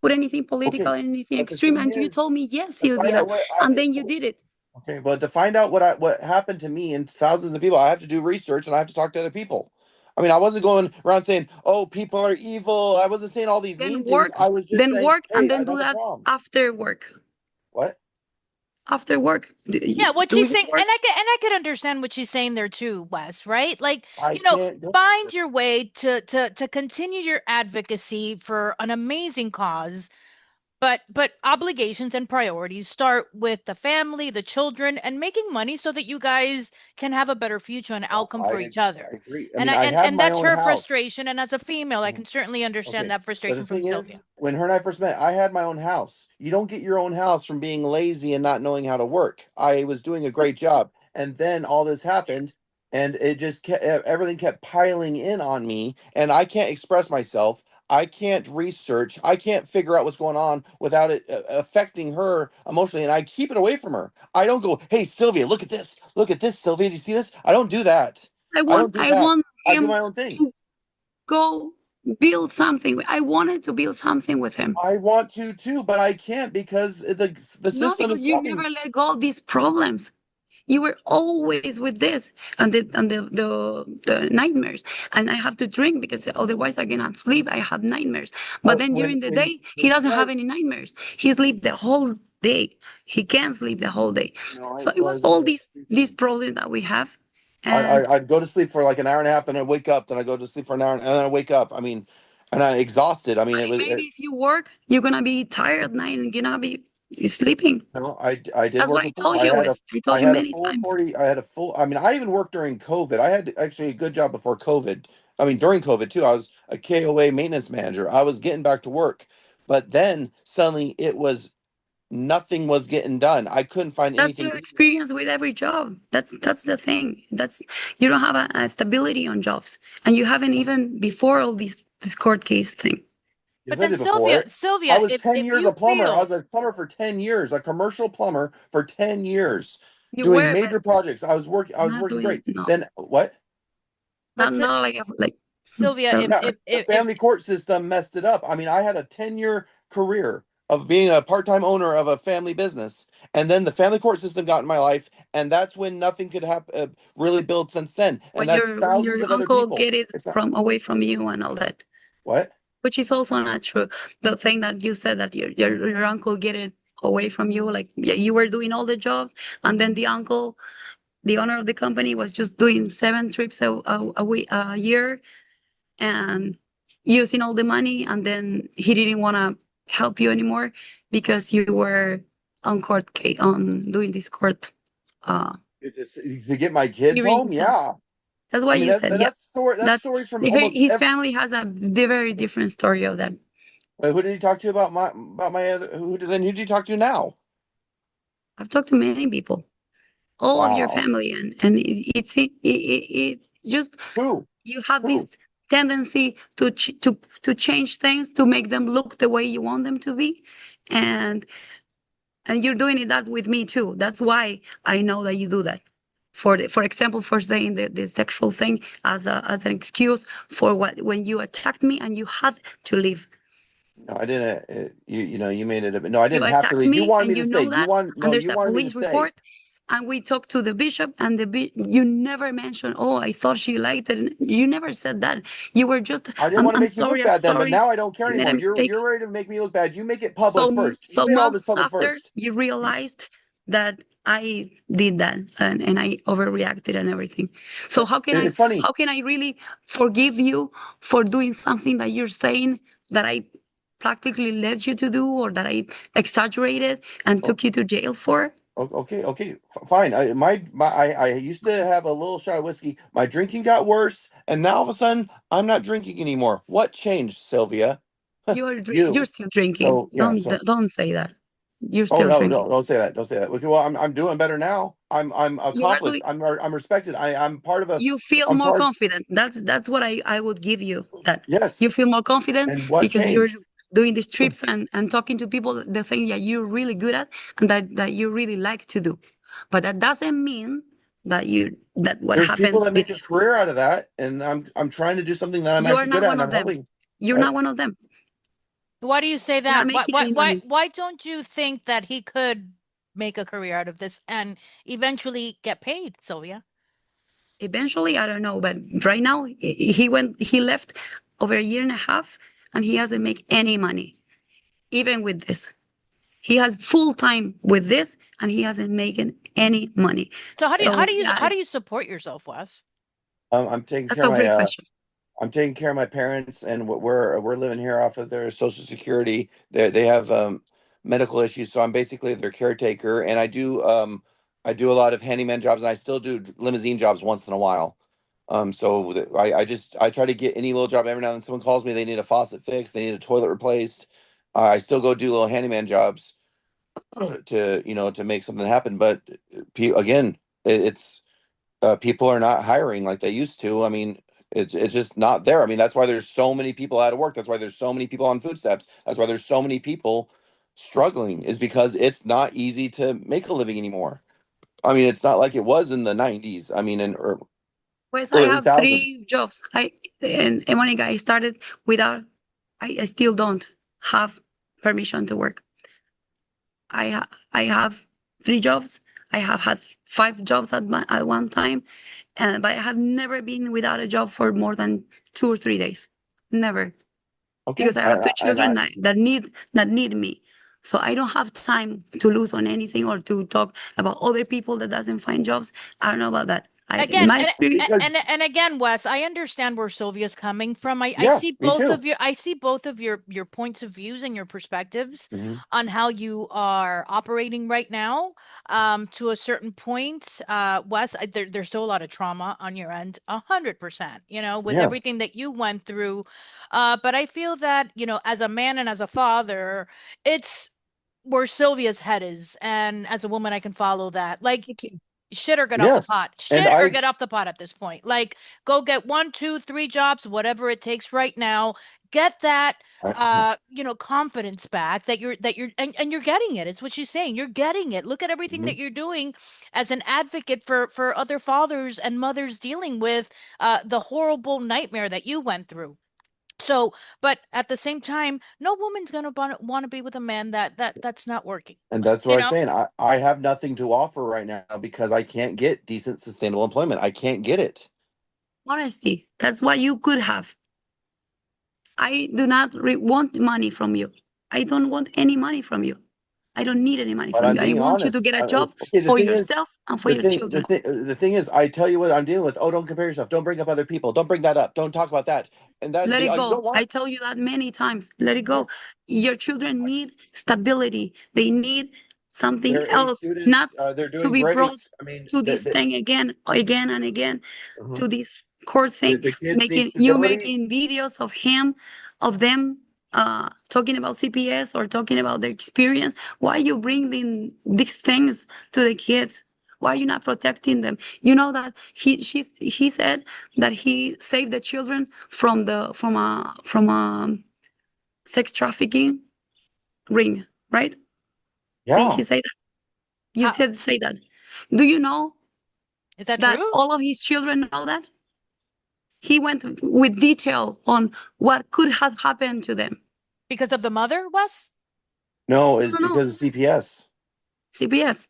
put anything political, okay, anything but the extreme. thing And you is, told me, yes, to find Sylvia, out what and then you did it. okay, but to find out what happened to me and thousands of people, I have to do research and I have to talk to other people. I mean, I wasn't going around saying, "Oh, people are evil." I wasn't saying all these mean things. I was just Then saying, work, and "Hey, then do that's a that problem." after work. What? After work, Yeah, what do she's your saying, work. and I could understand what she's saying there too, Wes, right? Like, I can't do find it. your way to continue your advocacy for an amazing cause. But obligations and priorities start with the family, the children, and making money so that you guys can have a better future and No, outcome for each I other. agree. I And mean, I have and my that's own her house. frustration. And as a female, I Mhm. can certainly understand Okay. that But the frustration from thing is, Sylvia. when her and I first met, I had my own house. You don't get your own house from being lazy and not knowing how to work. I was doing a great Yes, job. And then all this happened, and it just kept, everything kept piling in on me, and I can't express myself. I can't research. I can't figure out what's going on without it affecting her emotionally, and I keep it away from her. I don't go, "Hey, Sylvia, look at this. Look at this, Sylvia. Do you see this?" I don't do that. I don't do I that. want I do him my own thing. to go build something. I wanted to build something with him. I want to too, but I can't because the No, system because is you stopping. never let go of these problems. You were always with this and the nightmares. And I have to drink because otherwise I cannot sleep. I have nightmares. But then during the day, he doesn't have any nightmares. He sleeps the whole day. He can't sleep the whole day. No, So it was all these problems that we have. And I'd go to sleep for like an hour and a half, then I wake up, then I go to sleep for an hour, and then I wake up. I mean, and I exhausted. I mean, it was. maybe if you work, you're gonna be tired at night and you're gonna be sleeping. No, I did That's what work I a full. told you with. I told I you had a many full times. 40. I had a full. I mean, I even worked during COVID. I had actually a good job before COVID. I mean, during COVID too. I was a KOA maintenance manager. I was getting back to work, but then suddenly it was nothing was getting done. I couldn't find That's anything your to do. experience with every job. That's the thing. That's you don't have a stability on jobs, and you haven't even before all this court case thing. Yes, But I then did before. I Sylvia, was 10 if years you a plumber. I feel was a plumber for 10 years, a commercial plumber for 10 years, You doing were, but major projects. I was not working doing great. no, Then what? but not like Sylvia, really Yeah, sorry. the family court system messed it up. I mean, I had a 10-year career of being a part-time owner of a family business. And then the family court system got in my life, and that's when nothing could have really build since then. And that's When thousands your of other uncle people. get it It's not from away from you and all that, what? which is also not true. The thing that you said that your uncle get it away from you, like yeah, you were doing all the jobs, and then the uncle, the owner of the company, was just doing 7 trips a year and using all the money, and then he didn't want to help you anymore because you were on court case on doing this court uh To get my kids home? hearings. And Yeah. that's I why mean, you said, yeah, that's that's stories from almost his every. family has a very different story of that. Who did he talk to about my other? Who did he talk to now? I've talked to many people, all of your Wow. family, and it just Who? you have Who? this tendency to change things to make them look the way you want them to be, and you're doing it that with me too. That's why I know that you do that. For example, for saying the sexual thing as an excuse for what when you attacked me and you had to leave. No, I didn't. You made it. No, I You didn't have to attacked leave. You me wanted and me to you stay. know that, and there's You a wanted me to police stay. report, and we talked to the bishop, and you never mentioned, oh, I thought she liked it. You never said that. You were just, I didn't want to I'm make you look sorry, I'm bad then, but sorry, now I don't care I made a anymore. mistake. You're ready to make me look bad. You make it public So first. You so made all this months public after, first. you realized that I did that, and I overreacted and everything. So It's funny. how can I really forgive you for doing something that you're saying that I practically led you to do, or that I exaggerated and Oh, took you to jail for? okay, okay, fine. I used to have a little shot of whiskey. My drinking got worse, and now all of a sudden I'm not drinking anymore. What changed, Sylvia? You're You. still drinking. So yeah, so Don't say that. You're Oh still no, no, drinking. don't say that. Don't say that. Okay, well, I'm doing better now. I'm You are accomplished. doing. I'm respected. I'm part of a. You feel I'm more part. confident. That's what I would give you. That you Yes. feel more confident And what because you're changed? doing these trips and talking to people the thing that you're really good at and that you really like to do. But that doesn't mean that what There's people happened that make a career out of that, and I'm trying to do something that I'm you are actually good not at, one and of I'm them. helping. You're not What? one of them. Why do you say You're not that? making any money. Why don't you think that he could make a career out of this and eventually get paid, Sylvia? Eventually, I don't know, but right now he left over a year and a half and he hasn't made any money, even with this. He has full time with this and he hasn't making any money. So So yeah, how do you support yourself, Wes? I'm taking that's care of a my great question. I'm taking care of my parents, and we're living here off of their Social Security. They have medical issues, so I'm basically their caretaker, and I do a lot of handyman jobs, and I still do limousine jobs once in a while. I try to get any little job every now and then. Someone calls me, they need a faucet fixed, they need a toilet replaced. I still go do little handyman jobs to to make something happen. But again, it's people are not hiring like they used to. I mean, it's just not there. I mean, that's why there's so many people out of work. That's why there's so many people on food stamps. That's why there's so many people struggling, is because it's not easy to make a living anymore. I mean, it's not like it was in the 90s. I mean, in Pues I early have thousands. 3 jobs. And Monica, I started without. I still don't have permission to work. I have 3 jobs. I have had 5 jobs at one time, and but I have never been without a job for more than 2 or 3 days. Never, because Okay, I have two children that need me. So I don't have time to lose on anything or to talk about other people that doesn't find jobs. I don't know about that. Again, My experience. because and again, Wes, I understand where Sylvia's coming from. I yeah, see me both too. of your points of views and your perspectives Hmm. on how you are operating right now. To a certain point, Wes, there's still a lot of trauma on your end, 100%, with Yeah. everything that you went through. But I feel that, as a man and as a father, it's where Sylvia's head is, and as a woman, I can follow that. Like, Thank you. shit or get off the Yes. pot. And Shit or get off the pot at this point. Like, go get 1, 2, 3 jobs, whatever it takes right now. Get that I, confidence back and you're getting it. It's what she's saying. You're getting it. Look at everything mhm. that you're doing as an advocate for other fathers and mothers dealing with the horrible nightmare that you went through. So, but at the same time, no woman's gonna want to be with a man that's not working. And that's what You I was know? saying. I have nothing to offer right now because I can't get decent, sustainable employment. I can't get it. Honesty. That's what you could have. I do not want money from you. I don't want any money from you. I don't need any money But from I'm you. I being want you to honest. get a job Okay, the for thing is, yourself and for your children. the thing is, I tell you what I'm dealing with. Oh, don't compare yourself. Don't bring up other people. Don't bring that up. Don't talk about that. And that Let it you go. don't want. I tell you that many times. Let it go. Yes, Your children need stability. They need something they're A else, not students. They're to doing be great. brought I mean, to this thing again and again, uh-huh. to this court thing, The kids need making stability. videos of them talking about CPS or talking about their experience. Why you bringing these things to the kids? Why are you not protecting them? You know that he said that he saved the children from a sex trafficking ring, right? He Yeah. said that. You How said say that. Do you know is that that true? all of his children know that? He went with detail on what could have happened to them. Because of the mother, Wes? No, No, it's no, no. because of CPS. CPS.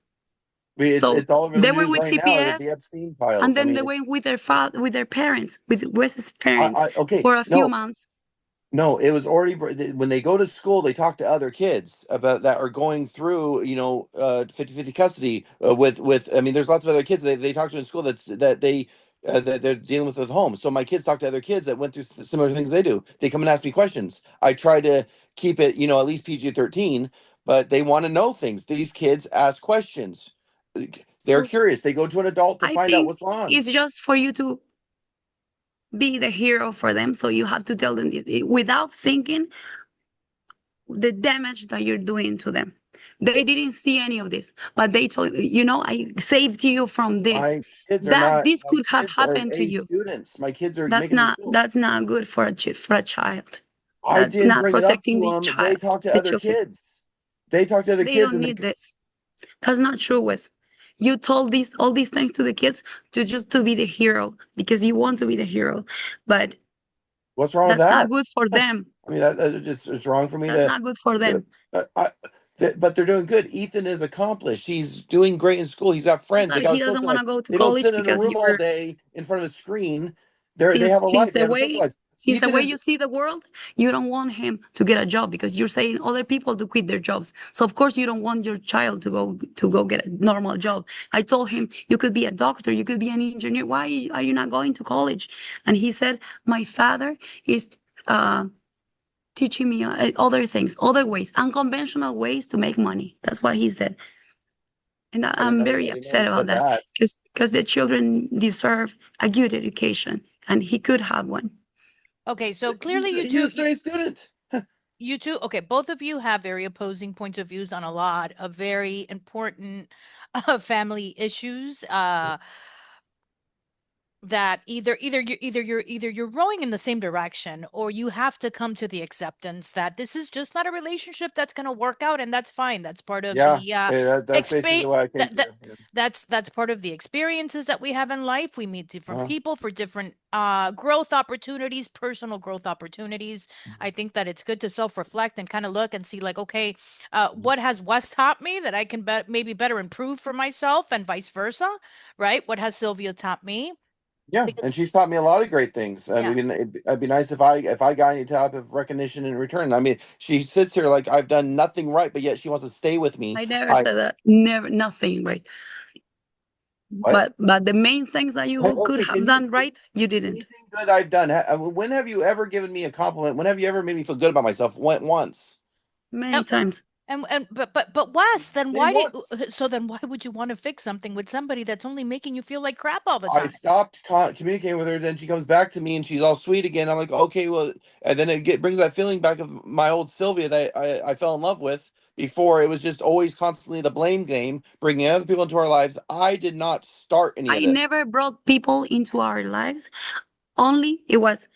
It's So all over the they were news with right now. CPS, The Epstein and files. I then they mean, went with their father, with their parents, with Wes's parents, okay. for a few No, months. no, it was already when they go to school, they talk to other kids about that are going through, 50-50 custody I mean, there's lots of other kids they talk to in school that they're dealing with at home. So my kids talk to other kids that went through similar things they do. They come and ask me questions. I try to keep it, at least PG-13, but they want to know things. These kids ask questions. They're So curious. They go to an adult to I find out think what's going on. it's just for you to be the hero for them. So you have to tell them this without thinking the damage that you're doing to them. They didn't see any of this, but they told I saved you from this. My kids are That not. this My could have kids are happened to A you. students. My kids are That's making the not school. that's not good for a child. I That's didn't not bring it up protecting to this them. They child, talk to the other children. kids. They talk to other They kids, don't and they. need this. That's not true, Wes. You told all these things to the kids to be the hero because you want to be the hero, but What's wrong with that's not that? good for them. I mean, it's wrong for me That's to. not good for to them. but they're doing good. Ethan is accomplished. He's doing great in school. He's got friends. They But got he a doesn't social want life. to go to They don't college sit in a because room all you're day in front of a screen. They since have a since life. They the have a social way life. since the Ethan way is. you see the world, you don't want him to get a job because you're saying other people to quit their jobs. So of course you don't want your child to go get a normal job. I told him you could be a doctor, you could be an engineer. Why are you not going to college? And he said, my father is teaching me other things, other ways, unconventional ways to make money. That's what he said. And I'm very I didn't know upset he about said that that. because the children deserve a good education and he could have one. Okay, so clearly He's a straight student. you two, okay, both of you have very opposing points of views on a lot of very important family issues. That either you're rowing in the same direction, or you have to come to the acceptance that this is just not a relationship that's going to work out, and that's fine. That's part of Yeah, the that's basically exp what I came that, to. that that's part of the experiences that we have in life. We meet different Uh-huh. people for different growth opportunities, personal growth opportunities. I think that it's good to self-reflect and kind of look and see, like, okay, what has Wes taught me that I can maybe better improve for myself, and vice versa, right? What has Sylvia taught me? Yeah, Because and she's taught me a lot of great things. I yeah. mean, it'd be nice if I got any type of recognition in return. I mean, she sits here like I've done nothing right, but yet she wants to stay with me. I never I said that. Never, nothing right. what? But the main things that you could Okay, have can you done right, you didn't. anything good I've done? When have you ever given me a compliment? When have you ever made me feel good about myself? Went once. Many times. And but Wes, then Name why did once. so then why would you want to fix something with somebody that's only making you feel like crap all the I time? stopped communicating with her. Then she comes back to me and she's all sweet again. I'm like, okay, well, and then brings that feeling back of my old Sylvia that I fell in love with. Before it was just always constantly the blame game, bringing other people into our lives. I did not start any of I this. never brought people into our lives. Only it was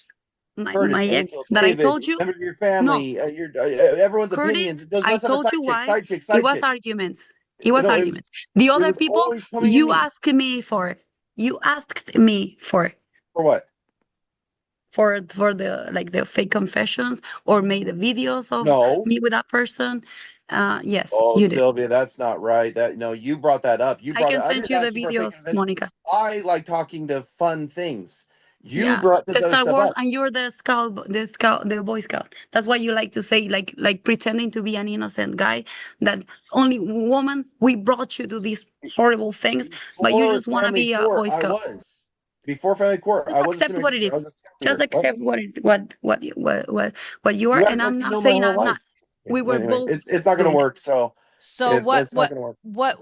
my Curtis, ex Angel, that I David, told you. members of your No, family, everyone's Curtis, opinions. Those I must have a told side you chick, why. side chick, It side was chick. arguments. It was No, arguments. The it other was people, always coming in you me. asked me for. You asked me For what? for the like the fake confessions or made the videos of No. me with that person. Yes, Oh, you did. Sylvia, that's not right. That no, you brought that up. You I brought can it. I send didn't you the ask you for a fake videos, confession. Monica. I like talking to fun things. You Yeah, brought this the other Star stuff Wars, up. and you're the Boy Scout. That's what you like to say, like pretending to be an innocent guy. That only woman, we brought you to these horrible things, but you Before just want to family be a court, Boy I Scout. was. Before family court, Just I wasn't accept senior what it teacher. I was is. a scout Just leader. What? accept what you are. You And act like I'm you not know my saying whole I'm life. not. We were Anyway, both it's not gonna doing it. work. So So it's not gonna work.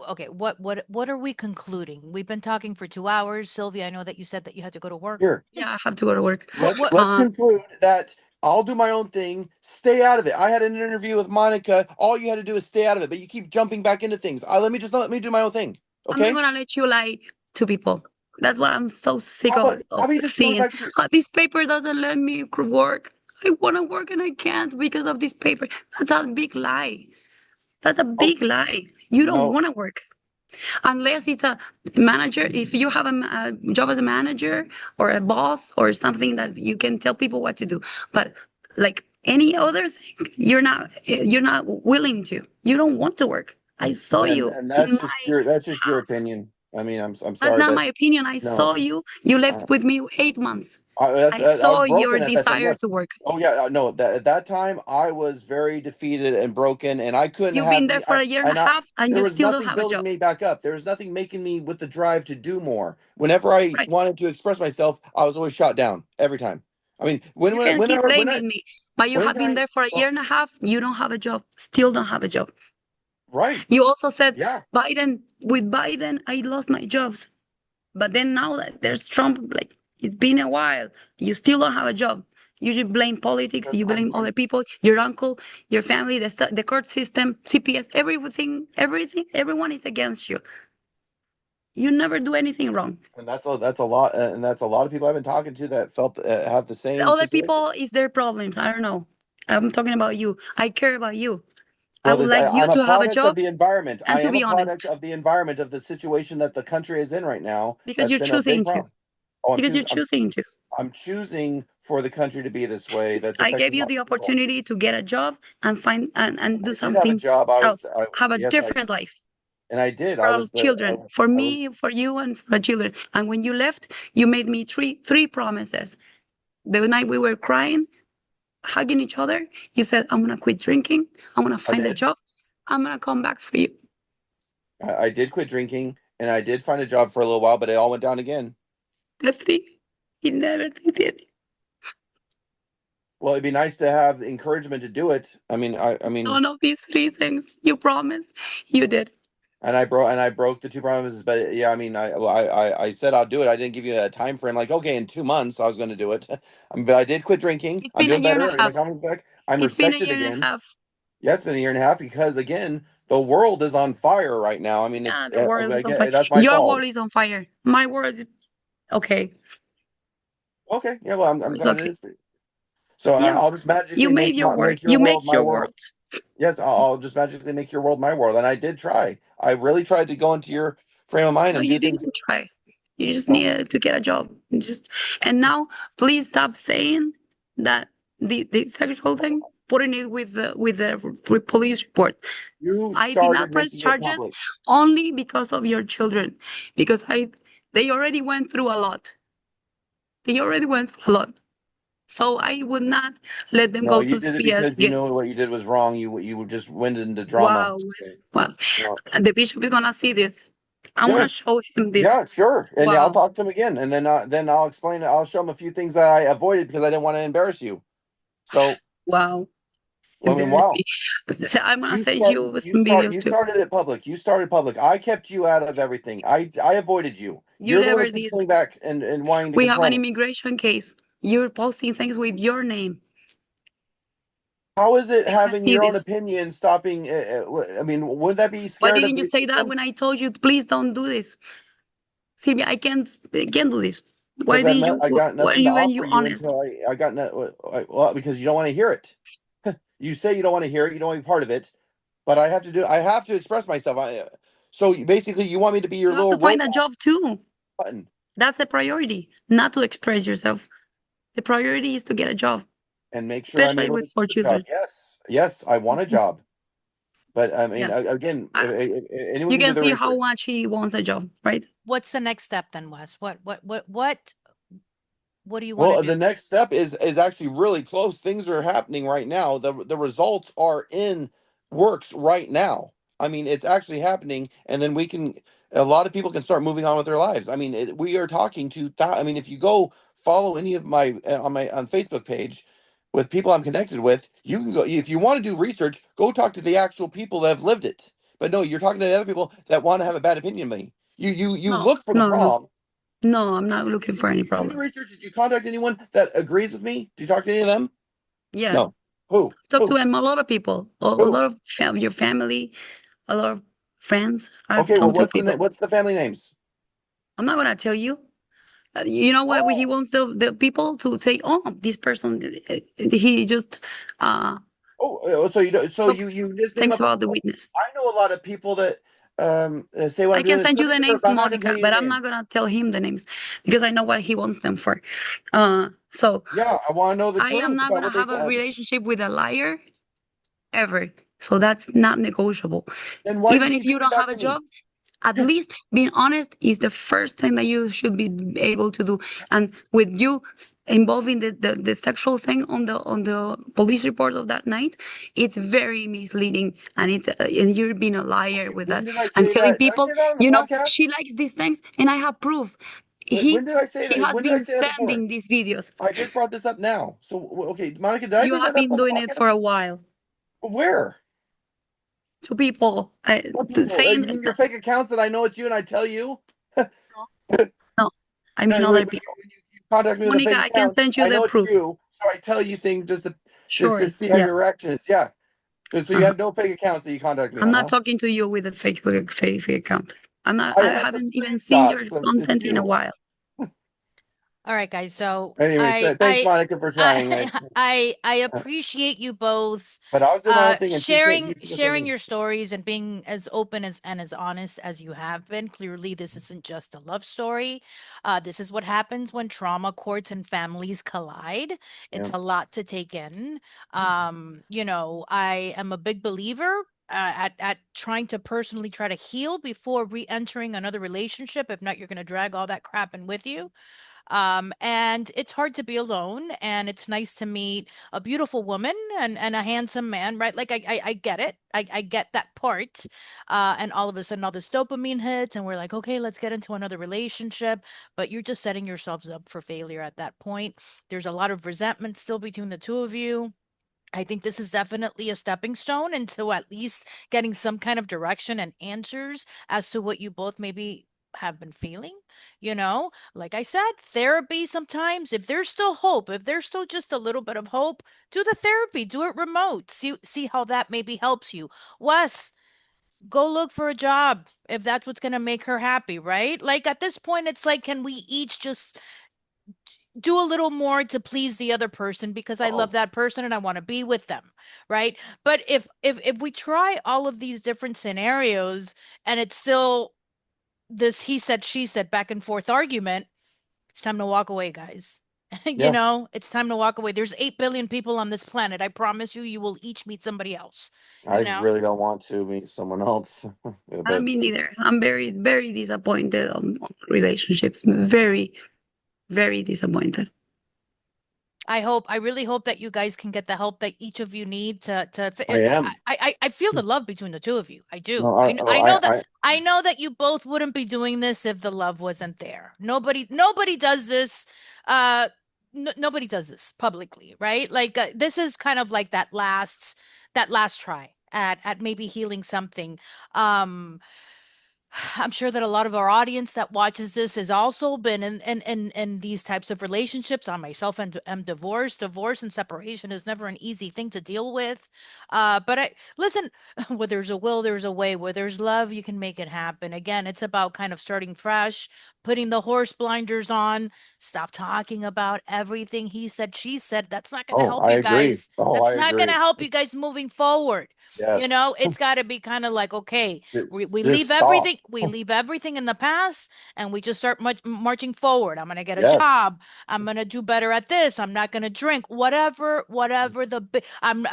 okay, what are we concluding? We've been talking for 2 hours. Sylvia, I know that you said that you had to go to work. Here, Yeah, I have to go to work. What let's conclude that I'll do my own thing. Stay out of it. I had an interview with Monica. All you had to do is stay out of it, but you keep jumping back into things. Let me do my own thing. I'm not Okay? gonna let you lie to people. That's what I'm so sick How of about you just going seeing. back to This paper doesn't let me work. I want to work and I can't because of this paper. That's a big lie. That's a oh big lie. You don't no. want to work unless it's a manager. If you have a job as a manager or a boss or something that you can tell people what to do, but like any other thing, you're not willing to. You don't want to work. I saw you And in my that's just your house. opinion. I mean, I'm That's sorry, not but my opinion. I no. saw you. You Uh, left with me 8 months. that's I I saw was your broken at that time. desire Yes. to work. Oh yeah. No. At that time, I was very defeated and broken, and I couldn't You've been have. there for a year and a I half, and there you was still don't nothing have a building job. me back up. There was nothing making me with the drive to do more. Whenever I Right. wanted to express myself, I was always shot down every time. I mean, You can keep when I blaming me, but you when have been I there for a year well, and a half. You don't have a job. Still don't have a job. right. You also said Yeah. with Biden, I lost my jobs. But then now that there's Trump, like it's been a while, you still don't have a job. You just blame politics. Because You blame other people, your uncle, your family, the court system, CPS, everything. Everyone is against you. You never do anything wrong. and that's a lot, and that's a lot of people I've been talking to that felt have the The same other situation. people is their problems. I don't know. I'm talking about you. I care about you. I Well, would like you I'm a to have a product of job the environment. and I to am a be honest, product of the environment of the situation that the country is in right now. because That's you're been a big choosing to. problem. Oh, Because you're choosing to. I'm choosing for the country to be this way. That's I gave affecting you my the people. opportunity to get a job and find and do I did have a something job. else. Have a Yes, different life and I did. for our children, for I was, me, for you, and for our children. And when you left, you made me three promises. The night we were crying, hugging each other, you said, "I'm gonna quit drinking. I'm gonna I find a did. job. I'm gonna come back for you." I did quit drinking, and I did find a job for a little while, but it all went down again. The three, he never did. Well, it'd be nice to have the encouragement to do it. I mean, None of these three things you promised, you did. and I broke the two promises. But yeah, I mean, I said I'll do it. I didn't give you a time frame, like, okay, in 2 months I was going to do it. But I did quit drinking. It's I'm been a doing year and better. a I got my half. confidence back. I'm It's been a respected year and a again. half. Yeah, it's been a year and a half because again, the world is on fire right now. I mean, Yeah, it's the world is on fire. again, that's my Your world fault. is on fire. My world is okay. Okay, yeah, well, I'm It's glad it okay. is. So Yeah, I'll just you magically made your world. make your You world make my your world. world. Yes, I'll just magically make your world my world. And I did try. I really tried to go into your frame of mind No, and you do things. didn't try. You just Well, needed to get a job. And now please stop saying that the sexual thing, putting it with police report. you I did started not press making it charges public. only because of your children, because they already went through a lot. They already went through a lot. So I would not let them No, go you to did it CPS because you again. know what you did was wrong. You just went into drama. Wow. Well, Well, the bishop is gonna see this. I'm gonna yes, show him this. yeah, sure. And I'll Wow. talk to him again, and then I'll explain it. I'll show him a few things that I avoided because I didn't want to embarrass you. So, Wow. I mean, wow. Embarrassing. So I'm gonna send you some videos You too. started it public. You started public. I kept you out of everything. I avoided you. You You're the one never that keeps did. coming back and wanting to We have control an me. immigration case. You're posting things with your name. How is it I wanna having see your own this. opinion stopping? I mean, wouldn't that be Why scared of didn't you the say that system? when I told you, please don't do this? Sylvia, I can't do this. Why Because didn't you? I got Why nothing to weren't offer you you honest? until I got no. Well, because you don't want to hear it. You say you don't want to hear it. You don't want to be part of it. But I have to do. I have to express myself. So basically, you want me to be your You have little to find a robot job too. button That's a priority, not to express yourself. The priority is to get a job, and make sure I'm especially able to with do four the job. children. Yes, yes, I want a job. But I mean, Yeah. again, Uh, if anyone you can do can the see how research. much he wants a job, right? What's the next step then, Wes? What do you want to Well, do? the next step is actually really close. Things are happening right now. The results are in works right now. I mean, it's actually happening, and then we can. A lot of people can start moving on with their lives. I mean, we are talking to. I mean, if you go follow any of my on Facebook page with people I'm connected with, you can go if you want to do research. Go talk to the actual people that have lived it. But no, you're talking to the other people that want to have a bad opinion of me. You No, look for the no, no, problem. no. I'm not looking for any Any problem. research? Did you contact anyone that agrees with me? Did you talk to any of them? Yeah, No. Who? talk to Who? him. A lot of people, a Who? lot of your family, a lot of friends. I've Okay, well, talked to people. what's the family names? I'm not gonna tell you. You know what? He Oh, wants the people to say, "Oh, this person, he just so you don't, so talks you just name things up a about the couple. witness." I know a lot of people that say what I I'm can doing is send you pretty the different, names, but I'm not gonna tell Monica, you but any I'm not names. gonna tell him the names because I know what he wants them for. So Yeah, I want to know the I am truth not about gonna what they have a said. relationship with a liar ever. So that's not negotiable. Then why do you Even if keep you coming don't have back a to me? job, at least being honest is the first thing that you should be able to do. And with you involving the sexual thing on the police report of that night, it's very misleading, and it's and you're being a liar Okay, with when that did I and say telling that? Did I people, say that on the she podcast? likes these things, and I have proof. When He did I say he that? has When did I been say that before? sending these videos. I just brought this up now. So okay, Monica, did I You bring have that up been on the doing it for podcast? a while Where? to people, What people? saying You mean your fake accounts that I know it's you and I tell you? no, I mean Yeah, other when people. you contact me with a Monica, fake I can account, send you I the know it's proof. you. so I tell you things just to Sure. see how Yeah. your reaction is. Yeah. So you Uh-huh. have no fake accounts that you contact me I'm on, not huh? talking to you with a fake account. I I have the haven't even seen your screenshots. It's content in a you. while. All right, guys. So Anyways, thanks, Monica, for trying. I appreciate you both But I was doing my own thing, and sharing you took sharing everything. your stories and being as open as and as honest as you have been. Clearly, this isn't just a love story. This is what happens when trauma courts and families collide. It's Yeah. a lot to take in. I am a big believer at trying to personally try to heal before re-entering another relationship. If not, you're going to drag all that crap in with you. And it's hard to be alone, and it's nice to meet a beautiful woman and a handsome man, right? Like I get it. I get that part. And all of a sudden all this dopamine hits and we're like, okay, let's get into another relationship. But you're just setting yourselves up for failure at that point. There's a lot of resentment still between the two of you. I think this is definitely a stepping stone into at least getting some kind of direction and answers as to what you both maybe have been feeling. Like I said, therapy sometimes, if there's still hope, if there's still just a little bit of hope, do the therapy, do it remote. See how that maybe helps you. Wes, go look for a job if that's what's going to make her happy, right? Like at this point it's like, can we each just do a little more to please the other person because I love Oh, that person and I want to be with them, right? But if we try all of these different scenarios and it's still this he said she said back and forth argument, it's time to walk away, guys. yeah. It's time to walk away. There's 8 billion people on this planet. I promise you, you will each meet somebody else, I you know? really don't want to meet someone else, I but mean, neither. I'm very, very disappointed on relationships. Very, very disappointed. I really hope that you guys can get the help that each of you need I am. I feel the love between the two of you. I do. No, I know that you both wouldn't be doing this if the love wasn't there. Nobody does this. Nobody does this publicly, right? Like this is kind of like that last try at maybe healing something. Um, I'm sure that a lot of our audience that watches this has also been in these types of relationships. I myself am divorced. Divorce and separation is never an easy thing to deal with. But I listen, where there's a will, there's a way. Where there's love, you can make it happen. Again, it's about kind of starting fresh, putting the horse blinders on, stop talking about everything he said, she said. That's not going to oh, help I you agree. guys. Oh, I That's not going to agree. help you guys moving forward. Yes. It's got to be kind of like, okay, we Just leave stop. everything in the past and we just start marching forward. I'm going to get a Yes. job. I'm going to do better at this. I'm not going to drink. Whatever I'm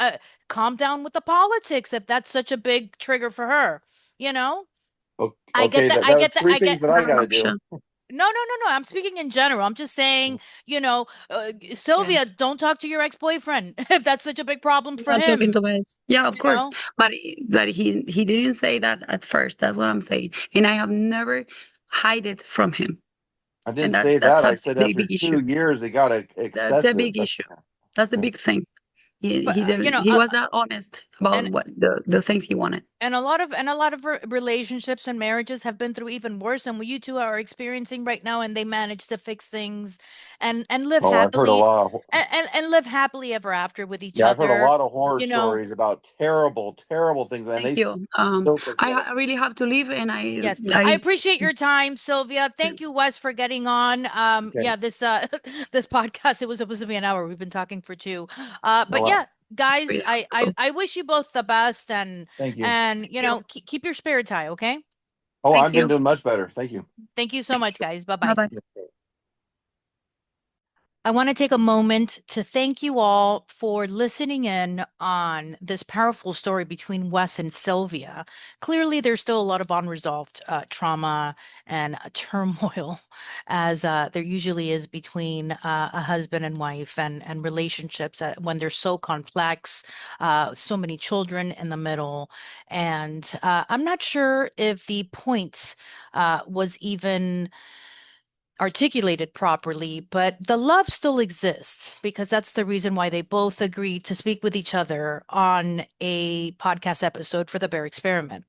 calm down with the politics if that's such a big trigger for her. You know? I get Okay, that. that I that was get that. three I get things that I Not an got to do. option. no. I'm speaking in general. I'm just saying, Yeah. Sylvia, don't talk to your ex-boyfriend if that's such a big problem I'm for not talking him, to guys. Yeah, of you course. know? But he didn't say that at first. That's what I'm saying. And I have never hide it from him. I And didn't that's say that. I a said big, after big issue. 2 years, it got That's a excessive. big issue. That's a Yeah. big thing. But He didn't. He was not honest about and what the things he wanted. a lot of relationships and marriages have been through even worse than what you two are experiencing right now, and they managed to fix things and live Oh, I've heard a happily lot. and live happily ever after with each Yeah, I've heard a other. lot of horror You know, stories about terrible, terrible things, and Thank they you. still take care of it. I really have to leave, and yes, I I appreciate your time, Sylvia. Thank you, Wes, for getting on. Okay. Yeah, this this podcast, it was supposed to be an hour. We've been talking for two. Oh, But wow. yeah, guys, really have I to I, go. I wish you both the best Thank you. and Thank you. keep your spirits high, okay? Oh, Thank I've been you. doing much better. Thank you. Thank you so much, guys. Bye Bye bye. bye. I want to take a moment to thank you all for listening in on this powerful story between Wes and Sylvia. Clearly, there's still a lot of unresolved trauma and turmoil, as there usually is between a husband and wife and relationships when they're so complex, so many children in the middle. And I'm not sure if the point was even articulated properly, but the love still exists because that's the reason why they both agreed to speak with each other on a podcast episode for the Bear Experiment.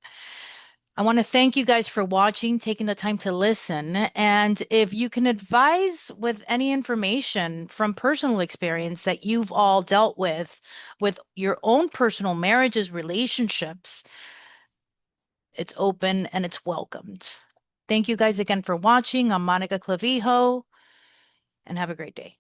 I want to thank you guys for watching, taking the time to listen. And if you can advise with any information from personal experience that you've all dealt with your own personal marriages, relationships, it's open and it's welcomed. Thank you guys again for watching. I'm Monica Clavijo, and have a great day.